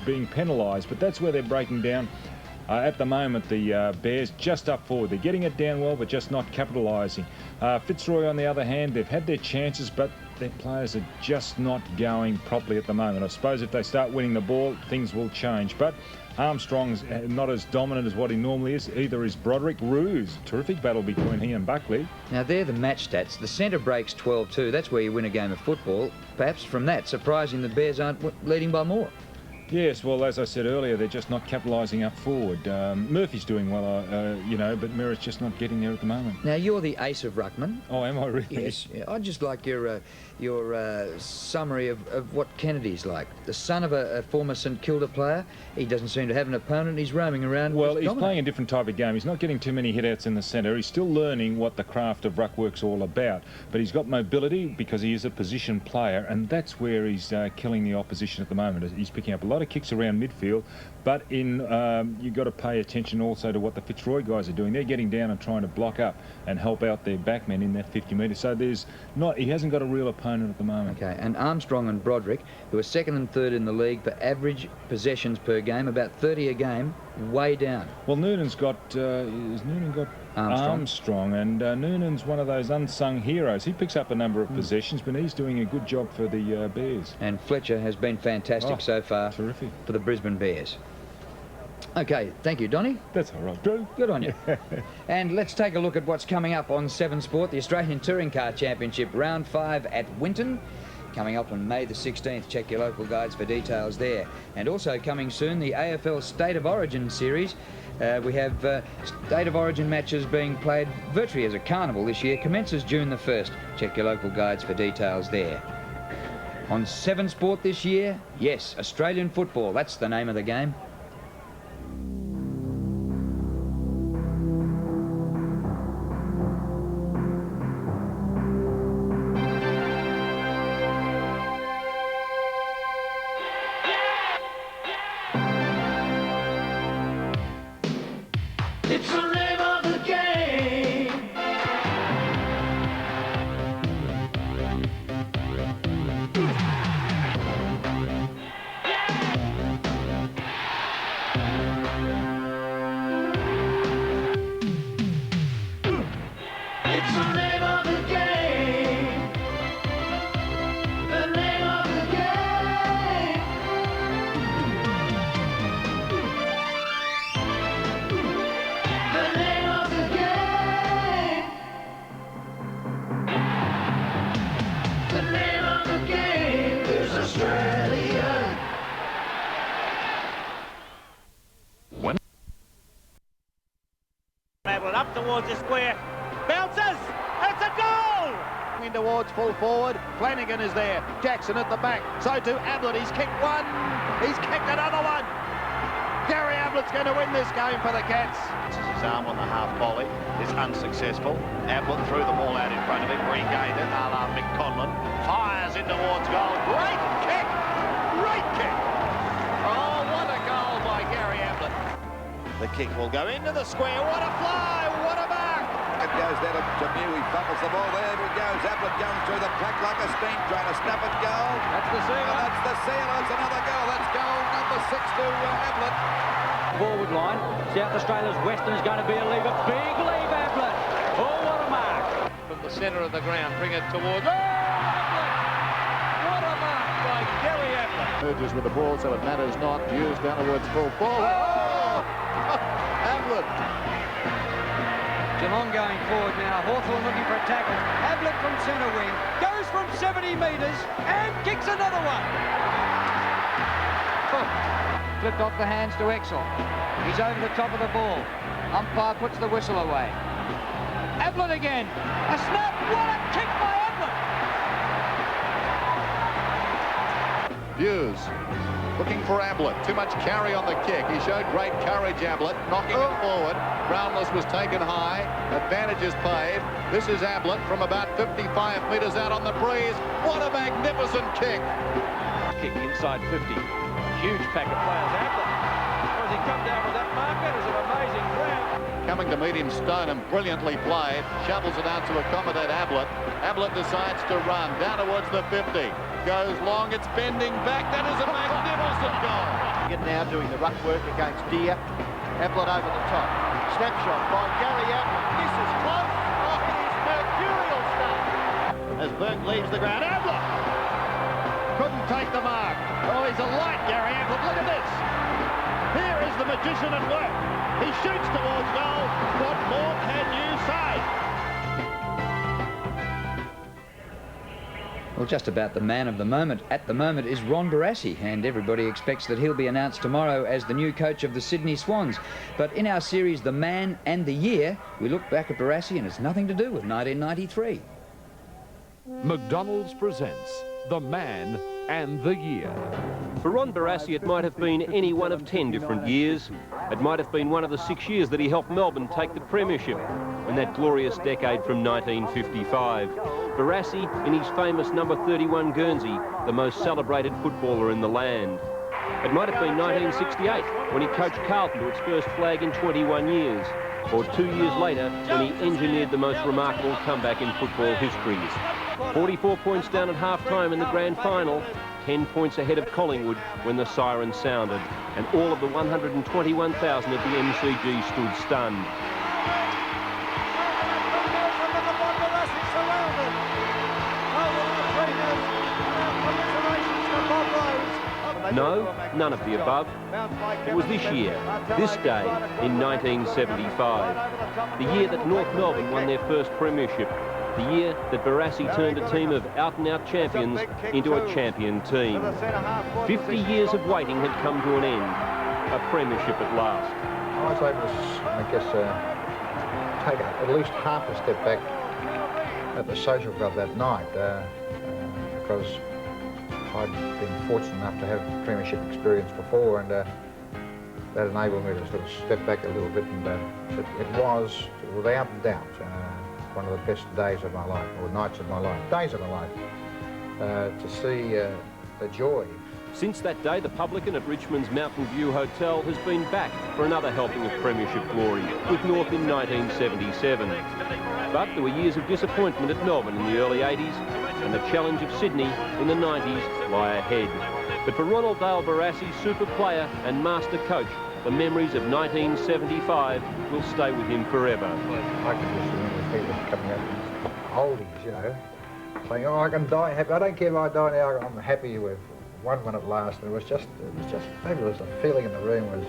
being penalised. But that's where they're breaking down. At the moment, the Bears just up forward. They're getting it down well, but just not capitalising. Fitzroy, on the other hand, they've had their chances, but their players are just not going properly at the moment. I suppose if they start winning the ball, things will change. But Armstrong's not as dominant as what he normally is. Either is Broderick. Roos, terrific battle between he and Buckley. Now, they're the match stats. The centre breaks 12-2. That's where you win a game of football. Perhaps from that, surprising the Bears aren't leading by more. Yes, well, as I said earlier, they're just not capitalising up forward. Murphy's doing well, but Merritt's just not getting there at the moment. Now, you're the ace of ruckman. Oh, am I really? Yes. Yeah, I'd just like your summary of what Kennedy's like. The son of a former St Kilda player. He doesn't seem to have an opponent. He's roaming around. Well, he's playing a different type of game. He's not getting too many hit-outs in the centre. He's still learning what the craft of ruckwork's all about. But he's got mobility because he is a position player, and that's where he's killing the opposition at the moment. He's picking up a lot of kicks around midfield, but you've got to pay attention also to what the Fitzroy guys are doing. They're getting down and trying to block up and help out their backmen in that 50 metres. So he hasn't got a real opponent at the moment. Okay, and Armstrong and Broderick, who are second and third in the league for average possessions per game, about 30 a game, way down. Well, Noonan's got, has Noonan got Armstrong, and Noonan's one of those unsung heroes. He picks up a number of possessions, but he's doing a good job for the Bears. And Fletcher has been fantastic so far. Terrific. For the Brisbane Bears. Okay, thank you, Donnie. That's all right, Drew. Good on you. And let's take a look at what's coming up on 7 Sport, the Australian Touring Car Championship, Round 5 at Winton. Coming up on May the 16th. Check your local guides for details there. And also coming soon, the AFL State of Origin Series. We have State of Origin matches being played virtually as a carnival this year. Commences June the 1st. Check your local guides for details there. On 7 Sport this year, yes, Australian football. That's the name of the game. It's the name of the game. It's the name of the game. The name of the game. The name of the game. The name of the game is Australia. Ablett up towards the square. Bounces. It's a goal. In towards full forward. Flanagan is there. Jackson at the back. So too Ablett. He's kicked one. He's kicked another one. Gary Ablett's going to win this game for the Cats. His arm on the half volley is unsuccessful. Ablett threw the ball out in front of him, regained it, a la Mick Conlon. Fires in towards goal. Great kick! Great kick! Oh, what a goal by Gary Ablett. The kick will go into the square. What a fly! What a mark! It goes down to Mew. He fumbles the ball. There it goes. Ablett going through the track like a steam train. A snap at goal. That's the sealer. And that's the sealer. It's another goal. That's goal number 6 to Ablett. Forward line. South Australia's Western is going to be a lever. Big leave, Ablett. Oh, what a mark. From the centre of the ground, bring it towards... Oh, Ablett! What a mark by Gary Ablett. Merges with the ball, so it matters not. Hughes down towards full forward. Oh! Ablett. Geelong going forward now. Hawthorn looking for a tackle. Ablett from centre wing. Goes from 70 metres and kicks another one. Oh. Flipped off the hands to Exel. He's over the top of the ball. Umpire puts the whistle away. Ablett again. A snap. What a kick by Ablett. Hughes looking for Ablett. Too much carry on the kick. He showed great courage, Ablett, knocking it forward. Brownless was taken high. Advantage is paid. This is Ablett from about 55 metres out on the breeze. What a magnificent kick. Kick inside 50. Huge pack of players. Ablett. Does he come down with that marker? Is an amazing grab. Coming to meet him, Stoneham, brilliantly played. Shovels it out to accommodate Ablett. Ablett decides to run down towards the 50. Goes long, it's bending back. That is a magnificent goal. Now doing the ruck work against Deere. Ablett over the top. Snapshot by Gary Ablett. This is close. Oh, it is mercurial stuff. As Burke leaves the ground, Ablett couldn't take the mark. Oh, he's a light, Gary Ablett. Look at this. Here is the magician at work. He shoots towards goal. What more can you say? Well, just about the man of the moment at the moment is Ron Barassi, and everybody expects that he'll be announced tomorrow as the new coach of the Sydney Swans. But in our series, The Man and the Year, we look back at Barassi and it's nothing to do with 1993. McDonald's presents The Man and the Year. For Ron Barassi, it might have been any one of 10 different years. It might have been one of the 6 years that he helped Melbourne take the premiership in that glorious decade from 1955. Barassi in his famous number 31 Guernsey, the most celebrated footballer in the land. It might have been 1968 when he coached Carlton to its first flag in 21 years, or 2 years later when he engineered the most remarkable comeback in football history. 44 points down at half-time in the grand final, 10 points ahead of Collingwood when the siren sounded, and all of the 121,000 at the MCG stood stunned. No, none of the above. It was this year, this day, in 1975. The year that North Melbourne won their first premiership. The year that Barassi turned a team of out-and-out champions into a champion team. 50 years of waiting had come to an end. A premiership at last. I was able to, I guess, take at least half a step back at the social club that night because I'd been fortunate enough to have premiership experience before, and that enabled me to sort of step back a little bit, and it was, without doubt, one of the best days of my life, or nights of my life, days of my life, to see the joy. Since that day, the publican at Richmond's Mountain View Hotel has been back for another helping of premiership glory, with North in 1977. But there were years of disappointment at Melbourne in the early 80s, and the challenge of Sydney in the 90s lie ahead. But for Ronald Dale Barassi, super player and master coach, the memories of 1975 will stay with him forever. I can just remember people coming up, oldies, you know, saying, "Oh, I can die happy. I don't care if I die now. I'm happy with one at last." And it was just fabulous. The feeling in the room was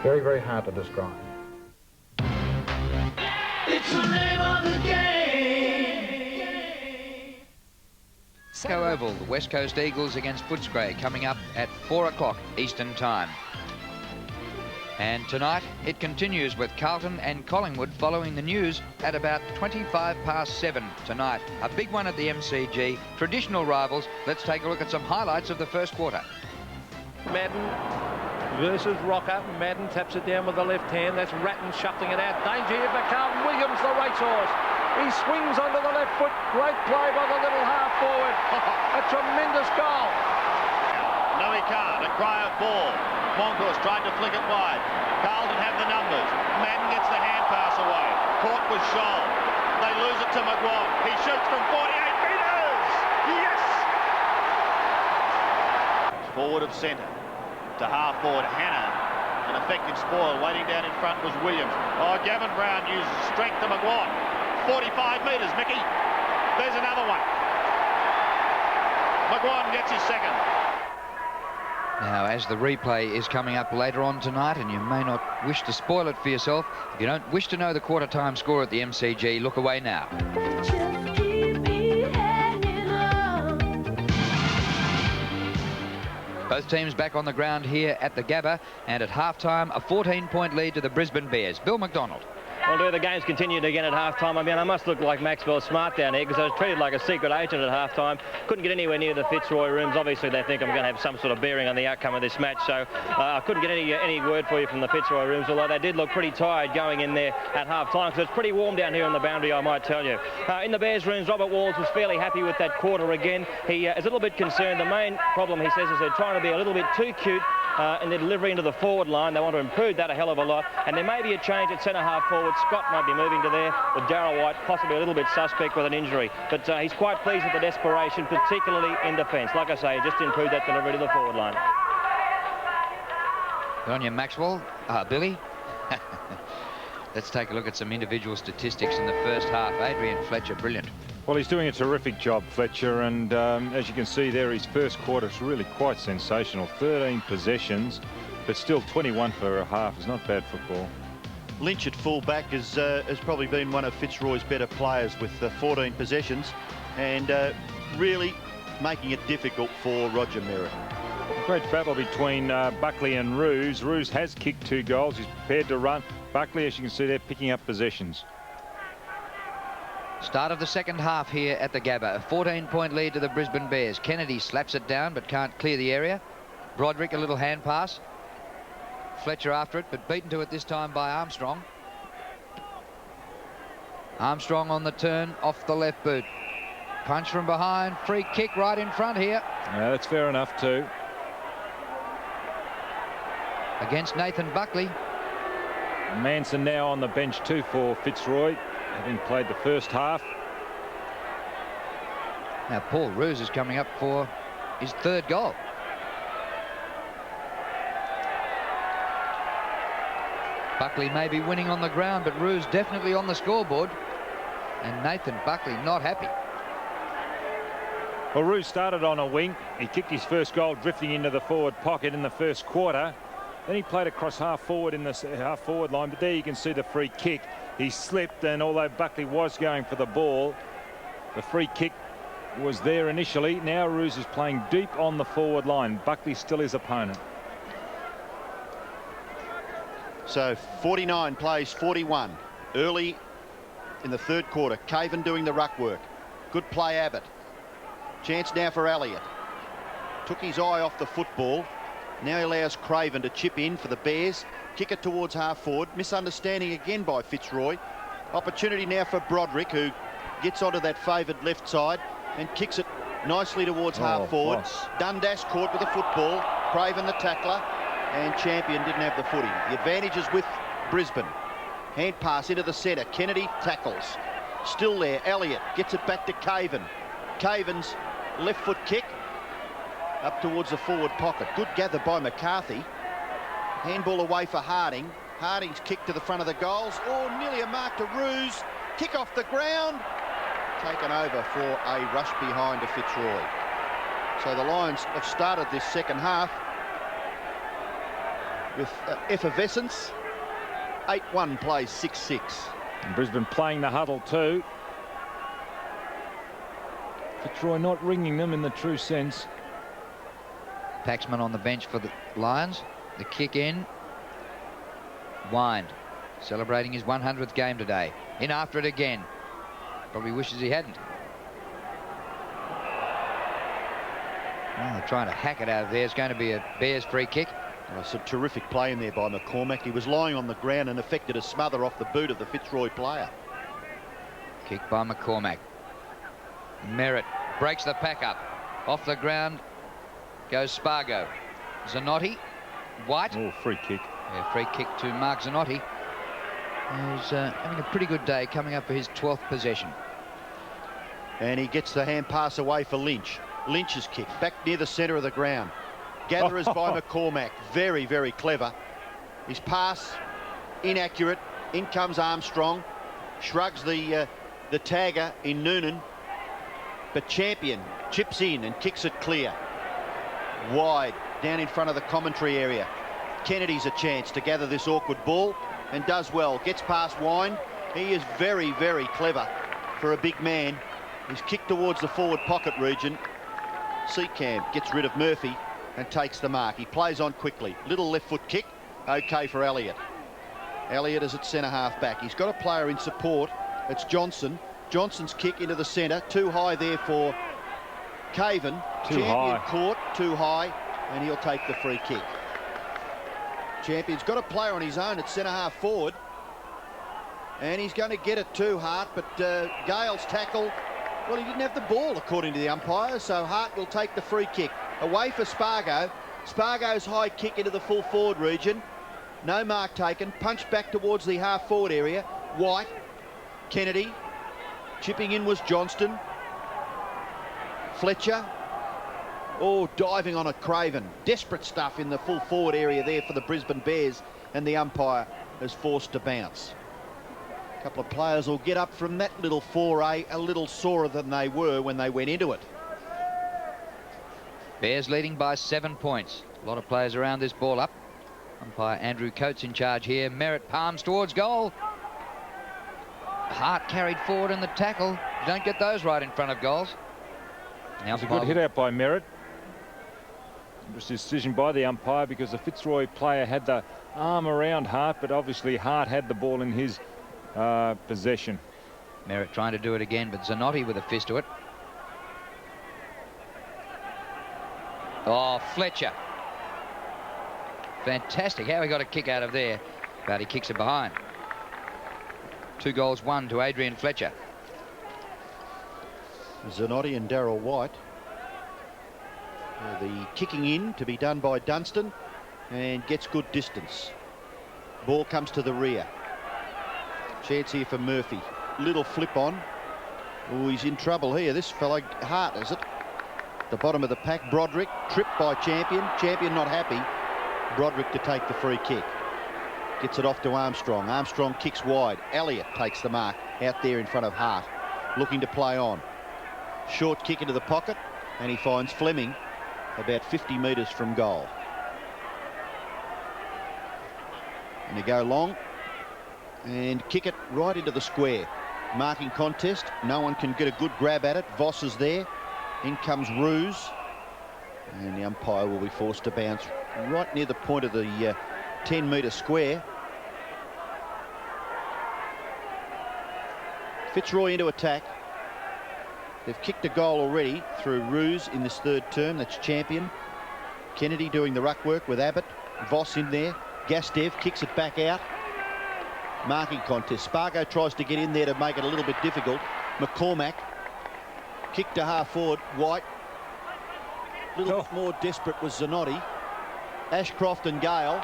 very, very hard to describe. It's the name of the game. Go Oval, the West Coast Eagles against Fitzroy, coming up at 4 o'clock Eastern Time. And tonight it continues with Carlton and Collingwood following the news at about 7:25 tonight. A big one at the MCG, traditional rivals. Let's take a look at some highlights of the first quarter. Madden versus Rocker. Madden taps it down with the left hand. That's Ratton shuffling it out. Danger here for Carlton. Williams, the racehorse. He swings onto the left foot. Great play by the little half forward. A tremendous goal. No, he can't. A cry of ball. Mongoose tried to flick it wide. Carlton have the numbers. Madden gets the hand pass away. Caught with Scholl. They lose it to McGuire. He shoots from 48 metres. Yes! Forward of centre. To half forward, Hannah. An effective spoil. Waiting down in front was Williams. Oh, Gavin Brown uses strength to McGuire. 45 metres, Mickey. There's another one. McGuire gets his second. Now, as the replay is coming up later on tonight, and you may not wish to spoil it for yourself, if you don't wish to know the quarter-time score at the MCG, look away now. Both teams back on the ground here at the Gabba, and at half-time, a 14-point lead to the Brisbane Bears. Bill McDonald. Well, the game's continued again at half-time. I mean, I must look like Maxwell Smart down here because I was treated like a secret agent at half-time. Couldn't get anywhere near the Fitzroy rooms. Obviously, they think I'm going to have some sort of bearing on the outcome of this match, so I couldn't get any word for you from the Fitzroy rooms, although they did look pretty tired going in there at half-time because it's pretty warm down here on the boundary, I might tell you. In the Bears rooms, Robert Walls was fairly happy with that quarter again. He is a little bit concerned. The main problem, he says, is they're trying to be a little bit too cute in their delivery into the forward line. They want to improve that a hell of a lot, and there may be a change at centre-half forward. Scott might be moving to there, with Darryl White possibly a little bit suspect with an injury, but he's quite pleased with the desperation, particularly in defence. Like I say, just improve that delivery to the forward line. Good on you, Maxwell. Billy. Let's take a look at some individual statistics in the first half. Adrian Fletcher, brilliant. Well, he's doing a terrific job, Fletcher, and as you can see there, his first quarter is really quite sensational. 13 possessions, but still 21 for a half is not bad football. Lynch at full-back has probably been one of Fitzroy's better players with 14 possessions and really making it difficult for Roger Merritt. A great battle between Buckley and Roos. Roos has kicked 2 goals. He's prepared to run. Buckley, as you can see there, picking up possessions. Start of the second half here at the Gabba. A 14-point lead to the Brisbane Bears. Kennedy slaps it down but can't clear the area. Broderick, a little hand pass. Fletcher after it, but beaten to it this time by Armstrong. Armstrong on the turn, off the left boot. Punch from behind, free kick right in front here. Yeah, that's fair enough too. Against Nathan Buckley. Manson now on the bench too for Fitzroy, having played the first half. Now Paul Roos is coming up for his 3rd goal. Buckley may be winning on the ground, but Roos definitely on the scoreboard. And Nathan Buckley not happy. Well, Roos started on a wing. He kicked his first goal drifting into the forward pocket in the first quarter. Then he played across half forward in the half forward line, but there you can see the free kick. He slipped, and although Buckley was going for the ball, the free kick was there initially. Now Roos is playing deep on the forward line. Buckley still his opponent. So 49 plays 41 early in the 3rd quarter. Caven doing the ruck work. Good play, Abbott. Chance now for Elliott. Took his eye off the football. Now he allows Craven to chip in for the Bears. Kick it towards half forward. Misunderstanding again by Fitzroy. Opportunity now for Broderick, who gets onto that favoured left side and kicks it nicely towards half forward. Nice. Dundas caught with the football. Craven the tackler, and Champion didn't have the footy. The advantage is with Brisbane. Hand pass into the centre. Kennedy tackles. Still there. Elliott gets it back to Caven. Caven's left foot kick up towards the forward pocket. Good gather by McCarthy. Handball away for Harding. Harding's kick to the front of the goals. Oh, nearly a mark to Roos. Kick off the ground. Taken over for a rush behind to Fitzroy. So the Lions have started this second half with effervescence. 8-1 plays 6-6. And Brisbane playing the huddle too. Fitzroy not ringing them in the true sense. Paxman on the bench for the Lions. The kick in. Wind. Celebrating his 100th game today. In after it again. Probably wishes he hadn't. Oh, they're trying to hack it out of there. It's going to be a Bears free kick. Well, it's a terrific play in there by McCormack. He was lying on the ground and effected a smother off the boot of the Fitzroy player. Kick by McCormack. Merritt breaks the pack up. Off the ground goes Spargo. Zanotti. White. Oh, free kick. Yeah, free kick to Mark Zanotti. He's having a pretty good day, coming up for his 12th possession. And he gets the hand pass away for Lynch. Lynch's kick back near the centre of the ground. Gatherers by McCormack. Very, very clever. His pass inaccurate. In comes Armstrong. Shrugs the tagger in Noonan. But Champion chips in and kicks it clear. Wide, down in front of the commentary area. Kennedy's a chance to gather this awkward ball and does well. Gets past Wine. He is very, very clever for a big man. He's kicked towards the forward pocket region. Seacamp gets rid of Murphy and takes the mark. He plays on quickly. Little left foot kick. Okay for Elliott. Elliott is at centre-half back. He's got a player in support. It's Johnson. Johnson's kick into the centre. Too high there for Caven. Champion caught. Too high. And he'll take the free kick. Champion's got a player on his own at centre-half forward. And he's going to get it too, Hart. But Gale's tackle, well, he didn't have the ball, according to the umpire. So Hart will take the free kick. Away for Spargo. Spargo's high kick into the full forward region. No mark taken. Punch back towards the half forward area. White, Kennedy. Chipping in was Johnston. Fletcher. Oh, diving on it, Craven. Desperate stuff in the full forward area there for the Brisbane Bears, and the umpire is forced to bounce. A couple of players will get up from that little foray a little sorer than they were when they went into it. Bears leading by 7 points. A lot of players around this ball up. Umpire Andrew Coates in charge here. Merritt palms towards goal. Hart carried forward in the tackle. You don't get those right in front of goals. It's a good hit out by Merritt. It was a decision by the umpire because the Fitzroy player had the arm around Hart, but obviously Hart had the ball in his possession. Merritt trying to do it again, but Zanotti with a fist to it. Oh, Fletcher. Fantastic how he got a kick out of there, but he kicks it behind. 2 goals, 1 to Adrian Fletcher. Zanotti and Darryl White. The kicking in to be done by Dunstan, and gets good distance. Ball comes to the rear. Chance here for Murphy. Little flip on. Oh, he's in trouble here. This fellow, Hart, is it? The bottom of the pack. Broderick, tripped by Champion. Champion not happy. Broderick to take the free kick. Gets it off to Armstrong. Armstrong kicks wide. Elliott takes the mark out there in front of Hart. Looking to play on. Short kick into the pocket, and he finds Fleming about 50 metres from goal. And they go long and kick it right into the square. Marking contest. No one can get a good grab at it. Voss is there. In comes Ruse. And the umpire will be forced to bounce right near the point of the 10-metre square. Fitzroy into attack. They've kicked a goal already through Ruse in this 3rd term. That's Champion. Kennedy doing the ruck work with Abbott. Voss in there. Gastev kicks it back out. Marking contest. Spargo tries to get in there to make it a little bit difficult. McCormack. Kick to half forward. White. A little bit more desperate was Zanotti. Ashcroft and Gale.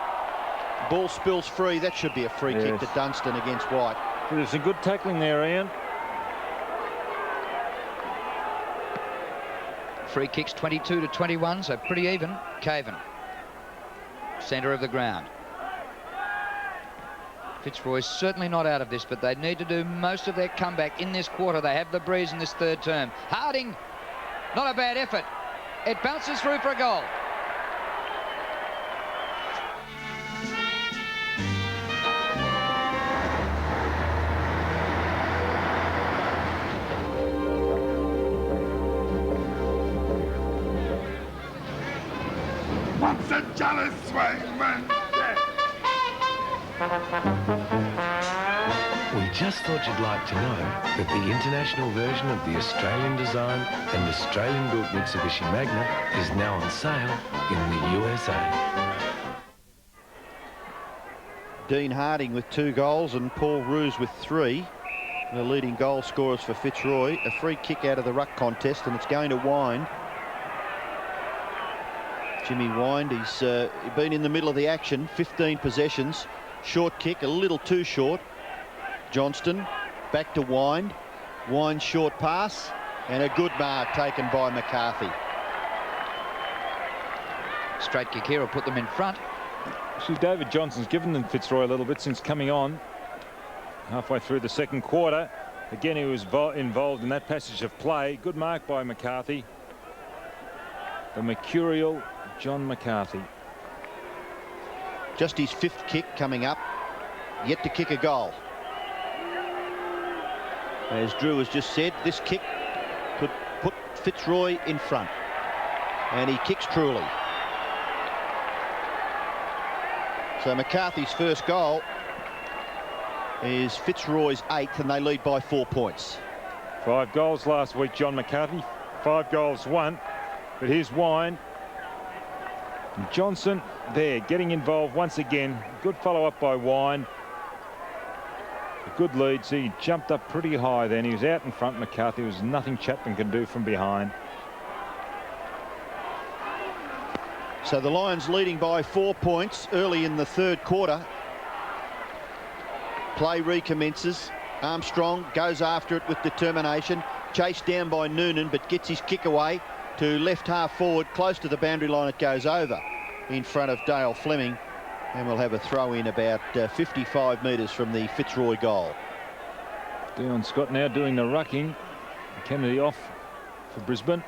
Ball spills free. That should be a free kick to Dunstan against White. There's some good tackling there, Ian. Free kicks 22 to 21, so pretty even. Caven, centre of the ground. Fitzroy's certainly not out of this, but they need to do most of their comeback in this quarter. They have the breeze in this 3rd term. Harding, not a bad effort. It bounces through for a goal. What's a jealous swingman? We just thought you'd like to know that the international version of the Australian-designed and Australian-built Mitsubishi Magna is now on sale in the USA. Dean Harding with 2 goals and Paul Ruse with 3. The leading goal scorers for Fitzroy. A free kick out of the ruck contest, and it's going to Wind. Jimmy Wind, he's been in the middle of the action. 15 possessions. Short kick, a little too short. Johnston back to Wind. Wind short pass, and a good mark taken by McCarthy. Straight kick here will put them in front. See, David Johnson's given them Fitzroy a little bit since coming on. Halfway through the 2nd quarter. Again, he was involved in that passage of play. Good mark by McCarthy. The mercurial John McCarthy. Just his 5th kick coming up. Yet to kick a goal. As Drew has just said, this kick could put Fitzroy in front. And he kicks truly. So McCarthy's first goal is Fitzroy's 8th, and they lead by 4 points. 5 goals last week, John McCarthy. 5 goals won. But here's Wine. And Johnson there, getting involved once again. Good follow-up by Wine. A good lead. See, he jumped up pretty high then. He was out in front, McCarthy. There was nothing Chapman can do from behind. So the Lions leading by 4 points early in the third quarter. Play recommences. Armstrong goes after it with determination. Chased down by Noonan, but gets his kick away to left half forward. Close to the boundary line, it goes over in front of Dale Fleming. And we'll have a throw in about 55 metres from the Fitzroy goal. Dion Scott now doing the rucking. Kennedy off for Brisbane.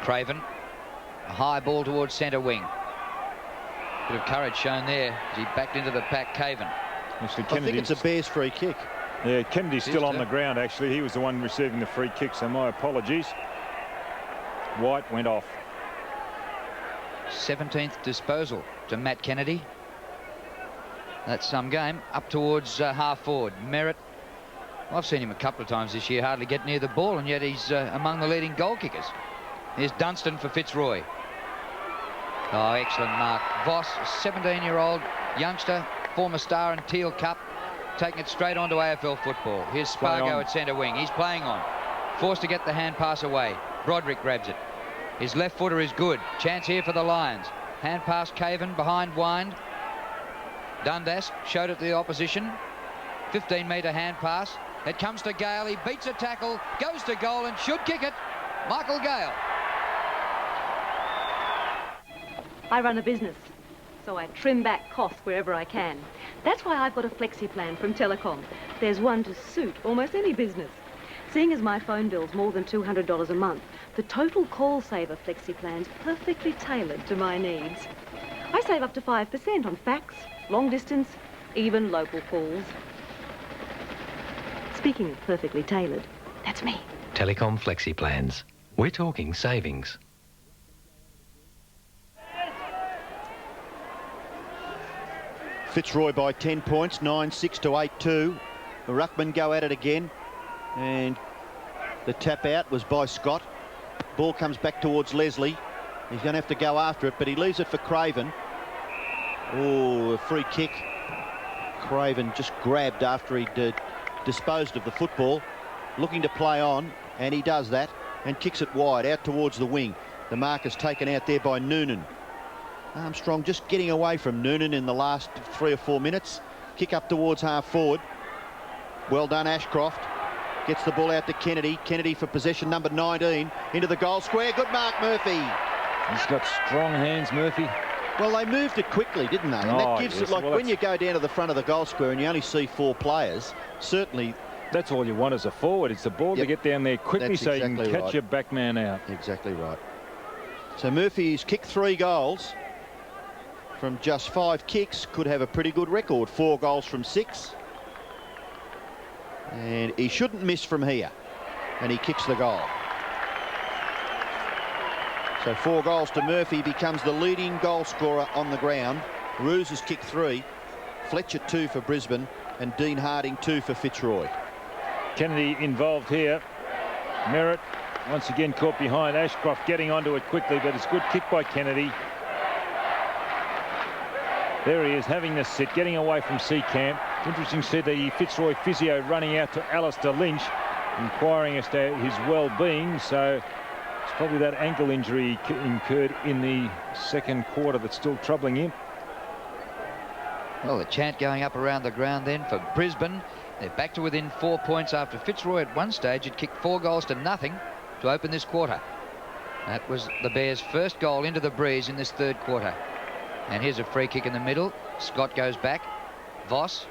Craven, a high ball towards centre wing. Bit of courage shown there as he backed into the pack. Caven. Actually, I think it's a Bears free kick. Yeah, Kennedy's still on the ground, actually. He was the one receiving the free kick, so my apologies. White went off. 17th disposal to Matt Kennedy. That's some game. Up towards half forward. Merritt. I've seen him a couple of times this year hardly get near the ball, and yet he's among the leading goal kickers. Here's Dunstan for Fitzroy. Oh, excellent mark. Voss, a 17-year-old youngster, former star in Teal Cup, taking it straight on to AFL football. Here's Spargo at centre wing. He's playing on. Forced to get the hand pass away. Broderick grabs it. His left footer is good. Chance here for the Lions. Hand pass Caven behind Wind. Dundas showed it to the opposition. 15-metre hand pass. It comes to Gale. He beats a tackle, goes to goal and should kick it. Michael Gale. I run a business, so I trim back costs wherever I can. That's why I've got a flexi plan from Telecom. There's one to suit almost any business. Seeing as my phone bill's more than $200 a month, the total call saver flexi plan's perfectly tailored to my needs. I save up to 5% on fax, long distance, even local calls. Speaking of perfectly tailored, that's me. Telecom Flexi Plans. We're talking savings. Fitzroy by 10 points, 9-6 to 8-2. The Ruckman go at it again, and the tap out was by Scott. Ball comes back towards Leslie. He's going to have to go after it, but he leaves it for Craven. Oh, a free kick. Craven just grabbed after he'd disposed of the football, looking to play on, and he does that and kicks it wide out towards the wing. The mark is taken out there by Noonan. Armstrong just getting away from Noonan in the last 3 or 4 minutes. Kick up towards half forward. Well done, Ashcroft. Gets the ball out to Kennedy. Kennedy for possession number 19 into the goal square. Good mark, Murphy. He's got strong hands, Murphy. Well, they moved it quickly, didn't they? And that gives it, like, when you go down to the front of the goal square and you only see 4 players, certainly that's all you want as a forward. It's the ball to get down there quickly so you can catch your back man out. Exactly right. So Murphy's kicked 3 goals from just 5 kicks. Could have a pretty good record. 4 goals from 6. And he shouldn't miss from here. And he kicks the goal. So 4 goals to Murphy, becomes the leading goal scorer on the ground. Roos has kicked 3. Fletcher 2 for Brisbane. And Dean Harding 2 for Fitzroy. Kennedy involved here. Merritt once again caught behind. Ashcroft getting onto it quickly, but it's a good kick by Kennedy. There he is, having the sit, getting away from Seacamp. Interesting to see the Fitzroy physio running out to Alistair Lynch, inquiring as to his well-being. So it's probably that ankle injury incurred in the second quarter that's still troubling him. Well, the chant going up around the ground then for Brisbane. They're back to within 4 points after Fitzroy at one stage had kicked 4 goals to nothing to open this quarter. That was the Bears' first goal into the breeze in this third quarter. And here's a free kick in the middle. Scott goes back. Voss.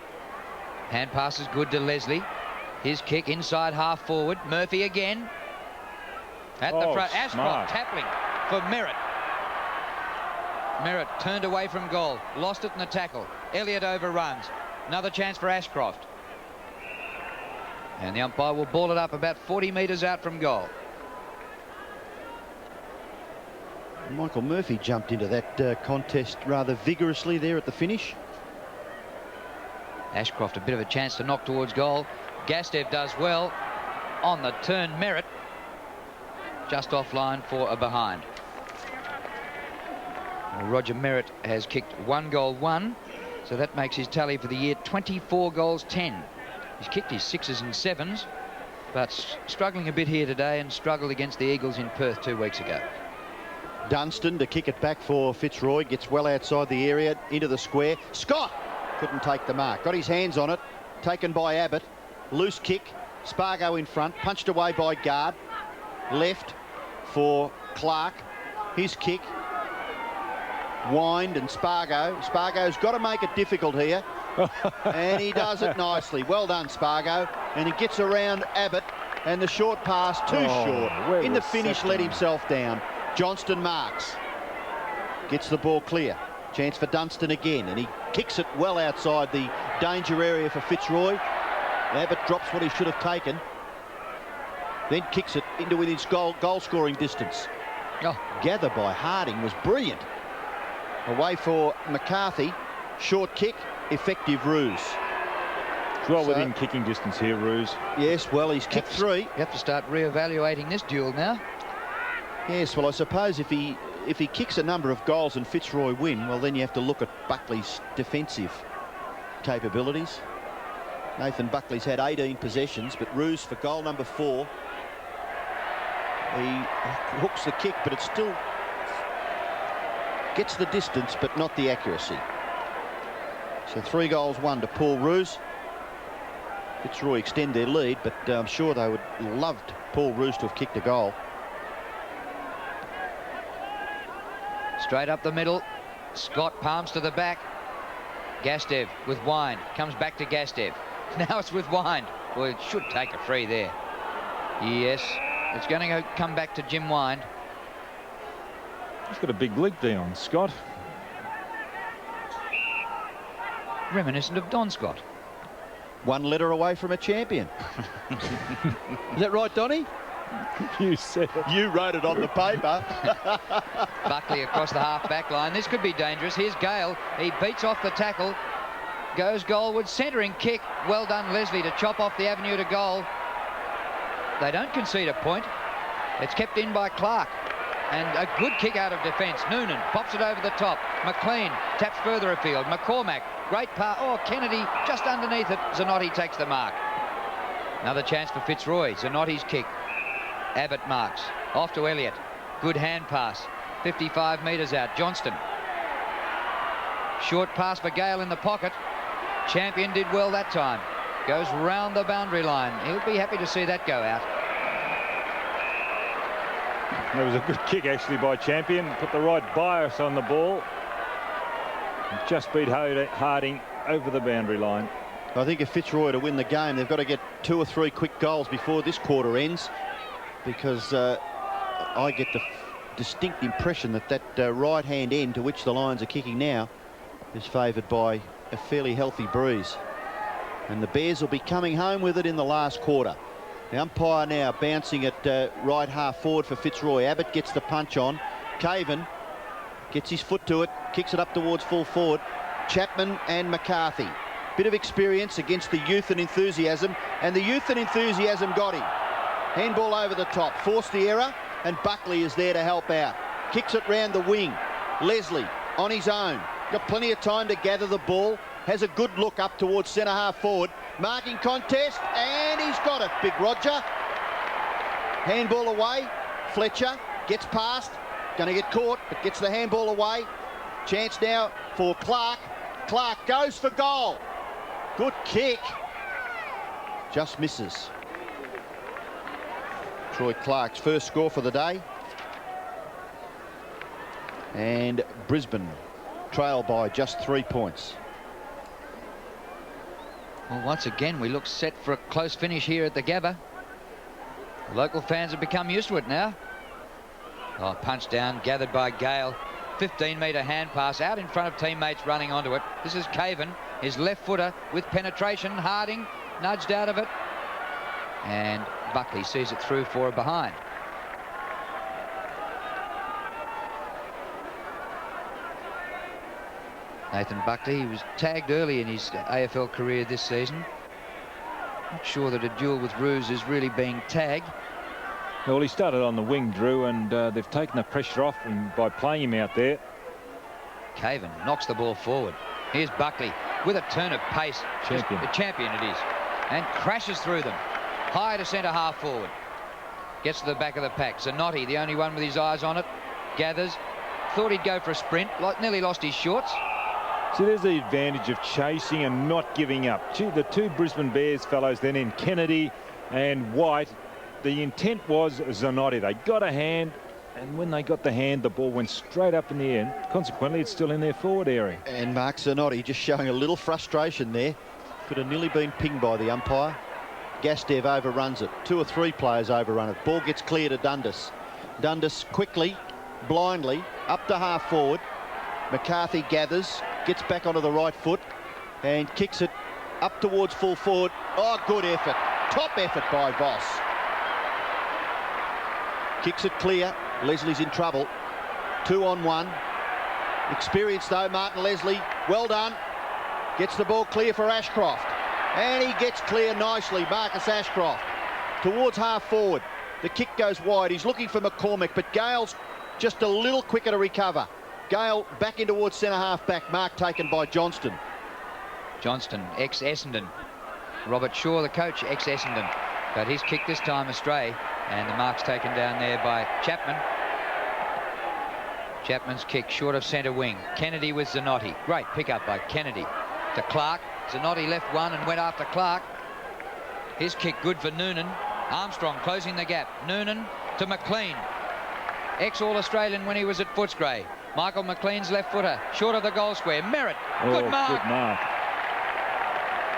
Hand pass is good to Leslie. His kick inside half forward. Murphy again. At the front. Ashcroft tackling for Merritt. Merritt turned away from goal. Lost it in the tackle. Elliott overruns. Another chance for Ashcroft. And the umpire will ball it up about 40 metres out from goal. Michael Murphy jumped into that contest rather vigorously there at the finish. Ashcroft a bit of a chance to knock towards goal. Gastev does well on the turn. Merritt just offline for a behind. Well, Roger Merritt has kicked 1 goal 1, so that makes his tally for the year 24 goals 10. He's kicked his 6s and 7s, but struggling a bit here today, and struggled against the Eagles in Perth 2 weeks ago. Dunstan to kick it back for Fitzroy, gets well outside the area, into the square. Scott couldn't take the mark, got his hands on it, taken by Abbott. Loose kick, Spargo in front, punched away by Guard. Left for Clark, his kick. Wind and Spargo. Spargo's got to make it difficult here. And he does it nicely. Well done, Spargo. And he gets around Abbott, and the short pass too short. In the finish, let himself down. Johnston marks. Gets the ball clear. Chance for Dunstan again, and he kicks it well outside the danger area for Fitzroy. Abbott drops what he should have taken. Then kicks it into within goal-scoring distance. Gather by Harding was brilliant. Away for McCarthy. Short kick, effective ruse. Well within kicking distance here, Ruse. Yes, well, he's kicked 3. You have to start re-evaluating this duel now. Yes, well, I suppose if he kicks a number of goals and Fitzroy win, well, then you have to look at Buckley's defensive capabilities. Nathan Buckley's had 18 possessions, but Ruse for goal number 4. He hooks the kick, but it still gets the distance, but not the accuracy. So 3 goals 1 to Paul Ruse. Fitzroy extend their lead, but I'm sure they would loved Paul Ruse to have kicked a goal. Straight up the middle. Scott palms to the back. Gastev with Wind. Comes back to Gastev. Now it's with Wind. Well, it should take a free there. Yes, it's going to come back to Jim Wind. He's got a big leap there on Scott. Reminiscent of Don Scott. 1 letter away from a champion. Is that right, Donny? You said it. You wrote it on the paper. Buckley across the half-back line. This could be dangerous. Here's Gale. He beats off the tackle. Goes goalward. Centering kick. Well done, Leslie, to chop off the avenue to goal. They don't concede a point. It's kept in by Clark. And a good kick out of defence. Noonan pops it over the top. McLean taps further afield. McCormack, great pass. Oh, Kennedy just underneath it. Zanotti takes the mark. Another chance for Fitzroy. Zanotti's kick. Abbott marks. Off to Elliott. Good hand pass. 55 metres out. Johnston. Short pass for Gale in the pocket. Champion did well that time. Goes round the boundary line. He'll be happy to see that go out. It was a good kick actually by Champion. Put the right bias on the ball. Just beat Harding over the boundary line. I think if Fitzroy to win the game, they've got to get 2 or 3 quick goals before this quarter ends, because I get the distinct impression that that right-hand end to which the Lions are kicking now is favoured by a fairly healthy breeze. And the Bears will be coming home with it in the last quarter. The umpire now bouncing at right half forward for Fitzroy. Abbott gets the punch on. Caven gets his foot to it, kicks it up towards full forward. Chapman and McCarthy. Bit of experience against the youth and enthusiasm, and the youth and enthusiasm got him. Handball over the top, forced the error, and Buckley is there to help out. Kicks it round the wing. Leslie on his own. Got plenty of time to gather the ball. Has a good look up towards centre half forward. Marking contest, and he's got it, Big Roger. Handball away. Fletcher gets past. Going to get caught, but gets the handball away. Chance now for Clark. Clark goes for goal. Good kick. Just misses. Troy Clark's first score for the day. And Brisbane trail by just 3 points. Well, once again, we look set for a close finish here at the Gabba. The local fans have become used to it now. Oh, punch down, gathered by Gale. 15-metre hand pass out in front of teammates running onto it. This is Caven, his left footer with penetration. Harding nudged out of it. And Buckley sees it through for a behind. Nathan Buckley, he was tagged early in his AFL career this season. Not sure that a duel with Roos is really being tagged. Well, he started on the wing, Drew, and they've taken the pressure off him by playing him out there. Caven knocks the ball forward. Here's Buckley with a turn of pace. Champion. A champion it is. And crashes through them. High to centre half forward. Gets to the back of the pack. Zanotti, the only one with his eyes on it. Gathers. Thought he'd go for a sprint. Nearly lost his shorts. So there's the advantage of chasing and not giving up. The two Brisbane Bears fellows then in Kennedy and White, the intent was Zanotti. They got a hand, and when they got the hand, the ball went straight up in the air. Consequently, it's still in their forward area. And Mark Zanotti just showing a little frustration there. Could have nearly been pinged by the umpire. Gastev overruns it. 2 or 3 players overrun it. Ball gets clear to Dundas. Dundas quickly, blindly, up to half forward. McCarthy gathers, gets back onto the right foot and kicks it up towards full forward. Oh, good effort. Top effort by Voss. Kicks it clear. Leslie's in trouble. 2 on 1. Experienced though, Martin Leslie. Well done. Gets the ball clear for Ashcroft. And he gets clear nicely, Marcus Ashcroft. Towards half forward. The kick goes wide. He's looking for McCormick, but Gale's just a little quicker to recover. Gale back in towards centre half back. Mark taken by Johnston. Johnston, ex-Essendon. Robert Shaw, the coach, ex-Essendon. But his kick this time astray. And the mark's taken down there by Chapman. Chapman's kick short of centre wing. Kennedy with Zanotti. Great pick-up by Kennedy. To Clark. Zanotti left one and went after Clark. His kick good for Noonan. Armstrong closing the gap. Noonan to McLean. Ex-All-Australian when he was at Footscray. Michael McLean's left footer. Short of the goal square. Merritt. Good mark. Good mark.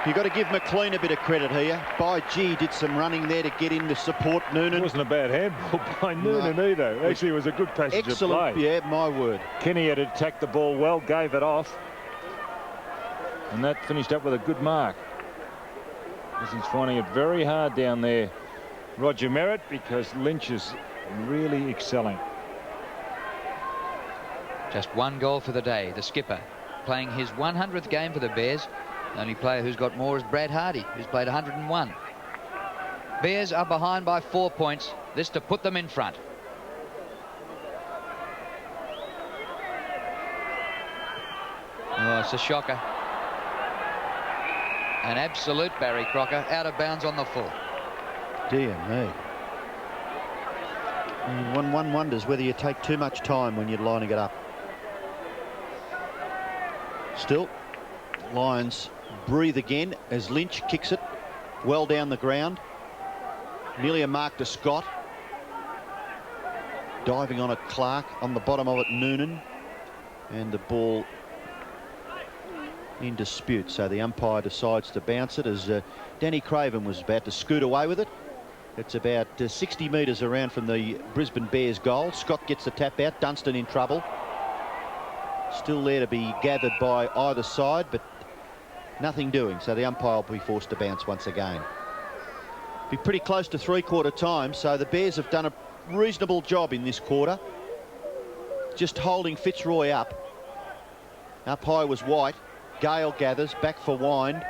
You've got to give McLean a bit of credit here. By G did some running there to get in to support Noonan. It wasn't a bad handball by Noonan either. Actually, it was a good passage of play. Yeah, my word. Kenny had attacked the ball well, gave it off. And that finished up with a good mark. As he's finding it very hard down there, Roger Merritt, because Lynch is really excelling. Just 1 goal for the day. The skipper playing his 100th game for the Bears. The only player who's got more is Brad Hardy, who's played 101. Bears are behind by 4 points. This to put them in front. Oh, it's a shocker. An absolute Barry Crocker, out of bounds on the full. Dear me. One wonders whether you take too much time when you're lining it up. Still, Lions breathe again as Lynch kicks it well down the ground. Nearly a mark to Scott. Diving on it, Clark. On the bottom of it, Noonan. And the ball in dispute, so the umpire decides to bounce it as Danny Craven was about to scoot away with it. It's about 60 metres around from the Brisbane Bears goal. Scott gets the tap out. Dunstan in trouble. Still there to be gathered by either side, but nothing doing, so the umpire will be forced to bounce once again. Be pretty close to 3/4 time, so the Bears have done a reasonable job in this quarter, just holding Fitzroy up. Up high was White. Gale gathers, back for Wind.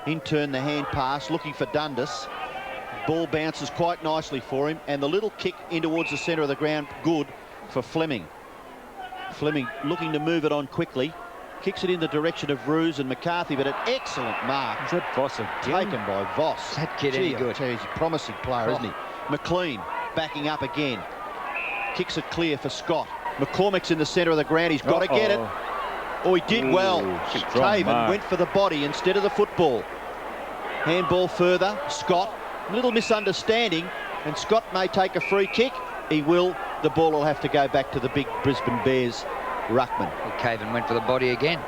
In turn, the hand pass, looking for Dundas. Ball bounces quite nicely for him, and the little kick in towards the centre of the ground, good for Fleming. Fleming looking to move it on quickly. Kicks it in the direction of Roos and McCarthy, but an excellent mark. Is that Voss again? Taken by Voss. Is that kid any good? He's a promising player, isn't he? McLean backing up again. Kicks it clear for Scott. McCormick's in the centre of the ground. He's got to get it. Oh, he did well. Craven went for the body instead of the football. Handball further. Scott. Little misunderstanding. And Scott may take a free kick. He will. The ball will have to go back to the big Brisbane Bears ruckman. Well, Caven went for the body again.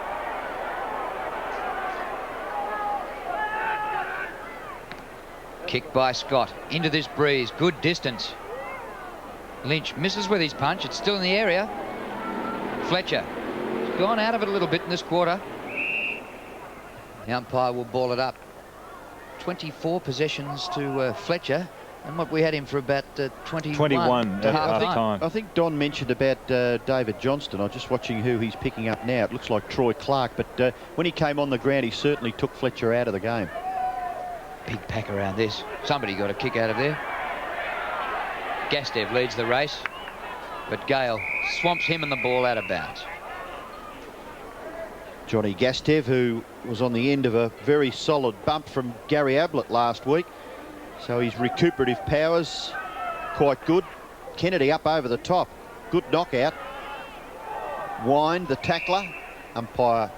Kick by Scott. Into this breeze. Good distance. Lynch misses with his punch. It's still in the area. Fletcher. Gone out of it a little bit in this quarter. The umpire will ball it up. 24 possessions to Fletcher. And what, we had him for about 21 at half time. I think Don mentioned about David Johnston. I'm just watching who he's picking up now. It looks like Troy Clark, but when he came on the ground, he certainly took Fletcher out of the game. Big pack around this. Somebody got a kick out of there. Gastev leads the race, but Gale swamps him and the ball out of bounds. Johnny Gastev, who was on the end of a very solid bump from Gary Ablett last week. So his recuperative powers quite good. Kennedy up over the top. Good knockout. Wind, the tackler. Umpire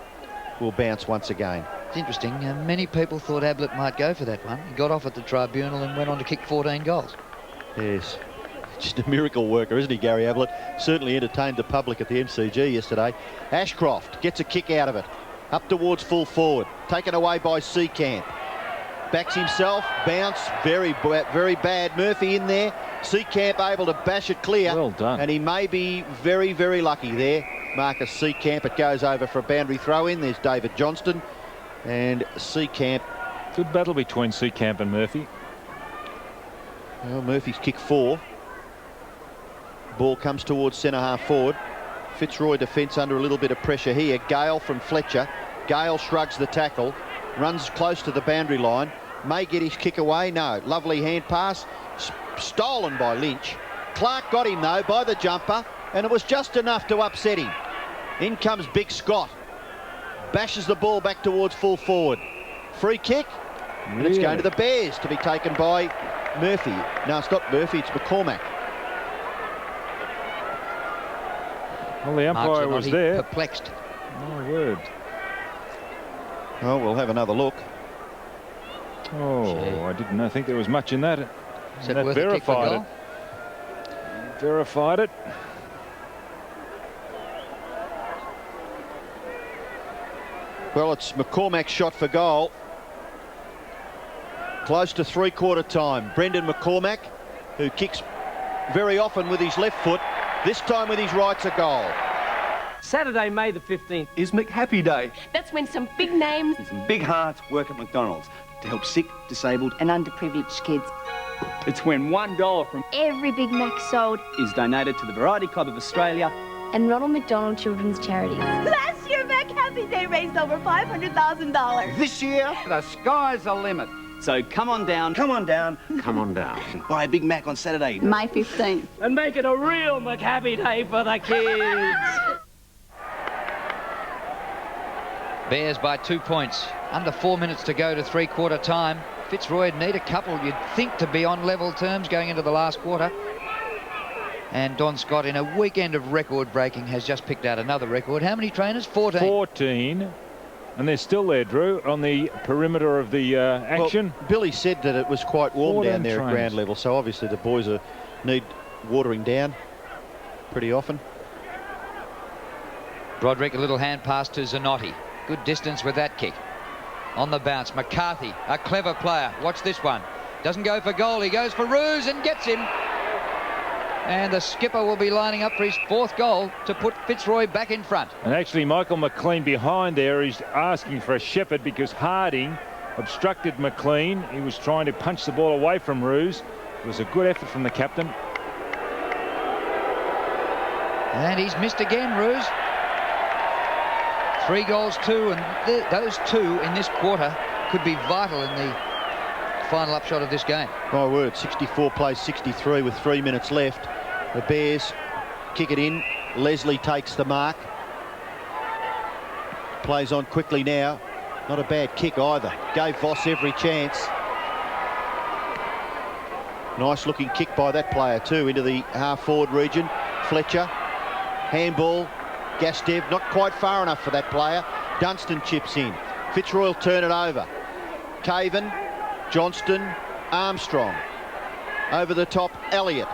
will bounce once again. It's interesting. Many people thought Ablett might go for that one. He got off at the tribunal and went on to kick 14 goals. Yes. Just a miracle worker, isn't he, Gary Ablett? Certainly entertained the public at the MCG yesterday. Ashcroft gets a kick out of it. Up towards full forward. Taken away by Seacamp. Backs himself. Bounce. Very bad. Murphy in there. Seacamp able to bash it clear. Well done. And he may be very, very lucky there. Marcus Seacamp. It goes over for a boundary throw in. There's David Johnston. And Seacamp. Good battle between Seacamp and Murphy. Well, Murphy's kick 4. Ball comes towards centre half forward. Fitzroy defence under a little bit of pressure here. Gale from Fletcher. Gale shrugs the tackle. Runs close to the boundary line. May get his kick away. No. Lovely hand pass. Stolen by Lynch. Clark got him though by the jumper, and it was just enough to upset him. In comes Big Scott. Bashes the ball back towards full forward. Free kick. And it's going to the Bears to be taken by Murphy. No, it's not Murphy, it's McCormack. Well, the umpire was there. Perplexed. My word. Oh, we'll have another look. Oh, gee. I didn't think there was much in that. Is that worth a kick for goal? Verified it. Well, it's McCormack's shot for goal. Close to three-quarter time. Brendan McCormack, who kicks very often with his left foot, this time with his right's a goal. Saturday, May the 15th is McHappy Day. That's when some big names and some big hearts work at McDonald's to help sick, disabled and underprivileged kids. It's when $1 from every Big Mac sold is donated to the Variety Club of Australia and Ronald McDonald Children's Charities. Last year, McHappy Day raised over $500,000. This year, the sky's the limit. So come on down, come on down, come on down. Buy a Big Mac on Saturday, May 15th. And make it a real McHappy Day for the kids. Bears by 2 points. Under 4 minutes to go to three-quarter time. Fitzroy need a couple, you'd think, to be on level terms going into the last quarter. And Don Scott, in a weekend of record breaking, has just picked out another record. How many trainers? 14. 14. And they're still there, Drew, on the perimeter of the action. Well, Billy said that it was quite warm down there trainers at ground level, so obviously the boys need watering down pretty often. Broderick, a little hand pass to Zanotti. Good distance with that kick. On the bounce, McCarthy, a clever player. Watch this one. Doesn't go for goal, he goes for Roos and gets him. And the skipper will be lining up for his 4th goal to put Fitzroy back in front. And actually, Michael McLean behind there is asking for a shepherd because Harding obstructed McLean. He was trying to punch the ball away from Roos. It was a good effort from the captain. And he's missed again, Roos. 3 goals, 2, and those 2 in this quarter could be vital in the final upshot of this game. My word, 64 plays 63 with 3 minutes left. The Bears kick it in. Leslie takes the mark. Plays on quickly now. Not a bad kick either. Gave Voss every chance. Nice looking kick by that player too into the half-forward region. Fletcher. Handball. Gastev not quite far enough for that player. Dunstan chips in. Fitzroy will turn it over. Caven. Johnston, Armstrong. Over the top, Elliott.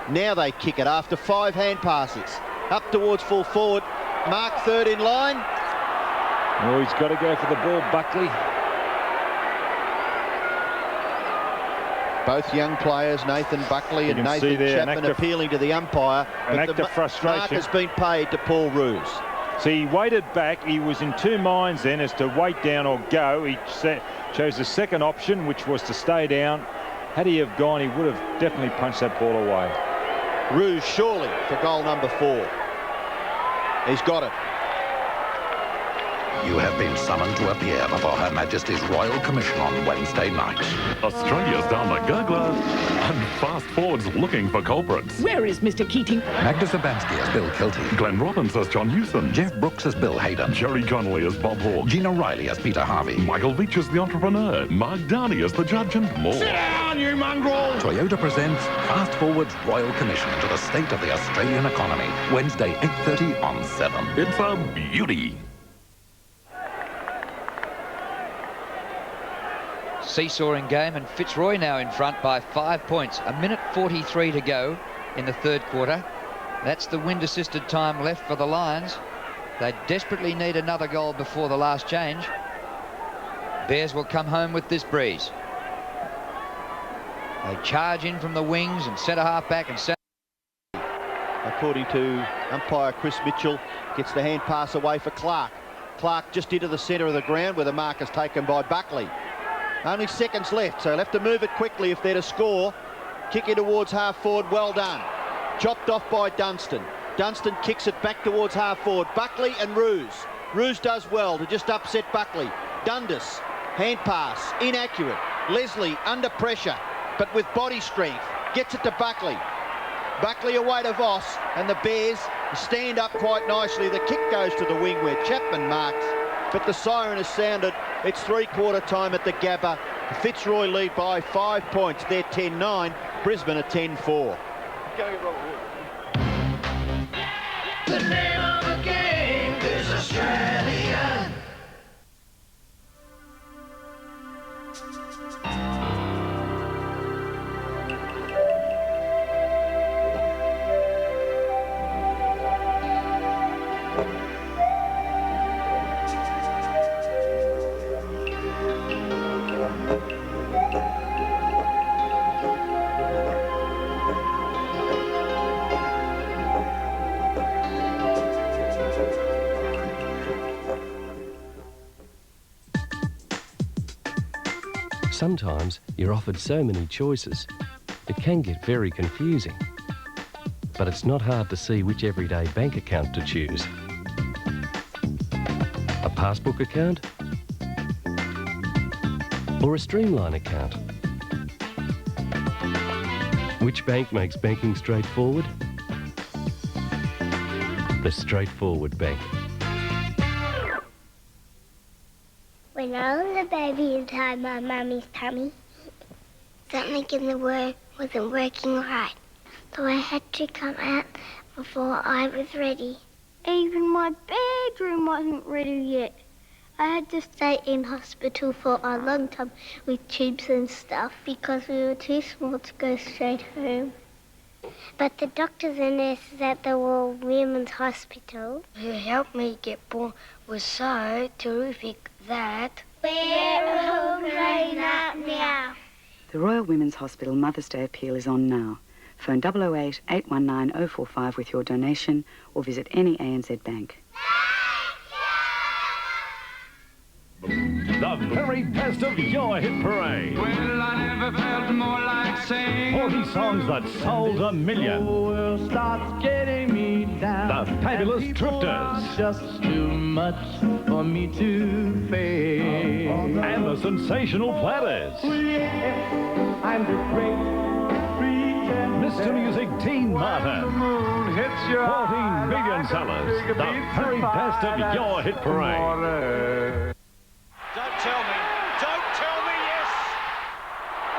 Now they kick it after 5 hand passes. Up towards full forward. Mark third in line. Oh, he's got to go for the ball, Buckley. Both young players, Nathan Buckley and Nathan Chapman, appealing to the umpire. An act of frustration. Mark has been paid to Paul Roos. See, he waited back. He was in 2 minds then as to wait down or go. He chose the second option, which was to stay down. Had he have gone, he would have definitely punched that ball away. Rouge surely for goal number 4. He's got it. You have been summoned to appear before Her Majesty's Royal Commission on Wednesday night. Australia's down the gurgler, and Fast Forward's looking for culprits. Where is Mr. Keating? Magda Sabansky as Bill Kilty. Glenn Robbins as John Hewson. Jeff Brooks as Bill Hayden. Jerry Connolly as Bob Hawke. Gina Riley as Peter Harvey. Michael Veitch as the entrepreneur. Mark Downey as the judge, and more. Sit down, you mongrel! Toyota presents Fast Forward's Royal Commission to the state of the Australian economy. Wednesday, 8:30 on 7. It's a beauty. Seesawing game, and Fitzroy now in front by 5 points. 1:43 to go in the third quarter. That's the wind-assisted time left for the Lions. They desperately need another goal before the last change. Bears will come home with this breeze. They charge in from the wings, and centre half back and centre. According to umpire Chris Mitchell, gets the hand pass away for Clark. Clark just into the centre of the ground where the mark is taken by Buckley. Only seconds left, so he'll have to move it quickly if they're to score. Kick it towards half forward, well done. Chopped off by Dunstan. Dunstan kicks it back towards half forward. Buckley and Rouge. Rouge does well to just upset Buckley. Dundas, hand pass, inaccurate. Leslie under pressure, but with body strength, gets it to Buckley. Buckley away to Voss, and the Bears stand up quite nicely. The kick goes to the wing where Chapman marks, but the siren has sounded. It's three-quarter time at the Gabba. Fitzroy lead by 5 points. They're 10-9. Brisbane are 10-4. The name of the game is Australia. Sometimes you're offered so many choices, it can get very confusing. But it's not hard to see which everyday bank account to choose. A passbook account? Or a streamline account? Which bank makes banking straightforward? The Straightforward Bank. When I was a baby inside my mummy's tummy, something in the world wasn't working right. So I had to come out before I was ready. Even my bedroom wasn't ready yet. I had to stay in hospital for a long time with tubes and stuff because we were too small to go straight home. But the doctors and nurses at the Royal Women's Hospital who helped me get born was so terrific that we're all grown up now. The Royal Women's Hospital Mother's Day appeal is on now. Phone 008 819 045 with your donation or visit any ANZ bank. The very best of your hit parade. Well, I never felt more like saying 40 songs that sold a million. the world starts getting me down. The Fabulous And people Drifters. are just too much for me to face. And the Sensational Platters. Yes, I'm the great pretender. Mr. Music Dean Martin. 14 million sellers. The very best of your hit parade. Don't tell me yes.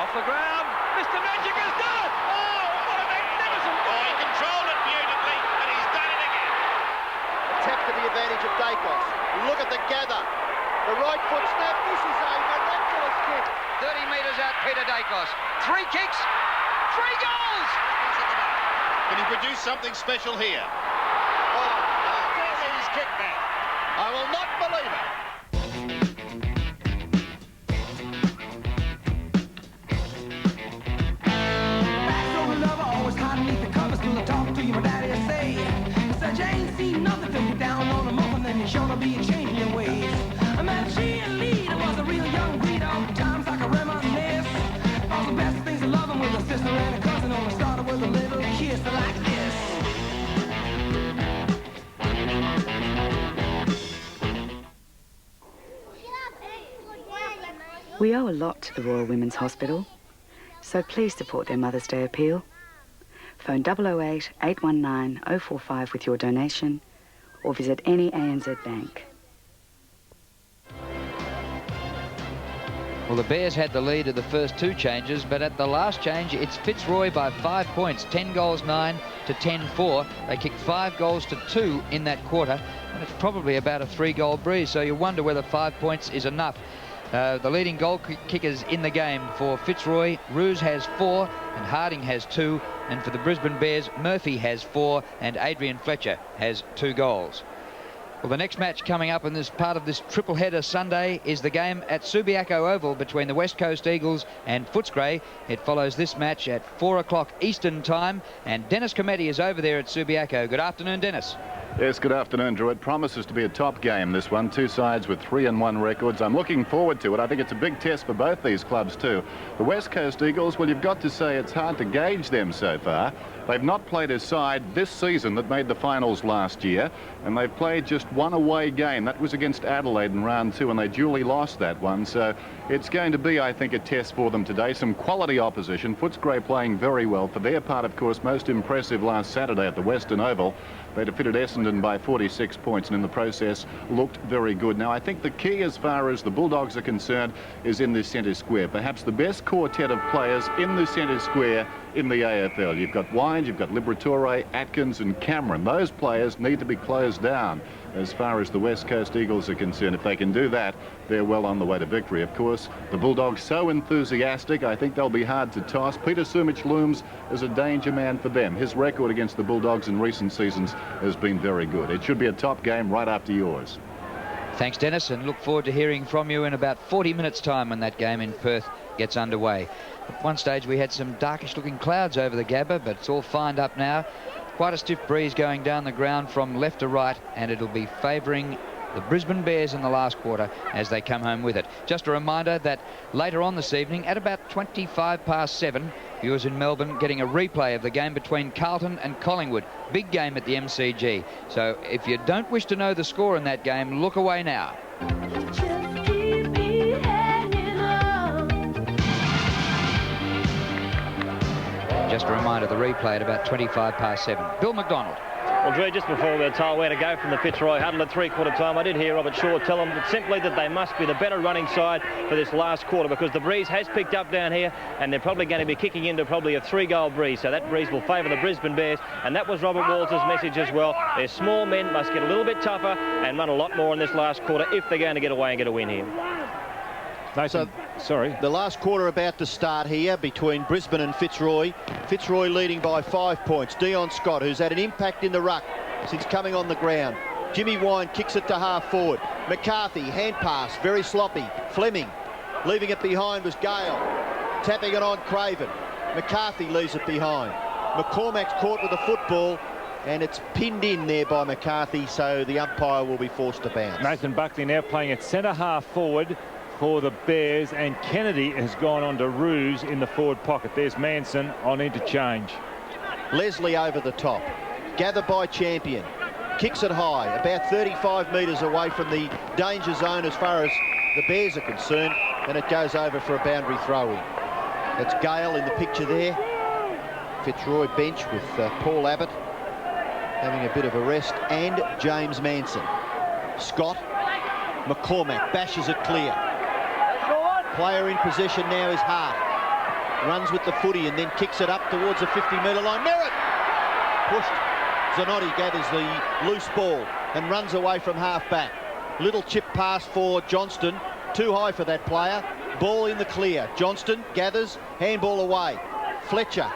Off the ground, Mr. Magic has done it. Oh, what a magnificent goal. He controlled it beautifully, and he's done it again. Attack to the advantage of Dacos. Look at the gather. The right foot snap. This is a miraculous kick. 30 metres out, Peter Dacos. 3 kicks, 3 goals! Can he produce something special here? Oh, no. There's his kick back. I will not believe it. Sure be a change in your ways. I met she and Lee, was a real young breed of times I can reminisce. All the best things We owe a lot to the Royal Women's Hospital, so please support their Mother's Day appeal. Phone 008 819 045 with your donation, or visit any ANZ bank. Well, the Bears had the lead of the first two changes, but at the last change, it's Fitzroy by 5 points, 10 goals 9 to 10-4. They kicked 5 goals to 2 in that quarter, and it's probably about a 3-goal breeze, so you wonder whether 5 points is enough. The leading goal kickers in the game for Fitzroy, Roos has 4 and Harding has 2, and for the Brisbane Bears, Murphy has 4 and Adrian Fletcher has 2 goals. Well, the next match coming up in this part of this triple header Sunday is the game at Subiaco Oval between the West Coast Eagles and Footscray. It follows this match at 4 o'clock Eastern time, and Dennis Cometti is over there at Subiaco. Good afternoon, Dennis. Yes, good afternoon, Drew. It promises to be a top game, this one. Two sides with 3-1 records. I'm looking forward to it. I think it's a big test for both these clubs too. The West Coast Eagles, well, you've got to say it's hard to gauge them so far. They've not played a side this season that made the finals last year, and they've played just one away game. That was against Adelaide in round 2, and they duly lost that one. So it's going to be, I think, a test for them today. Some quality opposition. Footscray playing very well. For their part, of course, most impressive last Saturday at the Western Oval. They defeated Essendon by 46 points and in the process looked very good. Now, I think the key as far as the Bulldogs are concerned is in this centre square. Perhaps the best quartet of players in the centre square in the AFL. You've got Wines, you've got Liberatore, Atkins and Cameron. Those players need to be closed down as far as the West Coast Eagles are concerned. If they can do that, they're well on the way to victory. Of course, the Bulldogs so enthusiastic, I think they'll be hard to toss. Peter Sumich looms as a danger man for them. His record against the Bulldogs in recent seasons has been very good. It should be a top game right after yours. Thanks, Dennis, and look forward to hearing from you in about 40 minutes' time when that game in Perth gets underway. At one stage, we had some darkish-looking clouds over the Gabba, but it's all fined up now. Quite a stiff breeze going down the ground from left to right, and it'll be favouring the Brisbane Bears in the last quarter as they come home with it. Just a reminder that later on this evening, at about 7:25, viewers in Melbourne getting a replay of the game between Carlton and Collingwood. Big game at the MCG. So if you don't wish to know the score in that game, look away now. Just a reminder, the replay at about 7:25. Bill McDonald. Well, Drew, just before we were told where to go from the Fitzroy huddle at three-quarter time, I did hear Robert Shaw tell them that simply that they must be the better running side for this last quarter because the breeze has picked up down here and they're probably going to be kicking into probably a 3-goal breeze. So that breeze will favour the Brisbane Bears, and that was Robert Walters' message as well. Their small men must get a little bit tougher and run a lot more in this last quarter if they're going to get away and get a win here. Nathan, sorry. The last quarter about to start here between Brisbane and Fitzroy. Fitzroy leading by 5 points. Dion Scott, who's had an impact in the ruck since coming on the ground. Jimmy Wine kicks it to half forward. McCarthy, hand pass, very sloppy. Fleming, leaving it behind was Gale. Tapping it on Craven. McCarthy leaves it behind. McCormack's caught with the football, and it's pinned in there by McCarthy, so the umpire will be forced to bounce. Nathan Buckley now playing at centre half forward for the Bears, and Kennedy has gone on to Roos in the forward pocket. There's Manson on interchange. Leslie over the top, gathered by Champion, kicks it high, about 35 metres away from the danger zone as far as the Bears are concerned, and it goes over for a boundary throw-in. That's Gale in the picture there. Fitzroy bench with Paul Abbott having a bit of a rest, and James Manson. Scott, McCormack bashes it clear. Player in possession now is Hart. Runs with the footy and then kicks it up towards the 50-metre line. Merritt! Pushed. Zanotti gathers the loose ball and runs away from half-back. Little chip pass for Johnston. Too high for that player. Ball in the clear. Johnston gathers. Handball away. Fletcher.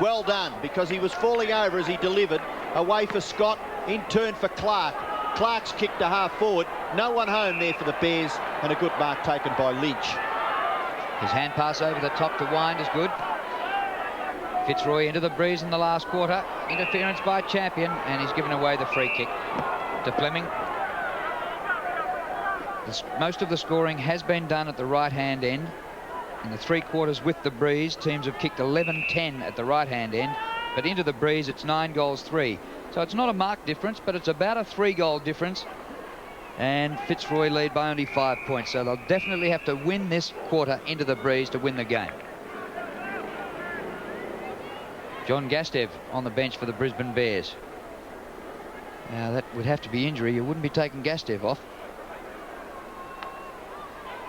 Well done, because he was falling over as he delivered. Away for Scott. In turn for Clark. Clark's kick to half forward. No one home there for the Bears, and a good mark taken by Lynch. His hand pass over the top to Wind is good. Fitzroy into the breeze in the last quarter. Interference by Champion, and he's given away the free kick to Fleming. Most of the scoring has been done at the right-hand end. In the 3 quarters with the breeze, teams have kicked 11-10 at the right-hand end, but into the breeze it's 9 goals 3. So it's not a marked difference, but it's about a 3-goal difference. And Fitzroy lead by only 5 points, so they'll definitely have to win this quarter into the breeze to win the game. John Gastev on the bench for the Brisbane Bears. Now that would have to be injury. You wouldn't be taking Gastev off.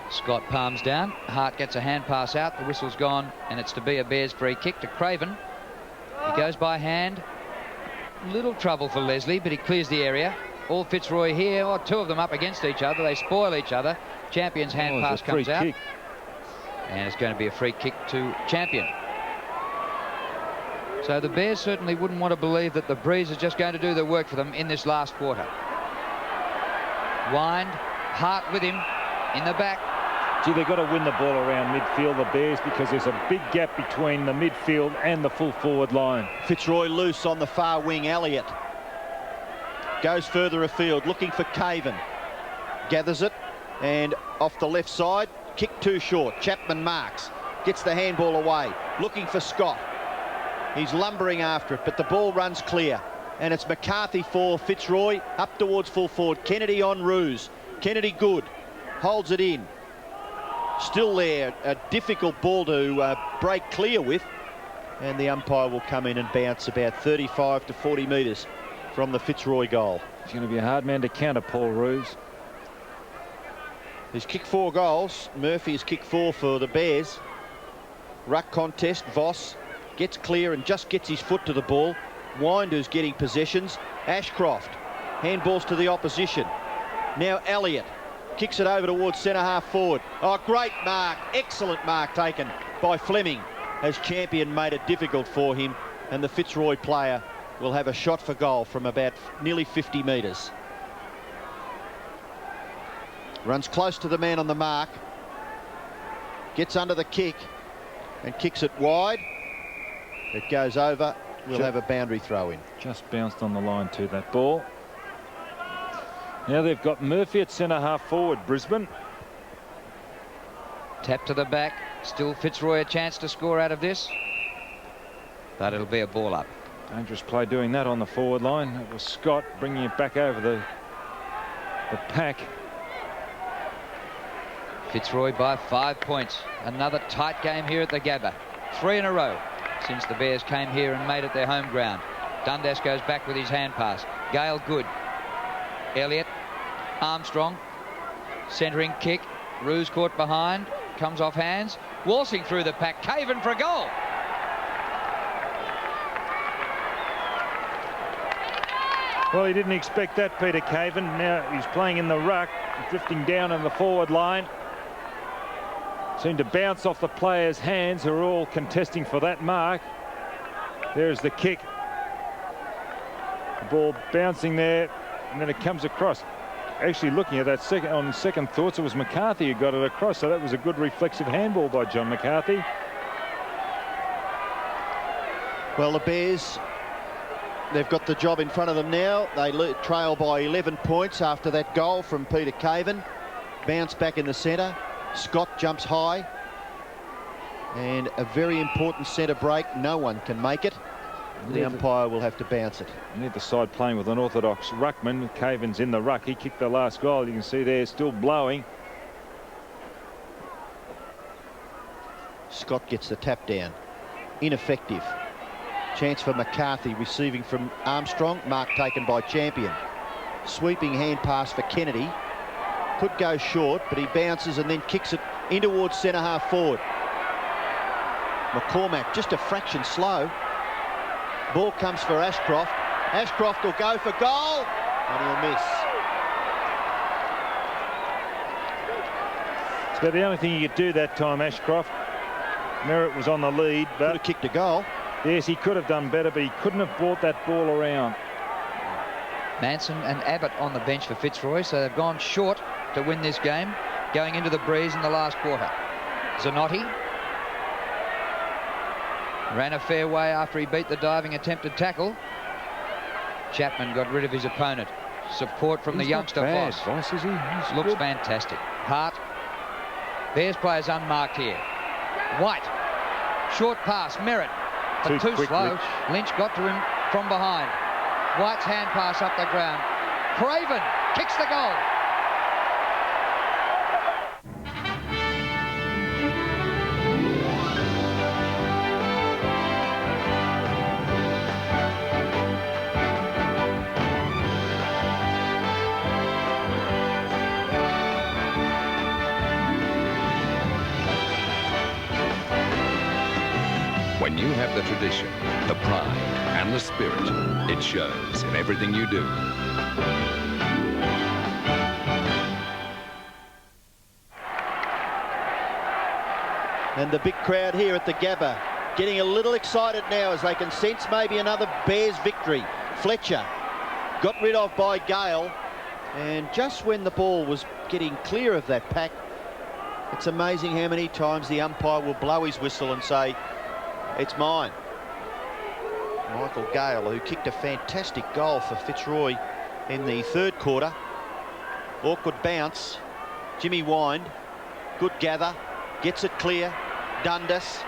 Scott palms down. Hart gets a hand pass out. The whistle's gone, and it's to be a Bears free kick to Craven. He goes by hand. Little trouble for Leslie, but he clears the area. All Fitzroy here, or two of them up against each other. They spoil each other. Champion's hand pass comes out. Kick. And it's going to be a free kick to Champion. So the Bears certainly wouldn't want to believe that the breeze is just going to do the work for them in this last quarter. Wind, Hart with him in the back. Gee, they've got to win the ball around midfield, the Bears, because there's a big gap between the midfield and the full forward line. Fitzroy loose on the far wing. Elliott goes further afield, looking for Caven. Gathers it, and off the left side, kick too short. Chapman marks, gets the handball away, looking for Scott. He's lumbering after it, but the ball runs clear. And it's McCarthy for Fitzroy, up towards full forward. Kennedy on ruse. Kennedy good, holds it in. Still there, a difficult ball to break clear with. And the umpire will come in and bounce about 35 to 40 metres from the Fitzroy goal. He's going to be a hard man to counter, Paul Roos. He's kicked 4 goals. Murphy has kicked 4 for the Bears. Ruck contest, Voss gets clear and just gets his foot to the ball. Winder's getting possessions. Ashcroft, handballs to the opposition. Now Elliott kicks it over towards centre half forward. Oh, great mark, excellent mark taken by Fleming, as Champion made it difficult for him, and the Fitzroy player will have a shot for goal from about nearly 50 metres. Runs close to the man on the mark, gets under the kick and kicks it wide. It goes over. We'll have a boundary throw in. Just bounced on the line too, that ball. Now they've got Murphy at centre half forward, Brisbane. Tap to the back. Still Fitzroy a chance to score out of this. But it'll be a ball up. Dangerous play doing that on the forward line. It was Scott bringing it back over the pack. Fitzroy by 5 points. Another tight game here at the Gabba. 3 in a row since the Bears came here and made it their home ground. Dundas goes back with his hand pass. Gale good. Elliott, Armstrong, centering kick. Roos caught behind, comes off hands. Waltzing through the pack. Caven for a goal. Well, he didn't expect that, Peter Caven. Now he's playing in the ruck, drifting down in the forward line. Seemed to bounce off the players' hands, who are all contesting for that mark. There's the kick. The ball bouncing there, and then it comes across. Actually, looking at that on second thoughts, it was McCarthy who got it across, so that was a good reflexive handball by John McCarthy. Well, the Bears, they've got the job in front of them now. They trail by 11 points after that goal from Peter Caven. Bounce back in the centre. Scott jumps high. And a very important centre break. No one can make it. The umpire will have to bounce it. Neither side playing with an orthodox ruckman. Caven's in the ruck. He kicked the last goal. You can see there, still blowing. Scott gets the tap down. Ineffective. Chance for McCarthy, receiving from Armstrong. Mark taken by Champion. Sweeping hand pass for Kennedy. Could go short, but he bounces and then kicks it in towards centre half forward. McCormack just a fraction slow. Ball comes for Ashcroft. Ashcroft will go for goal, and he'll miss. It's about the only thing he could do that time, Ashcroft. Merritt was on the lead, but could have kicked a goal. Yes, he could have done better, but he couldn't have brought that ball around. Manson and Abbott on the bench for Fitzroy, so they've gone short to win this game, going into the breeze in the last quarter. Zanotti ran a fair way after he beat the diving attempted tackle. Chapman got rid of his opponent. Support from the youngster Voss. Voss, is he? Looks fantastic. Hart. Bears players unmarked here. White. Short pass. Merritt. But too slow. Lynch got to him from behind. White's hand pass up the ground. Craven kicks the goal. When you have the tradition, the pride, and the spirit, it shows in everything you do. And the big crowd here at the Gabba getting a little excited now as they can sense maybe another Bears victory. Fletcher got rid of by Gale, and just when the ball was getting clear of that pack, it's amazing how many times the umpire will blow his whistle and say, it's mine. Michael Gale, who kicked a fantastic goal for Fitzroy in the third quarter. Awkward bounce. Jimmy Wind, good gather, gets it clear. Dundas,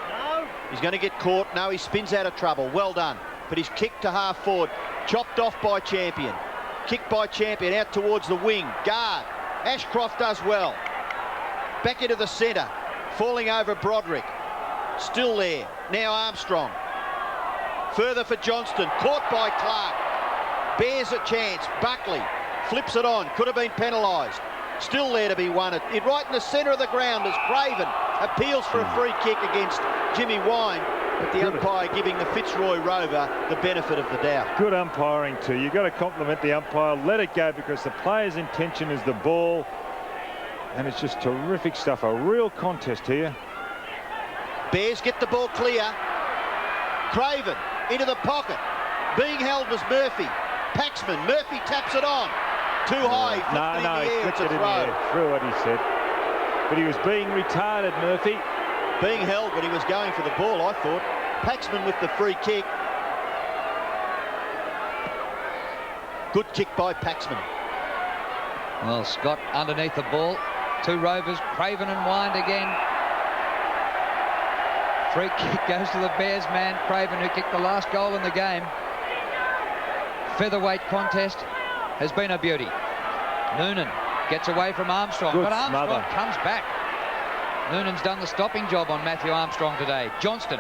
he's going to get caught. No, he spins out of trouble. Well done. But he's kicked to half forward, chopped off by Champion. Kicked by Champion out towards the wing. Guard. Ashcroft does well. Back into the centre, falling over Broderick. Still there. Now Armstrong. Further for Johnston. Caught by Clark. Bears a chance. Buckley flips it on. Could have been penalised. Still there to be won. It right in the centre of the ground as Craven appeals for a free kick against Jimmy Wine. But the umpire giving the Fitzroy Rover the benefit of the doubt. Good umpiring too. You've got to compliment the umpire. Let it go because the player's intention is the ball. And it's just terrific stuff. A real contest here. Bears get the ball clear. Craven into the pocket. Being held was Murphy. Paxman. Murphy taps it on. Too high. No, he flicked it in the air. Threw it, he said. But he was being retarded, Murphy. Being held, but he was going for the ball, I thought. Paxman with the free kick. Good kick by Paxman. Well, Scott underneath the ball. Two Rovers, Craven and Wind again. Free kick goes to the Bears man, Craven, who kicked the last goal in the game. Featherweight contest has been a beauty. Noonan gets away from Armstrong, but Armstrong comes back. Noonan's done the stopping job on Matthew Armstrong today. Johnston.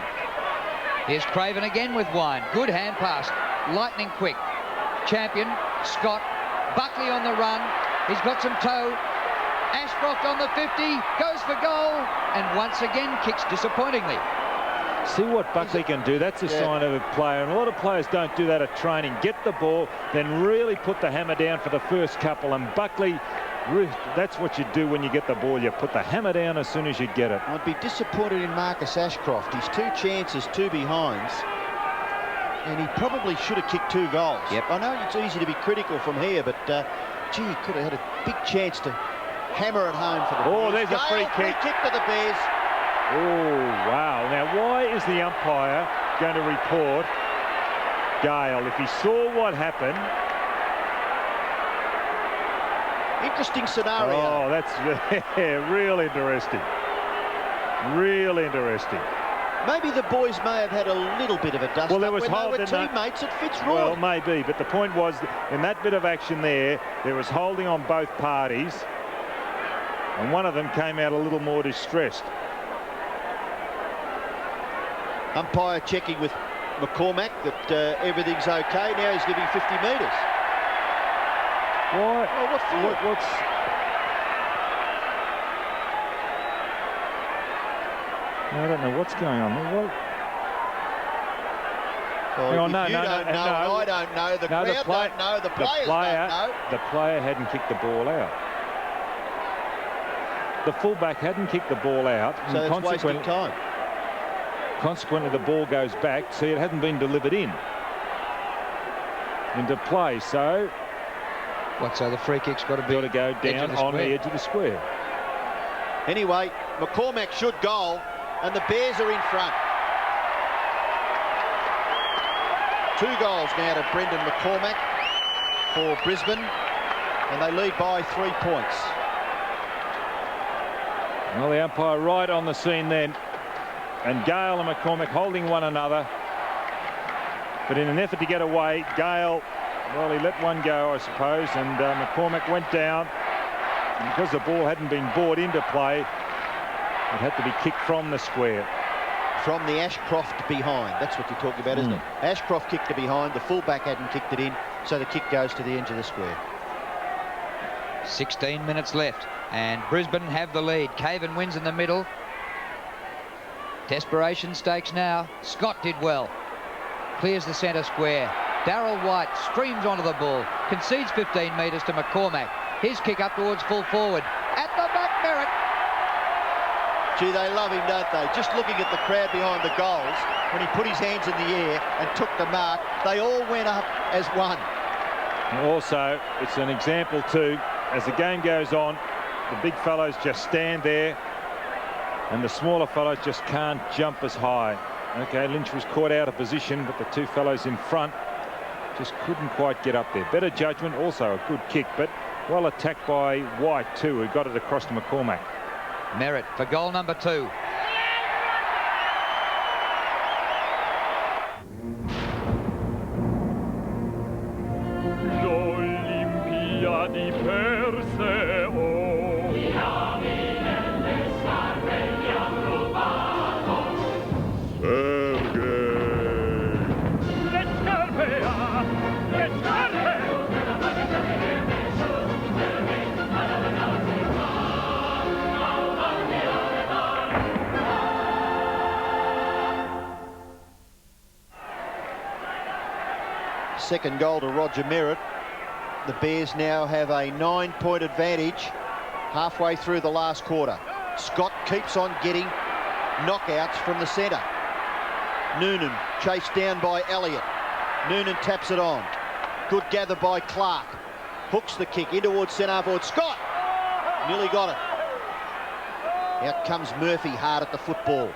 Here's Craven again with Wine. Good hand pass. Lightning quick. Champion. Scott. Buckley on the run. He's got some toe. Ashcroft on the 50. Goes for goal. And once again kicks disappointingly. See what Buckley can do. That's a sign of a player. And a lot of players don't do that at training. Get the ball, then really put the hammer down for the first couple. And Buckley, that's what you do when you get the ball. You put the hammer down as soon as you get it. I'd be disappointed in Marcus Ashcroft. He's 2 chances, 2 behinds. And he probably should have kicked 2 goals. Yep. I know it's easy to be critical from here, but gee, he could have had a big chance to hammer it home for the Bears. Oh, there's a free kick. Free kick to the Bears. Oh, wow. Now, why is the umpire going to report Gale? If he saw what happened... Interesting scenario. Oh, that's real interesting. Real interesting. Maybe the boys may have had a little bit of a dust well, there was when they were teammates at Fitzroy. Well, maybe, but the point was, in that bit of action there was holding on both parties, and one of them came out a little more distressed. Umpire checking with McCormack that everything's okay. Now he's giving 50 metres. Why? Well, what's... I don't know what's going on. What? Well, I don't know. The crowd don't know. The players don't know. The player hadn't kicked the ball out. The fullback hadn't kicked the ball out. So it's wasting time. Consequently, the ball goes back. See, it hadn't been delivered into play. So, so the free kick's got to go down on the edge of the square. Anyway, McCormack should goal, and the Bears are in front. 2 goals now to Brendan McCormack for Brisbane, and they lead by 3 points. Well, the umpire right on the scene then. And Gale and McCormack holding one another. But in an effort to get away, Gale, well, he let one go, I suppose, and McCormack went down. And because the ball hadn't been brought into play, it had to be kicked from the square. From the Ashcroft behind. That's what you're talking about, isn't it? Ashcroft kicked it behind. The fullback hadn't kicked it in, so the kick goes to the edge of the square. 16 minutes left, and Brisbane have the lead. Caven wins in the middle. Desperation stakes now. Scott did well. Clears the centre square. Darryl White streams onto the ball. Concedes 15 metres to McCormack. His kick up towards full forward. At the back, Merritt. Gee, they love him, don't they? Just looking at the crowd behind the goals, when he put his hands in the air and took the mark, they all went up as one. Also, it's an example too, as the game goes on, the big fellows just stand there and the smaller fellows just can't jump as high. Okay, Lynch was caught out of position, but the two fellows in front just couldn't quite get up there. Better judgment, also a good kick, but well attacked by White too, who got it across to McCormack. Merritt for goal number 2. Second goal to Roger Merritt. The Bears now have a 9-point advantage halfway through the last quarter. Scott keeps on getting knockouts from the centre. Noonan chased down by Elliott. Noonan taps it on. Good gather by Clark. Hooks the kick in towards centre forward. Scott nearly got it. Out comes Murphy hard at the football.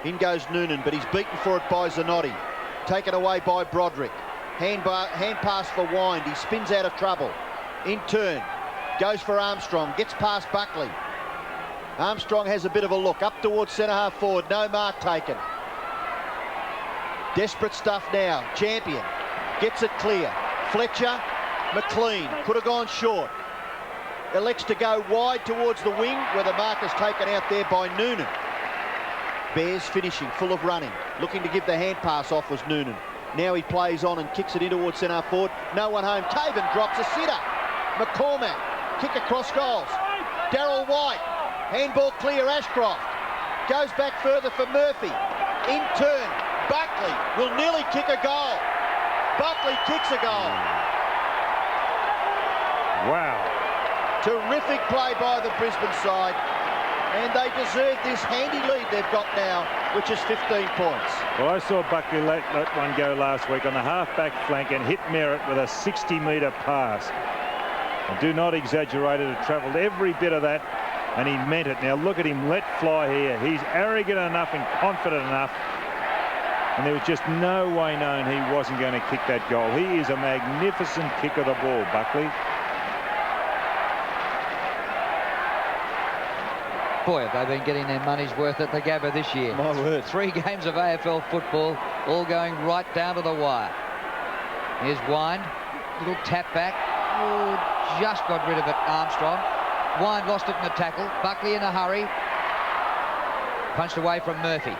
In goes Noonan, but he's beaten for it by Zanotti. Taken away by Broderick. Hand pass for Wind. He spins out of trouble. In turn, goes for Armstrong. Gets past Buckley. Armstrong has a bit of a look. Up towards centre-half forward. No mark taken. Desperate stuff now. Champion. Gets it clear. Fletcher. McLean. Could have gone short. Elects to go wide towards the wing, where the mark is taken out there by Noonan. Bears finishing, full of running. Looking to give the hand pass off was Noonan. Now he plays on and kicks it in towards centre forward. No one home. Caven drops a sitter. McCormack. Kick across goals. Darryl White. Handball clear. Ashcroft. Goes back further for Murphy. In turn. Buckley will nearly kick a goal. Buckley kicks a goal. Wow. Terrific play by the Brisbane side. And they deserve this handy lead they've got now, which is 15 points. Well, I saw Buckley let one go last week on the half-back flank and hit Merritt with a 60-metre pass. I do not exaggerate it. It travelled every bit of that, and he meant it. Now look at him let fly here. He's arrogant enough and confident enough, and there was just no way known he wasn't going to kick that goal. He is a magnificent kick of the ball, Buckley. Boy, have they been getting their money's worth at the Gabba this year. My word. 3 games of AFL football, all going right down to the wire. Here's Wind. Little tap back. Oh, just got rid of it, Armstrong. Wind lost it in the tackle. Buckley in a hurry. Punched away from Murphy.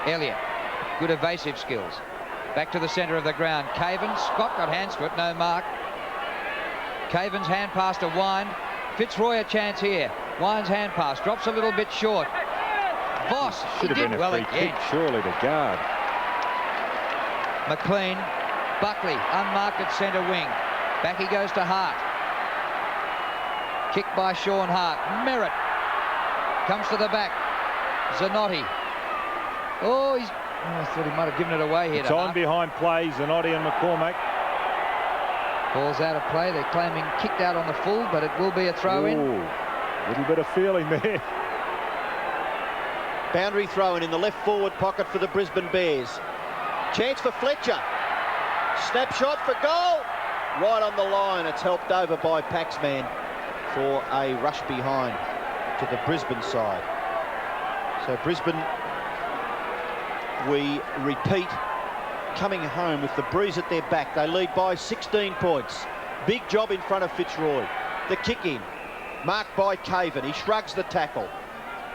Elliott. Good evasive skills. Back to the centre of the ground. Caven. Scott got hands to it. No mark. Caven's hand pass to Wind. Fitzroy a chance here. Wind's hand pass drops a little bit short. Voss should have been a free kick, surely, to guard. McLean, Buckley, unmarked at centre wing. Back he goes to Hart. Kick by Sean Hart. Merritt comes to the back. Zanotti. Oh, I thought he might have given it away here. It's on behind play, Zanotti and McCormack. Ball's out of play. They're claiming kicked out on the full, but it will be a throw-in. A little bit of feeling there. Boundary throw-in in the left forward pocket for the Brisbane Bears. Chance for Fletcher. Snapshot for goal. Right on the line. It's helped over by Paxman for a rush behind to the Brisbane side. So Brisbane, we repeat, coming home with the breeze at their back. They lead by 16 points. Big job in front of Fitzroy. The kick in. Marked by Caven. He shrugs the tackle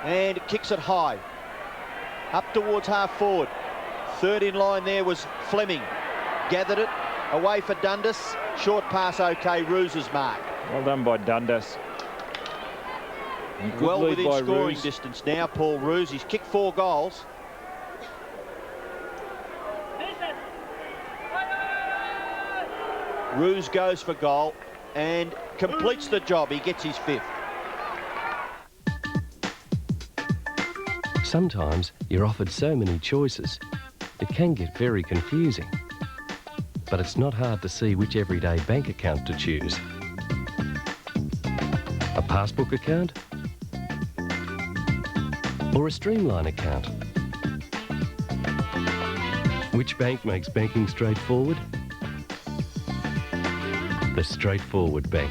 and kicks it high. Up towards half forward. Third in line there was Fleming. Gathered it. Away for Dundas. Short pass okay. Roos's mark. Well done by Dundas. Well within scoring distance now, Paul Roos. He's kicked 4 goals. Roos goes for goal and completes the job. He gets his 5th. Sometimes you're offered so many choices, it can get very confusing. But it's not hard to see which everyday bank account to choose. A passbook account? Or a streamline account? Which bank makes banking straightforward? The Straightforward Bank.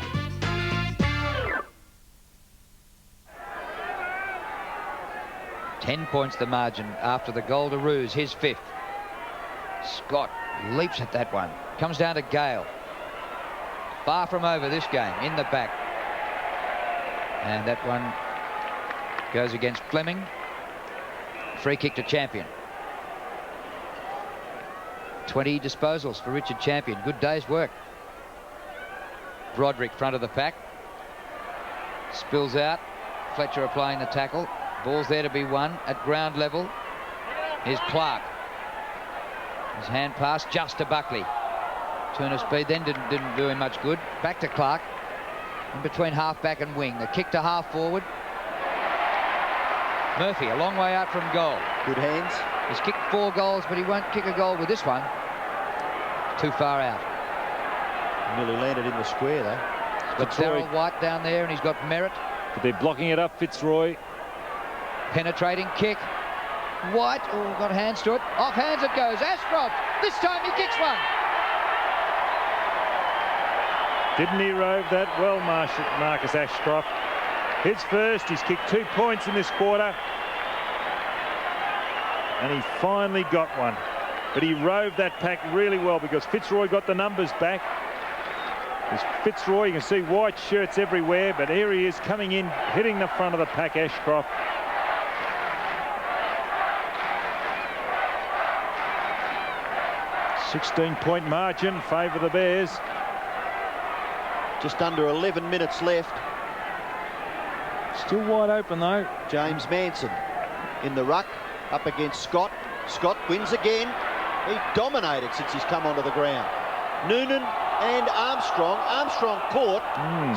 Ten points the margin after the goal to Roos, his 5th. Scott leaps at that one. Comes down to Gale. Far from over this game, in the back. And that one goes against Fleming. Free kick to Champion. 20 disposals for Richard Champion. Good day's work. Broderick front of the pack. Spills out. Fletcher applying the tackle. Ball's there to be won at ground level. Here's Clark. His hand pass just to Buckley. Turn of speed then didn't do him much good. Back to Clark. In between half-back and wing. The kick to half-forward. Murphy a long way out from goal. Good hands. He's kicked 4 goals, but he won't kick a goal with this one. Too far out. Nearly landed in the square, though. But Darryl White down there, and he's got Merritt. But they're blocking it up, Fitzroy. Penetrating kick. White, oh, got hands to it. Off hands it goes. Ashcroft. This time he kicks one. Didn't he rove that well, Marcus Ashcroft? His first. He's kicked 2 points in this quarter. And he finally got one. But he roved that pack really well because Fitzroy got the numbers back. There's Fitzroy, you can see white shirts everywhere, but here he is coming in, hitting the front of the pack, Ashcroft. .16-point margin, favour the Bears. Just under 11 minutes left. Still wide open, though. James Manson in the ruck, up against Scott. Scott wins again. He dominated since he's come onto the ground. Noonan and Armstrong. Armstrong caught,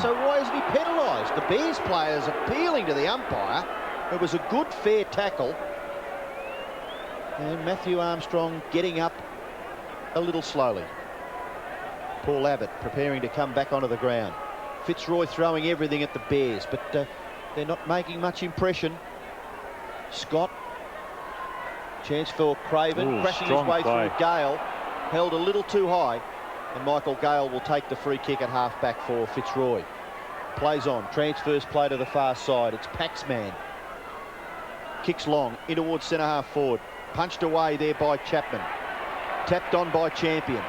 so why isn't he penalised? The Bears players appealing to the umpire. It was a good, fair tackle. And Matthew Armstrong getting up a little slowly. Paul Abbott preparing to come back onto the ground. Fitzroy throwing everything at the Bears, but they're not making much impression. Scott. Chance for Craven, crashing his way through Gale. Held a little too high. And Michael Gale will take the free kick at half-back for Fitzroy. Plays on, transfers play to the far side. It's Paxman. Kicks long, in towards centre-half forward. Punched away there by Chapman. Tapped on by Champion.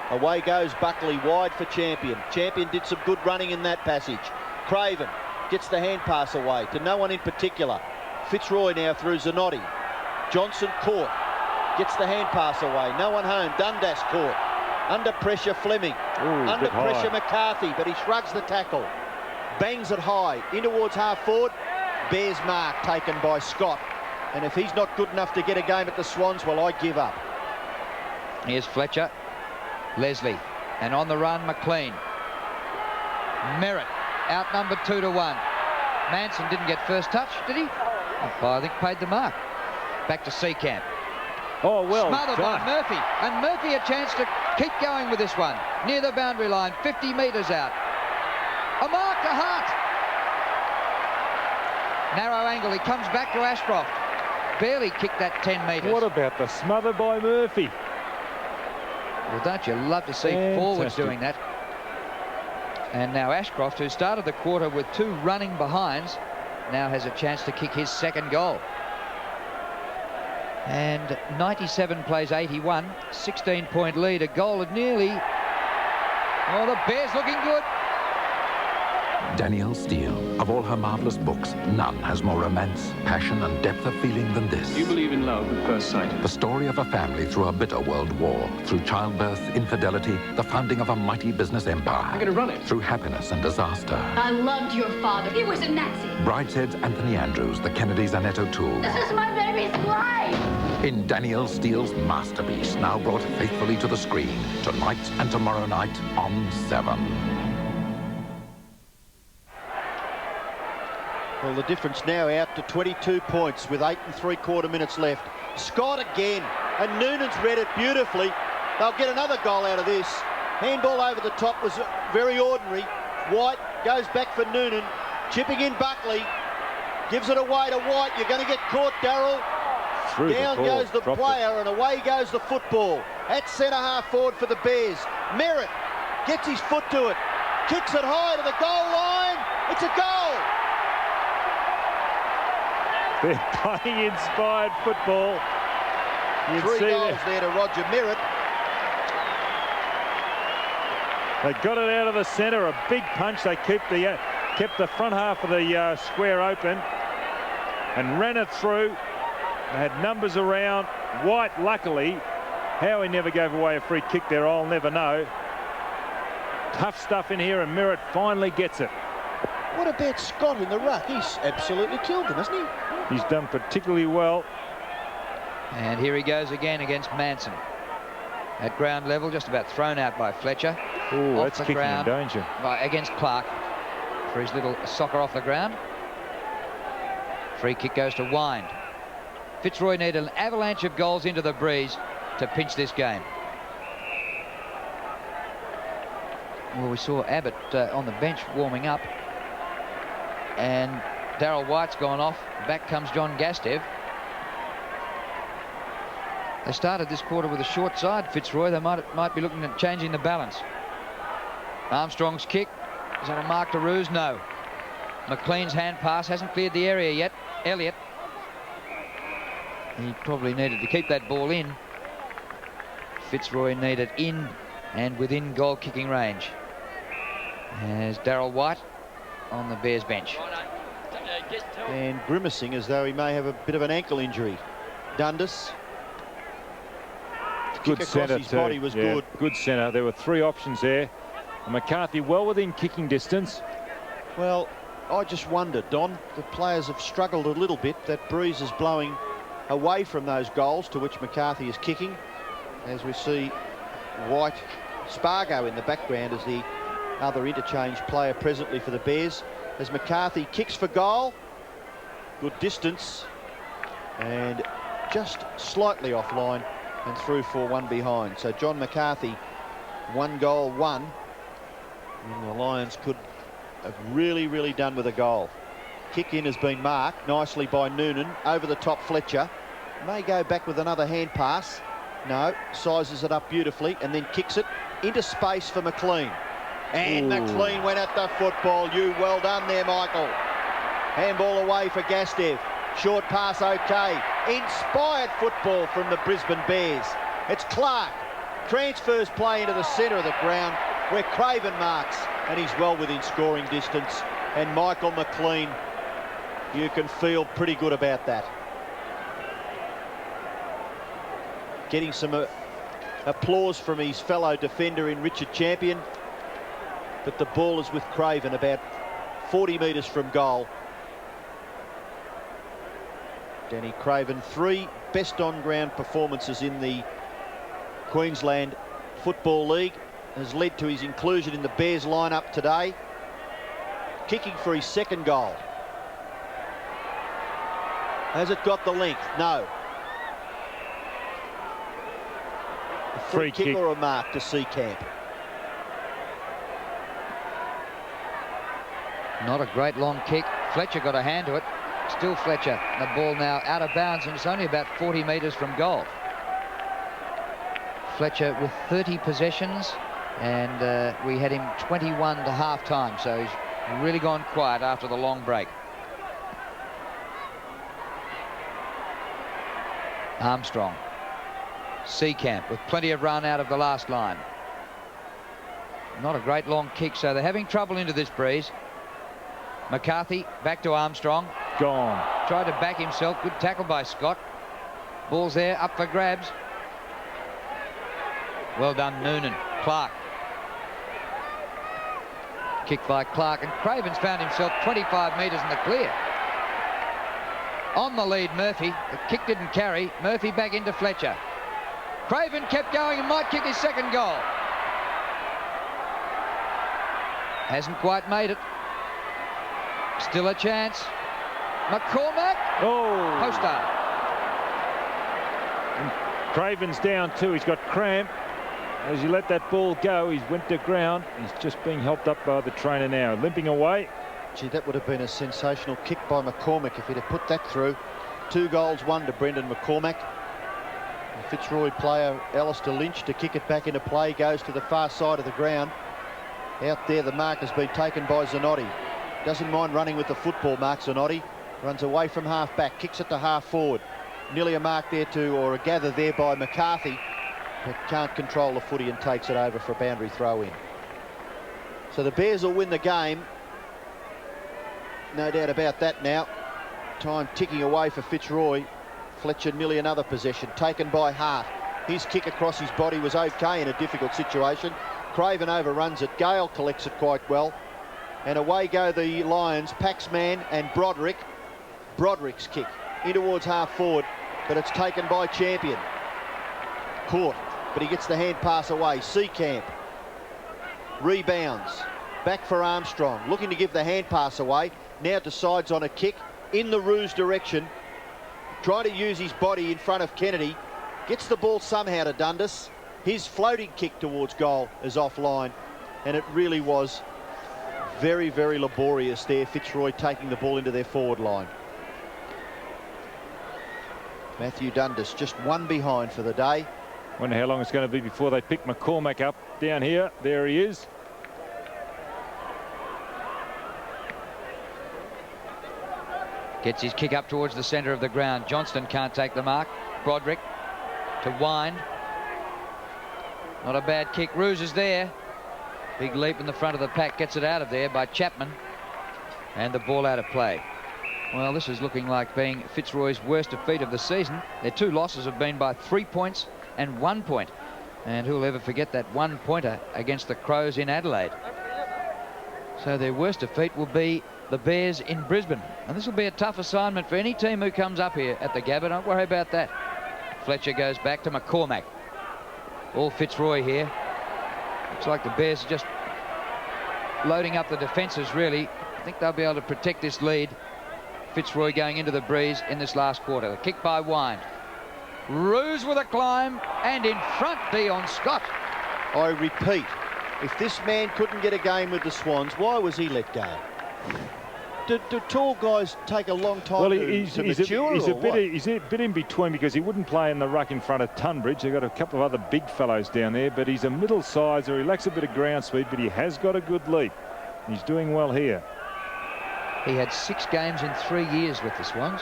Away goes Buckley, wide for Champion. Champion did some good running in that passage. Craven gets the hand pass away to no one in particular. Fitzroy now through Zanotti. Johnson caught. Gets the hand pass away. No one home. Dundas caught. Under pressure, Fleming. Under pressure, McCarthy, but he shrugs the tackle. Bangs it high. In towards half forward. Bears mark taken by Scott. And if he's not good enough to get a game at the Swans, well, I give up. Here's Fletcher. Leslie. And on the run, McLean. Merritt. Outnumbered 2-1. Manson didn't get first touch, did he? I think paid the mark. Back to Seacamp. Oh, well smothered done. by Murphy. And Murphy a chance to keep going with this one. Near the boundary line, 50 metres out. A mark to Hart. Narrow angle, he comes back to Ashcroft. Barely kicked that 10 metres. What about the smother by Murphy? Well, don't you love to see forwards doing that? And now Ashcroft, who started the quarter with 2 running behinds, now has a chance to kick his second goal. And 97 plays 81, 16-point lead, a goal at nearly... Oh, the Bears looking good. Danielle Steele, of all her marvellous books, none has more romance, passion and depth of feeling than this. You believe in love at first sight? The story of a family through a bitter world war, through childbirth, infidelity, the founding of a mighty business empire. I'm going to run it. Through happiness and disaster. I loved your father. He was a Nazi. Bridesheads Anthony Andrews, the Kennedys Annette O'Toole. This is my baby's life. in Danielle Steele's masterpiece, now brought faithfully to the screen tonight and tomorrow night on 7. Well, the difference now out to 22 points with 8 3/4 minutes left. Scott again, and Noonan's read it beautifully. They'll get another goal out of this. Handball over the top was very ordinary. White goes back for Noonan, chipping in Buckley, gives it away to White. You're going to get caught, Darryl. Down goes the player, and away goes the football. At centre-half forward for the Bears. Merritt gets his foot to it, kicks it high to the goal line. It's a goal. They're playing inspired football. You'd 3 see goals that. there to Roger Merritt. They got it out of the centre, a big punch. They kept the front half of the square open and ran it through. They had numbers around. White, luckily, how he never gave away a free kick there, I'll never know. Tough stuff in here, and Merritt finally gets it. What about Scott in the ruck? He's absolutely killed them, hasn't he? He's done particularly well. And here he goes again against Manson. At ground level, just about thrown out by Fletcher. Oh, that's kicking in danger. Against Clark for his little soccer off the ground. Free kick goes to Wind. Fitzroy need an avalanche of goals into the breeze to pinch this game. Well, we saw Abbott on the bench warming up, and Darryl White's gone off. Back comes John Gastev. They started this quarter with a short side, Fitzroy. They might be looking at changing the balance. Armstrong's kick. Is that a mark to Roos? No. McLean's hand pass hasn't cleared the area yet. Elliott. He probably needed to keep that ball in. Fitzroy needed in and within goal-kicking range. As Darryl White on the Bears bench. And grimacing as though he may have a bit of an ankle injury. Dundas. Good centre his body was good. Good centre. There were 3 options there. And McCarthy well within kicking distance. Well, I just wonder, Don, the players have struggled a little bit. That breeze is blowing away from those goals to which McCarthy is kicking. As we see White, Spargo in the background as the other interchange player presently for the Bears. As McCarthy kicks for goal. Good distance. And just slightly offline and through for 1 behind. So John McCarthy, 1 goal, 1. And the Lions could have really done with a goal. Kick in has been marked nicely by Noonan. Over the top, Fletcher. May go back with another hand pass. No, sizes it up beautifully and then kicks it into space for McLean. And McLean went at the football. Well done there, Michael. Handball away for Gastev. Short pass okay. Inspired football from the Brisbane Bears. It's Clark. Transfers play into the centre of the ground where Craven marks, and he's well within scoring distance. And Michael McLean, you can feel pretty good about that. Getting some applause from his fellow defender in Richard Champion. But the ball is with Craven about 40 metres from goal. Danny Craven, 3 best on-ground performances in the Queensland Football League, has led to his inclusion in the Bears lineup today. Kicking for his 2nd goal. Has it got the length? No. A free kick or a mark to Seacamp? Not a great long kick. Fletcher got a hand to it. Still Fletcher. The ball now out of bounds, and it's only about 40 metres from goal. Fletcher with 30 possessions, and we had him 21 to half-time, so he's really gone quiet after the long break. Armstrong. Seacamp with plenty of run out of the last line. Not a great long kick, so they're having trouble into this breeze. McCarthy back to Armstrong. Gone. Tried to back himself. Good tackle by Scott. Ball's there, up for grabs. Well done, Noonan. Clark. Kick by Clark, and Craven's found himself 25 metres in the clear. On the lead, Murphy. The kick didn't carry. Murphy back into Fletcher. Craven kept going and might kick his second goal. Hasn't quite made it. Still a chance. McCormack. Oh! Poster. Craven's down too. He's got cramp. As you let that ball go, he's went to ground. He's just being helped up by the trainer now, limping away. Gee, that would have been a sensational kick by McCormack if he'd have put that through. 2 goals, 1 to Brendan McCormack. The Fitzroy player, Alistair Lynch, to kick it back into play, goes to the far side of the ground. Out there, the mark has been taken by Zanotti. Doesn't mind running with the football, Mark Zanotti. Runs away from half-back, kicks it to half-forward. Nearly a mark there or a gather there by McCarthy, but can't control the footy and takes it over for a boundary throw-in. So the Bears will win the game. No doubt about that now. Time ticking away for Fitzroy. Fletcher nearly another possession, taken by Hart. His kick across his body was okay in a difficult situation. Craven overruns it. Gale collects it quite well. And away go the Lions, Paxman and Broderick. Broderick's kick in towards half-forward, but it's taken by Champion. Caught, but he gets the hand pass away. Seacamp rebounds. Back for Armstrong, looking to give the hand pass away. Now decides on a kick in the Roos direction. Trying to use his body in front of Kennedy. Gets the ball somehow to Dundas. His floating kick towards goal is offline, and it really was very, very laborious there. Fitzroy taking the ball into their forward line. Matthew Dundas just 1 behind for the day. Wonder how long it's going to be before they pick McCormack up down here. There he is. Gets his kick up towards the centre of the ground. Johnston can't take the mark. Broderick to wind. Not a bad kick. Roos is there. Big leap in the front of the pack. Gets it out of there by Chapman. And the ball out of play. Well, this is looking like being Fitzroy's worst defeat of the season. Their 2 losses have been by 3 points and 1 point. And who'll ever forget that 1-pointer against the Crows in Adelaide? So their worst defeat will be the Bears in Brisbane. And this will be a tough assignment for any team who comes up here at the Gabba. Don't worry about that. Fletcher goes back to McCormack. All Fitzroy here. Looks like the Bears are just loading up the defences, really. I think they'll be able to protect this lead. Fitzroy going into the breeze in this last quarter. The kick by Wind. Roos with a climb, and in front, Dion Scott. I repeat, if this man couldn't get a game with the Swans, why was he let go? Do tall guys take a long time to mature? He's a bit in between, because he wouldn't play in the ruck in front of Tunbridge. They've got a couple of other big fellows down there, but he's a middle sizer. He lacks a bit of ground speed, but he has got a good leap. He's doing well here. He had 6 games in 3 years with the Swans.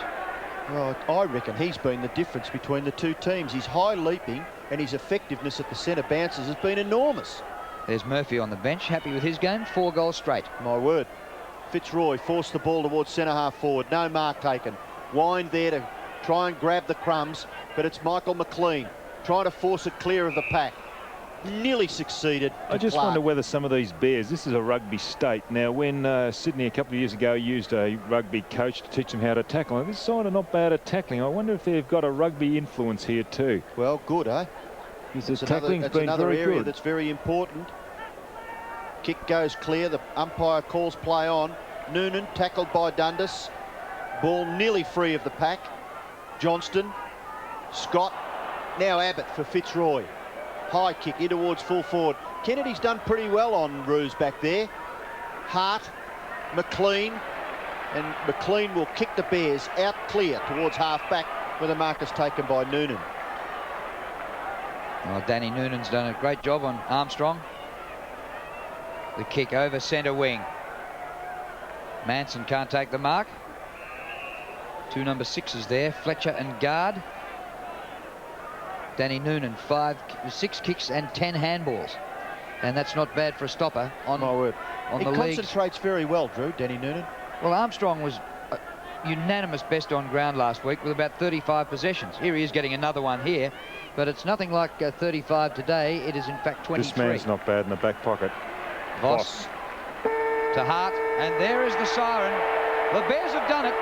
Well, I reckon he's been the difference between the 2 teams. His high leaping and his effectiveness at the centre bounces has been enormous. There's Murphy on the bench, happy with his game. 4 goals straight. My word. Fitzroy forced the ball towards centre half forward. No mark taken. Wind there to try and grab the crumbs, but it's Michael McLean trying to force it clear of the pack. Nearly succeeded. I just wonder whether some of these Bears, this is a rugby state. Now, when Sydney a couple of years ago used a rugby coach to teach them how to tackle, this side are not bad at tackling. I wonder if they've got a rugby influence here too. Well, good, eh? Because the tackling's been another very area good. That's very important. Kick goes clear. The umpire calls play on. Noonan tackled by Dundas. Ball nearly free of the pack. Johnston, Scott, now Abbott for Fitzroy. High kick in towards full forward. Kennedy's done pretty well on Roos back there. Hart, McLean, and McLean will kick the Bears out clear towards half back, where the mark is taken by Noonan. Well, Danny Noonan's done a great job on Armstrong. The kick over centre wing. Manson can't take the mark. 2 number 6s there, Fletcher and Guard. Danny Noonan, 6 kicks and 10 handballs. And that's not bad for a stopper on, My word. On he the league. Concentrates very well, Drew, Danny Noonan. Well, Armstrong was unanimous best on ground last week with about 35 possessions. Here he is getting another one here, but it's nothing like 35 today. It is in fact 23. This man's not bad in the back pocket. Voss to Hart, and there is the siren. The Bears have done it.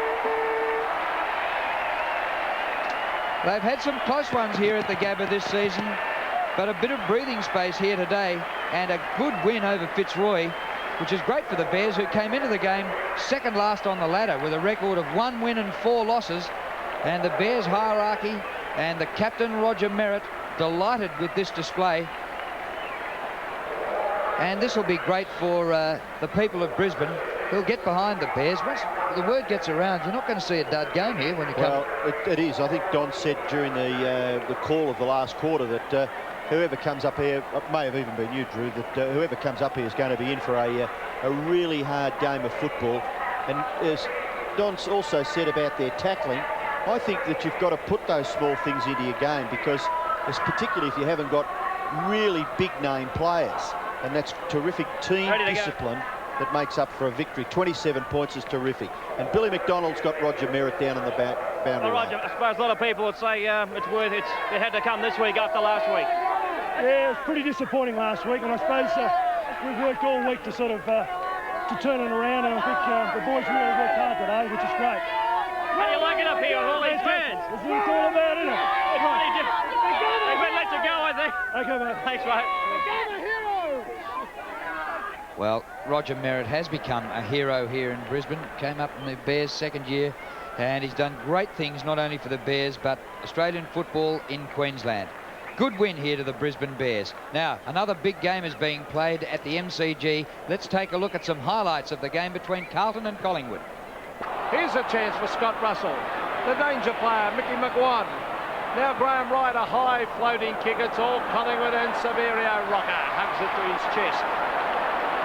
They've had some close ones here at the Gabba this season, but a bit of breathing space here today and a good win over Fitzroy, which is great for the Bears, who came into the game second last on the ladder with a record of 1 win and 4 losses. And the Bears hierarchy and the captain, Roger Merritt, delighted with this display. And this will be great for the people of Brisbane, who'll get behind the Bears. Once the word gets around, you're not going to see a dud game here when you come. Well, it is. I think Don said during the call of the last quarter that whoever comes up here, it may have even been you, Drew, that whoever comes up here is going to be in for a really hard game of football. And as Don also said about their tackling, I think that you've got to put those small things into your game, because it's particularly if you haven't got really big name players, and that's terrific team discipline that makes up for a victory. 27 points is terrific, and Billy McDonald's got Roger Merritt down on the boundary line. Roger, I suppose a lot of people would say it's worth it. It had to come this week after last week. Yeah, it was pretty disappointing last week, and I suppose we've worked all week to sort of to turn it around, and I think the boys really worked hard today, which is great. How do you like it up here with all these fans? That's what it's all about, isn't it? They better let you go, I think. Okay, mate. Thanks, mate. Well, Roger Merritt has become a hero here in Brisbane. Came up in the Bears' second year, and he's done great things not only for the Bears but Australian football in Queensland. Good win here to the Brisbane Bears. Now, another big game is being played at the MCG. Let's take a look at some highlights of the game between Carlton and Collingwood. Here's a chance for Scott Russell. The danger player, Mickey McGuan. Now Graham Wright, a high floating kick. It's all Collingwood, and Severio Rocker hugs it to his chest.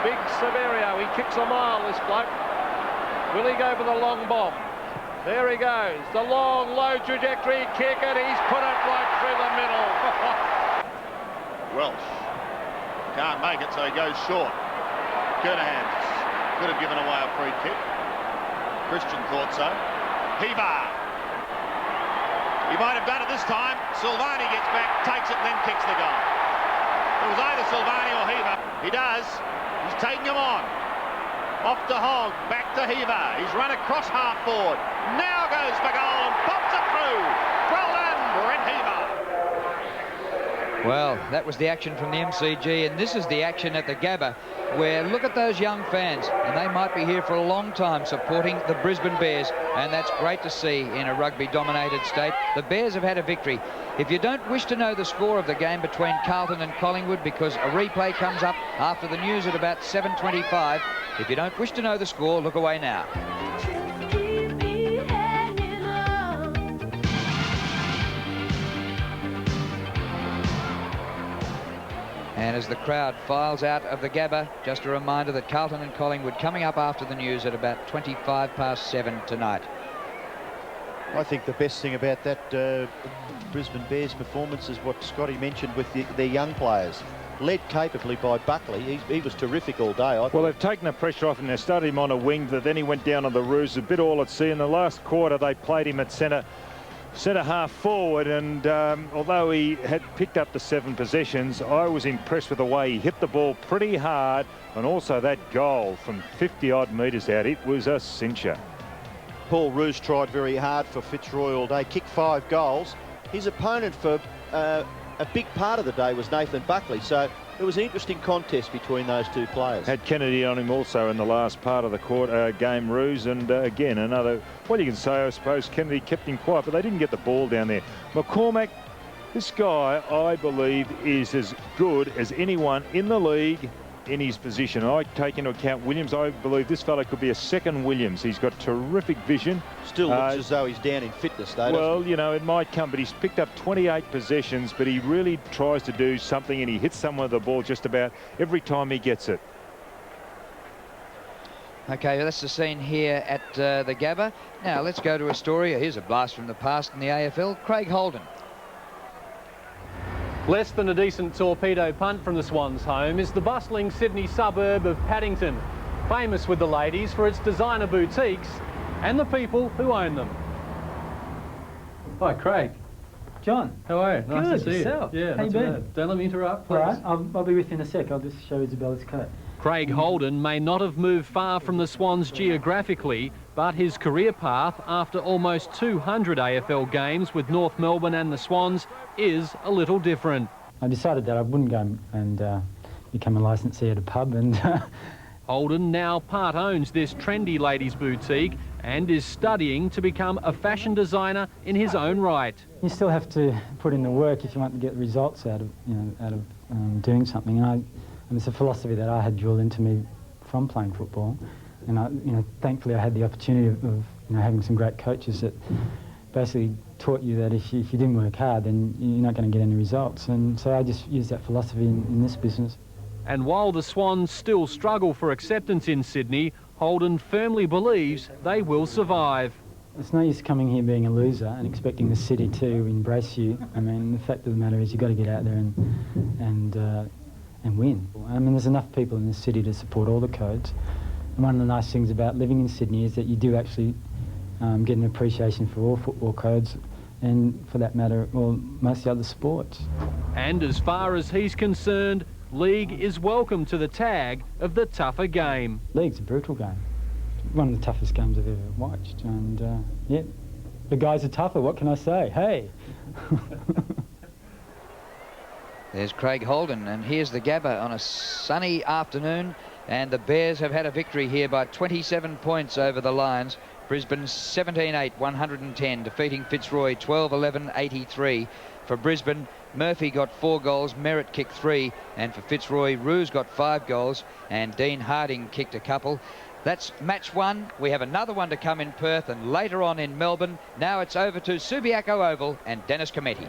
Big Severio, he kicks a mile, this bloke. Will he go for the long bomb? There he goes. The long, low trajectory kick, and he's put it right through the middle. Welsh can't make it, so he goes short. Kernahan could have given away a free kick. Christian thought so. Heaver. He might have done it this time. Silvani gets back, takes it, and then kicks the goal. It was either Silvani or Heaver. He does. He's taking him on. Off to Hogg, back to Heaver. He's run across half forward. Now goes for goal and pops it through. Well done, Brent Heaver. Well, that was the action from the MCG, and this is the action at the Gabba, where look at those young fans, and they might be here for a long time supporting the Brisbane Bears, and that's great to see in a rugby-dominated state. The Bears have had a victory. If you don't wish to know the score of the game between Carlton and Collingwood, because a replay comes up after the news at about 7:25, if you don't wish to know the score, look away now. And as the crowd files out of the Gabba, just a reminder that Carlton and Collingwood coming up after the news at about 7:25 tonight. I think the best thing about that Brisbane Bears performance is what Scotty mentioned with their young players. Led capably by Buckley. He was terrific all day. Well, they've taken the pressure off him. They started him on a wing, but then he went down on the ruse, a bit all at sea. In the last quarter, they played him at centre half forward, and although he had picked up the 7 possessions, I was impressed with the way he hit the ball pretty hard, and also that goal from 50-odd metres out. It was a cincher. Paul Roos tried very hard for Fitzroy all day, kicked 5 goals. His opponent for a big part of the day was Nathan Buckley, so it was an interesting contest between those two players. Had Kennedy on him also in the last part of the game, Roos, and again, another, what you can say, I suppose, Kennedy kept him quiet, but they didn't get the ball down there. McCormack, this guy, I believe, is as good as anyone in the league in his position. I take into account Williams. I believe this fella could be a second Williams. He's got terrific vision. Still looks as though he's down in fitness, though. Well, you know, it might come, but he's picked up 28 possessions, but he really tries to do something, and he hits someone with the ball just about every time he gets it. Okay, that's the scene here at the Gabba. Now, let's go to a story. Here's a blast from the past in the AFL. Craig Holden. Less than a decent torpedo punt from the Swans' home is the bustling Sydney suburb of Paddington, famous with the ladies for its designer boutiques and the people who own them. Hi, Craig. John. How are you? Nice to see yourself. you. Yeah, how you been? Don't let me interrupt, please. All right, I'll be with you in a sec. I'll just show Isabella's coat. Craig Holden may not have moved far from the Swans geographically, But his career path, after almost 200 AFL games with North Melbourne and the Swans, is a little different. I decided that I wouldn't go and become a licensee at a pub, and Holden now part owns this trendy ladies' boutique and is studying to become a fashion designer in his own right. you still have to put in the work if you want to get results out of doing something. And it's a philosophy that I had drilled into me from playing football. And thankfully I had the opportunity of having some great coaches that basically taught you that if you didn't work hard, then you're not going to get any results. And so I just used that philosophy in this business. And while the Swans still struggle for acceptance in Sydney, Holden firmly believes they will survive. It's no use coming here being a loser and expecting the city to embrace you. I mean, the fact of the matter is you've got to get out there and win. I mean, there's enough people in this city to support all the codes. And one of the nice things about living in Sydney is that you do actually get an appreciation for all football codes and, for that matter, well, most of the other sports. And as far as he's concerned, League is welcome to the tag of the tougher game. League's a brutal game. One of the toughest games I've ever watched. And, yeah, the guys are tougher, what can I say? Hey! There's Craig Holden, and here's the Gabba on a sunny afternoon, and the Bears have had a victory here by 27 points over the Lions. Brisbane 17-8, 110, defeating Fitzroy 12-11, 83. For Brisbane, Murphy got 4 goals, Merritt kicked 3, and for Fitzroy, Roos got 5 goals, and Dean Harding kicked a couple. That's match 1. We have another one to come in Perth and later on in Melbourne. Now it's over to Subiaco Oval and Dennis Cometti.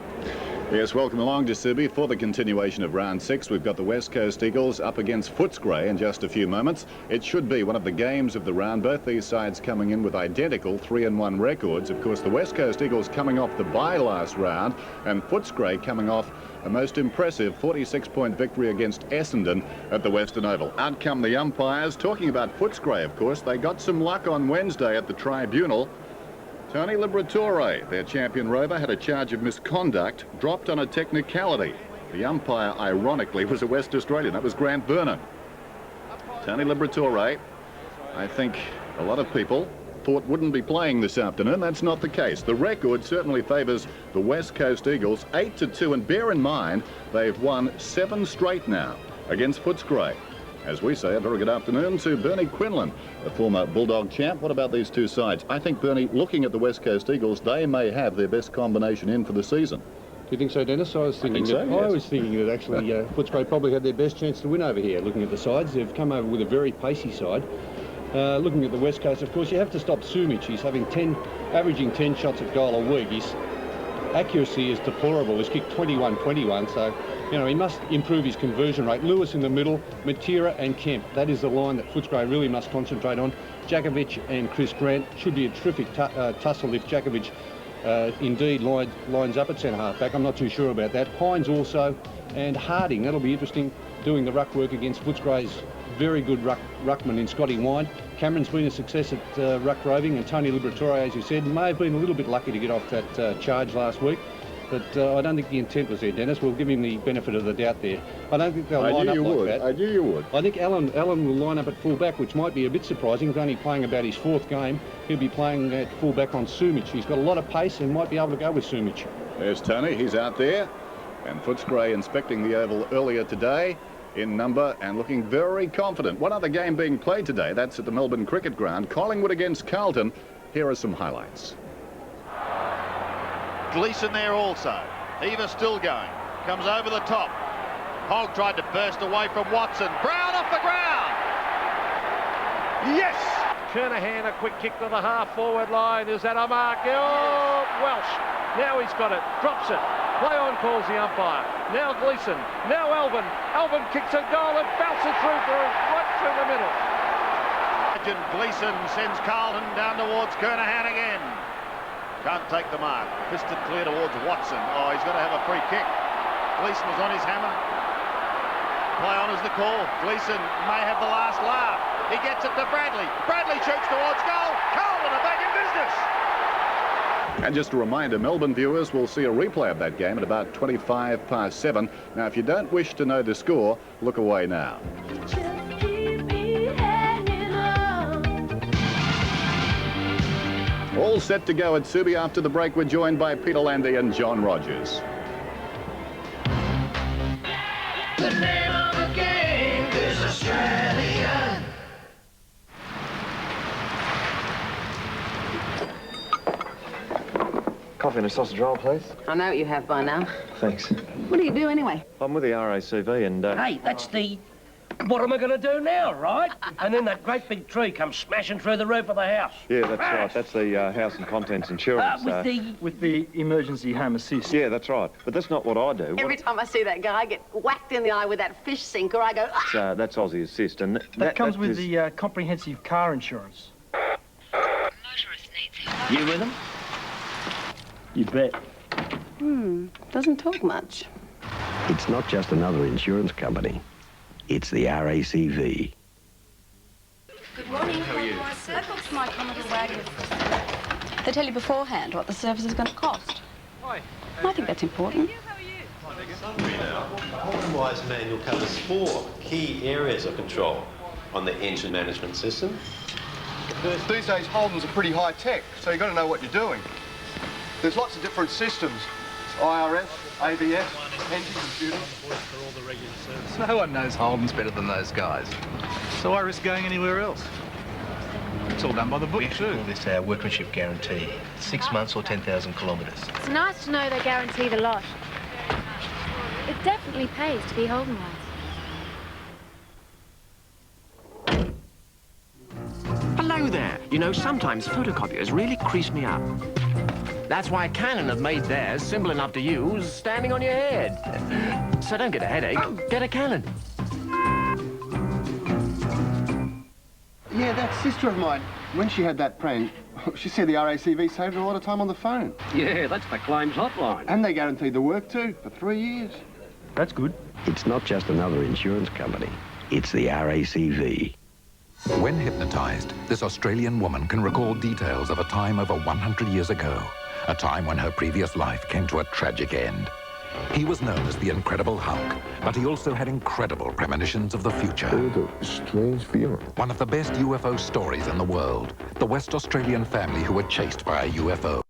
Yes, welcome along to Subi for the continuation of round 6. We've got the West Coast Eagles up against Footscray in just a few moments. It should be one of the games of the round. Both these sides coming in with identical 3-1 records. Of course, the West Coast Eagles coming off the bye last round, and Footscray coming off a most impressive 46-point victory against Essendon at the Western Oval. Out come the umpires. Talking about Footscray, of course, they got some luck on Wednesday at the tribunal. Tony Liberatore, their champion rover, had a charge of misconduct, dropped on a technicality. The umpire, ironically, was a West Australian. That was Grant Vernon. Tony Liberatore, I think a lot of people thought wouldn't be playing this afternoon. That's not the case. The record certainly favours the West Coast Eagles 8-2, and bear in mind they've won 7 straight now against Footscray. As we say, a very good afternoon to Bernie Quinlan, a former Bulldog champ. What about these two sides? I think, Bernie, looking at the West Coast Eagles, they may have their best combination in for the season. Do you think so, Dennis? I was thinking yes. I was thinking that actually Footscray probably had their best chance to win over here. Looking at the sides, they've come over with a very pacey side. Looking at the West Coast, of course, you have to stop Sumich. He's averaging 10 shots at goal a week. His accuracy is deplorable. He's kicked 21-21, so he must improve his conversion rate. Lewis in the middle, Matera and Kemp. That is the line that Footscray really must concentrate on. Djakovic and Chris Grant should be a terrific tussle if Djakovic indeed lines up at centre-half back. I'm not too sure about that. Hines also, and Harding. That'll be interesting, doing the ruck work against Footscray's very good ruckman in Scotty Wine. Cameron's been a success at ruck roving, and Tony Liberatore, as you said, may have been a little bit lucky to get off that charge last week. But I don't think the intent was there, Dennis. We'll give him the benefit of the doubt there. I don't think they'll line up like that. I knew you would. I think Alan will line up at full-back, which might be a bit surprising. He's only playing about his 4th game. He'll be playing at full-back on Sumich. He's got a lot of pace and might be able to go with Sumich. There's Tony. He's out there. And Footscray inspecting the oval earlier today in number and looking very confident. One other game being played today. That's at the Melbourne Cricket Ground. Collingwood against Carlton. Here are some highlights. Gleeson there also. Eva still going. Comes over the top. Hogg tried to burst away from Watson. Brown off the ground. Yes! Kernahan, a quick kick to the half-forward line. Is that a mark? Oh, Welsh. Now he's got it. Drops it. Play on calls the umpire. Now Gleeson. Now Alvin. Alvin kicks a goal and bounces through right through the middle. Gleeson sends Carlton down towards Kernahan again. Can't take the mark. Fisted clear towards Watson. Oh, he's going to have a free kick. Gleeson was on his hammer. Play on is the call. Gleeson may have the last laugh. He gets it to Bradley. Bradley shoots towards goal. Carlton are back in business. And just a reminder, Melbourne viewers will see a replay of that game at about 7:25. Now, if you don't wish to know the score, look away now. All set to go at Subi. After the break, we're joined by Peter Landy and John Rogers. The name of the game is Australian. Coffee and a sausage roll, please. I know what you have by now. Thanks. What do you do anyway? I'm with the RACV and... Hey, that's the... What am I going to do now, right? And then that great big tree comes smashing through the roof of the house. Yeah, that's right. That's the house and contents insurance. With the emergency home assist. Yeah, that's right. But that's not what I do. Every time I see that guy get whacked in the eye with that fish sinker, I go... Ah! That's Aussie Assist. And that comes with the comprehensive car insurance. You with them? You bet. Doesn't talk much. It's not just another insurance company. It's the RACV. Good morning. How are you? I booked my Commodore wagon. They tell you beforehand what the service is going to cost. Hi. I think that's important. Holden-Wise manual covers 4 key areas of control on the engine management system. These days, Holden's are pretty high tech, so you've got to know what you're doing. There's lots of different systems. IRS, ABS, engine computer. No one knows Holden's better than those guys. So I risk going anywhere else. It's all done by the book, too. We call this our workmanship guarantee. 6 months or 10,000 kilometres. It's nice to know they guarantee the lot. It definitely pays to be Holden-Wise. Hello there. You know, sometimes photocopiers really crease me up. That's why Canon have made theirs simple enough to use, standing on your head. So don't get a headache, get a Canon. Yeah, that sister of mine, when she had that prank, she said the RACV saved her a lot of time on the phone. Yeah, that's the claims hotline. And they guaranteed the work, too, for 3 years. That's good. It's not just another insurance company. It's the RACV. When hypnotised, this Australian woman can recall details of a time over 100 years ago. A time when her previous life came to a tragic end. He was known as the Incredible Hulk, but he also had incredible premonitions of the future. A strange feeling. One of the best UFO stories in the world, the West Australian family who were chased by a UFO.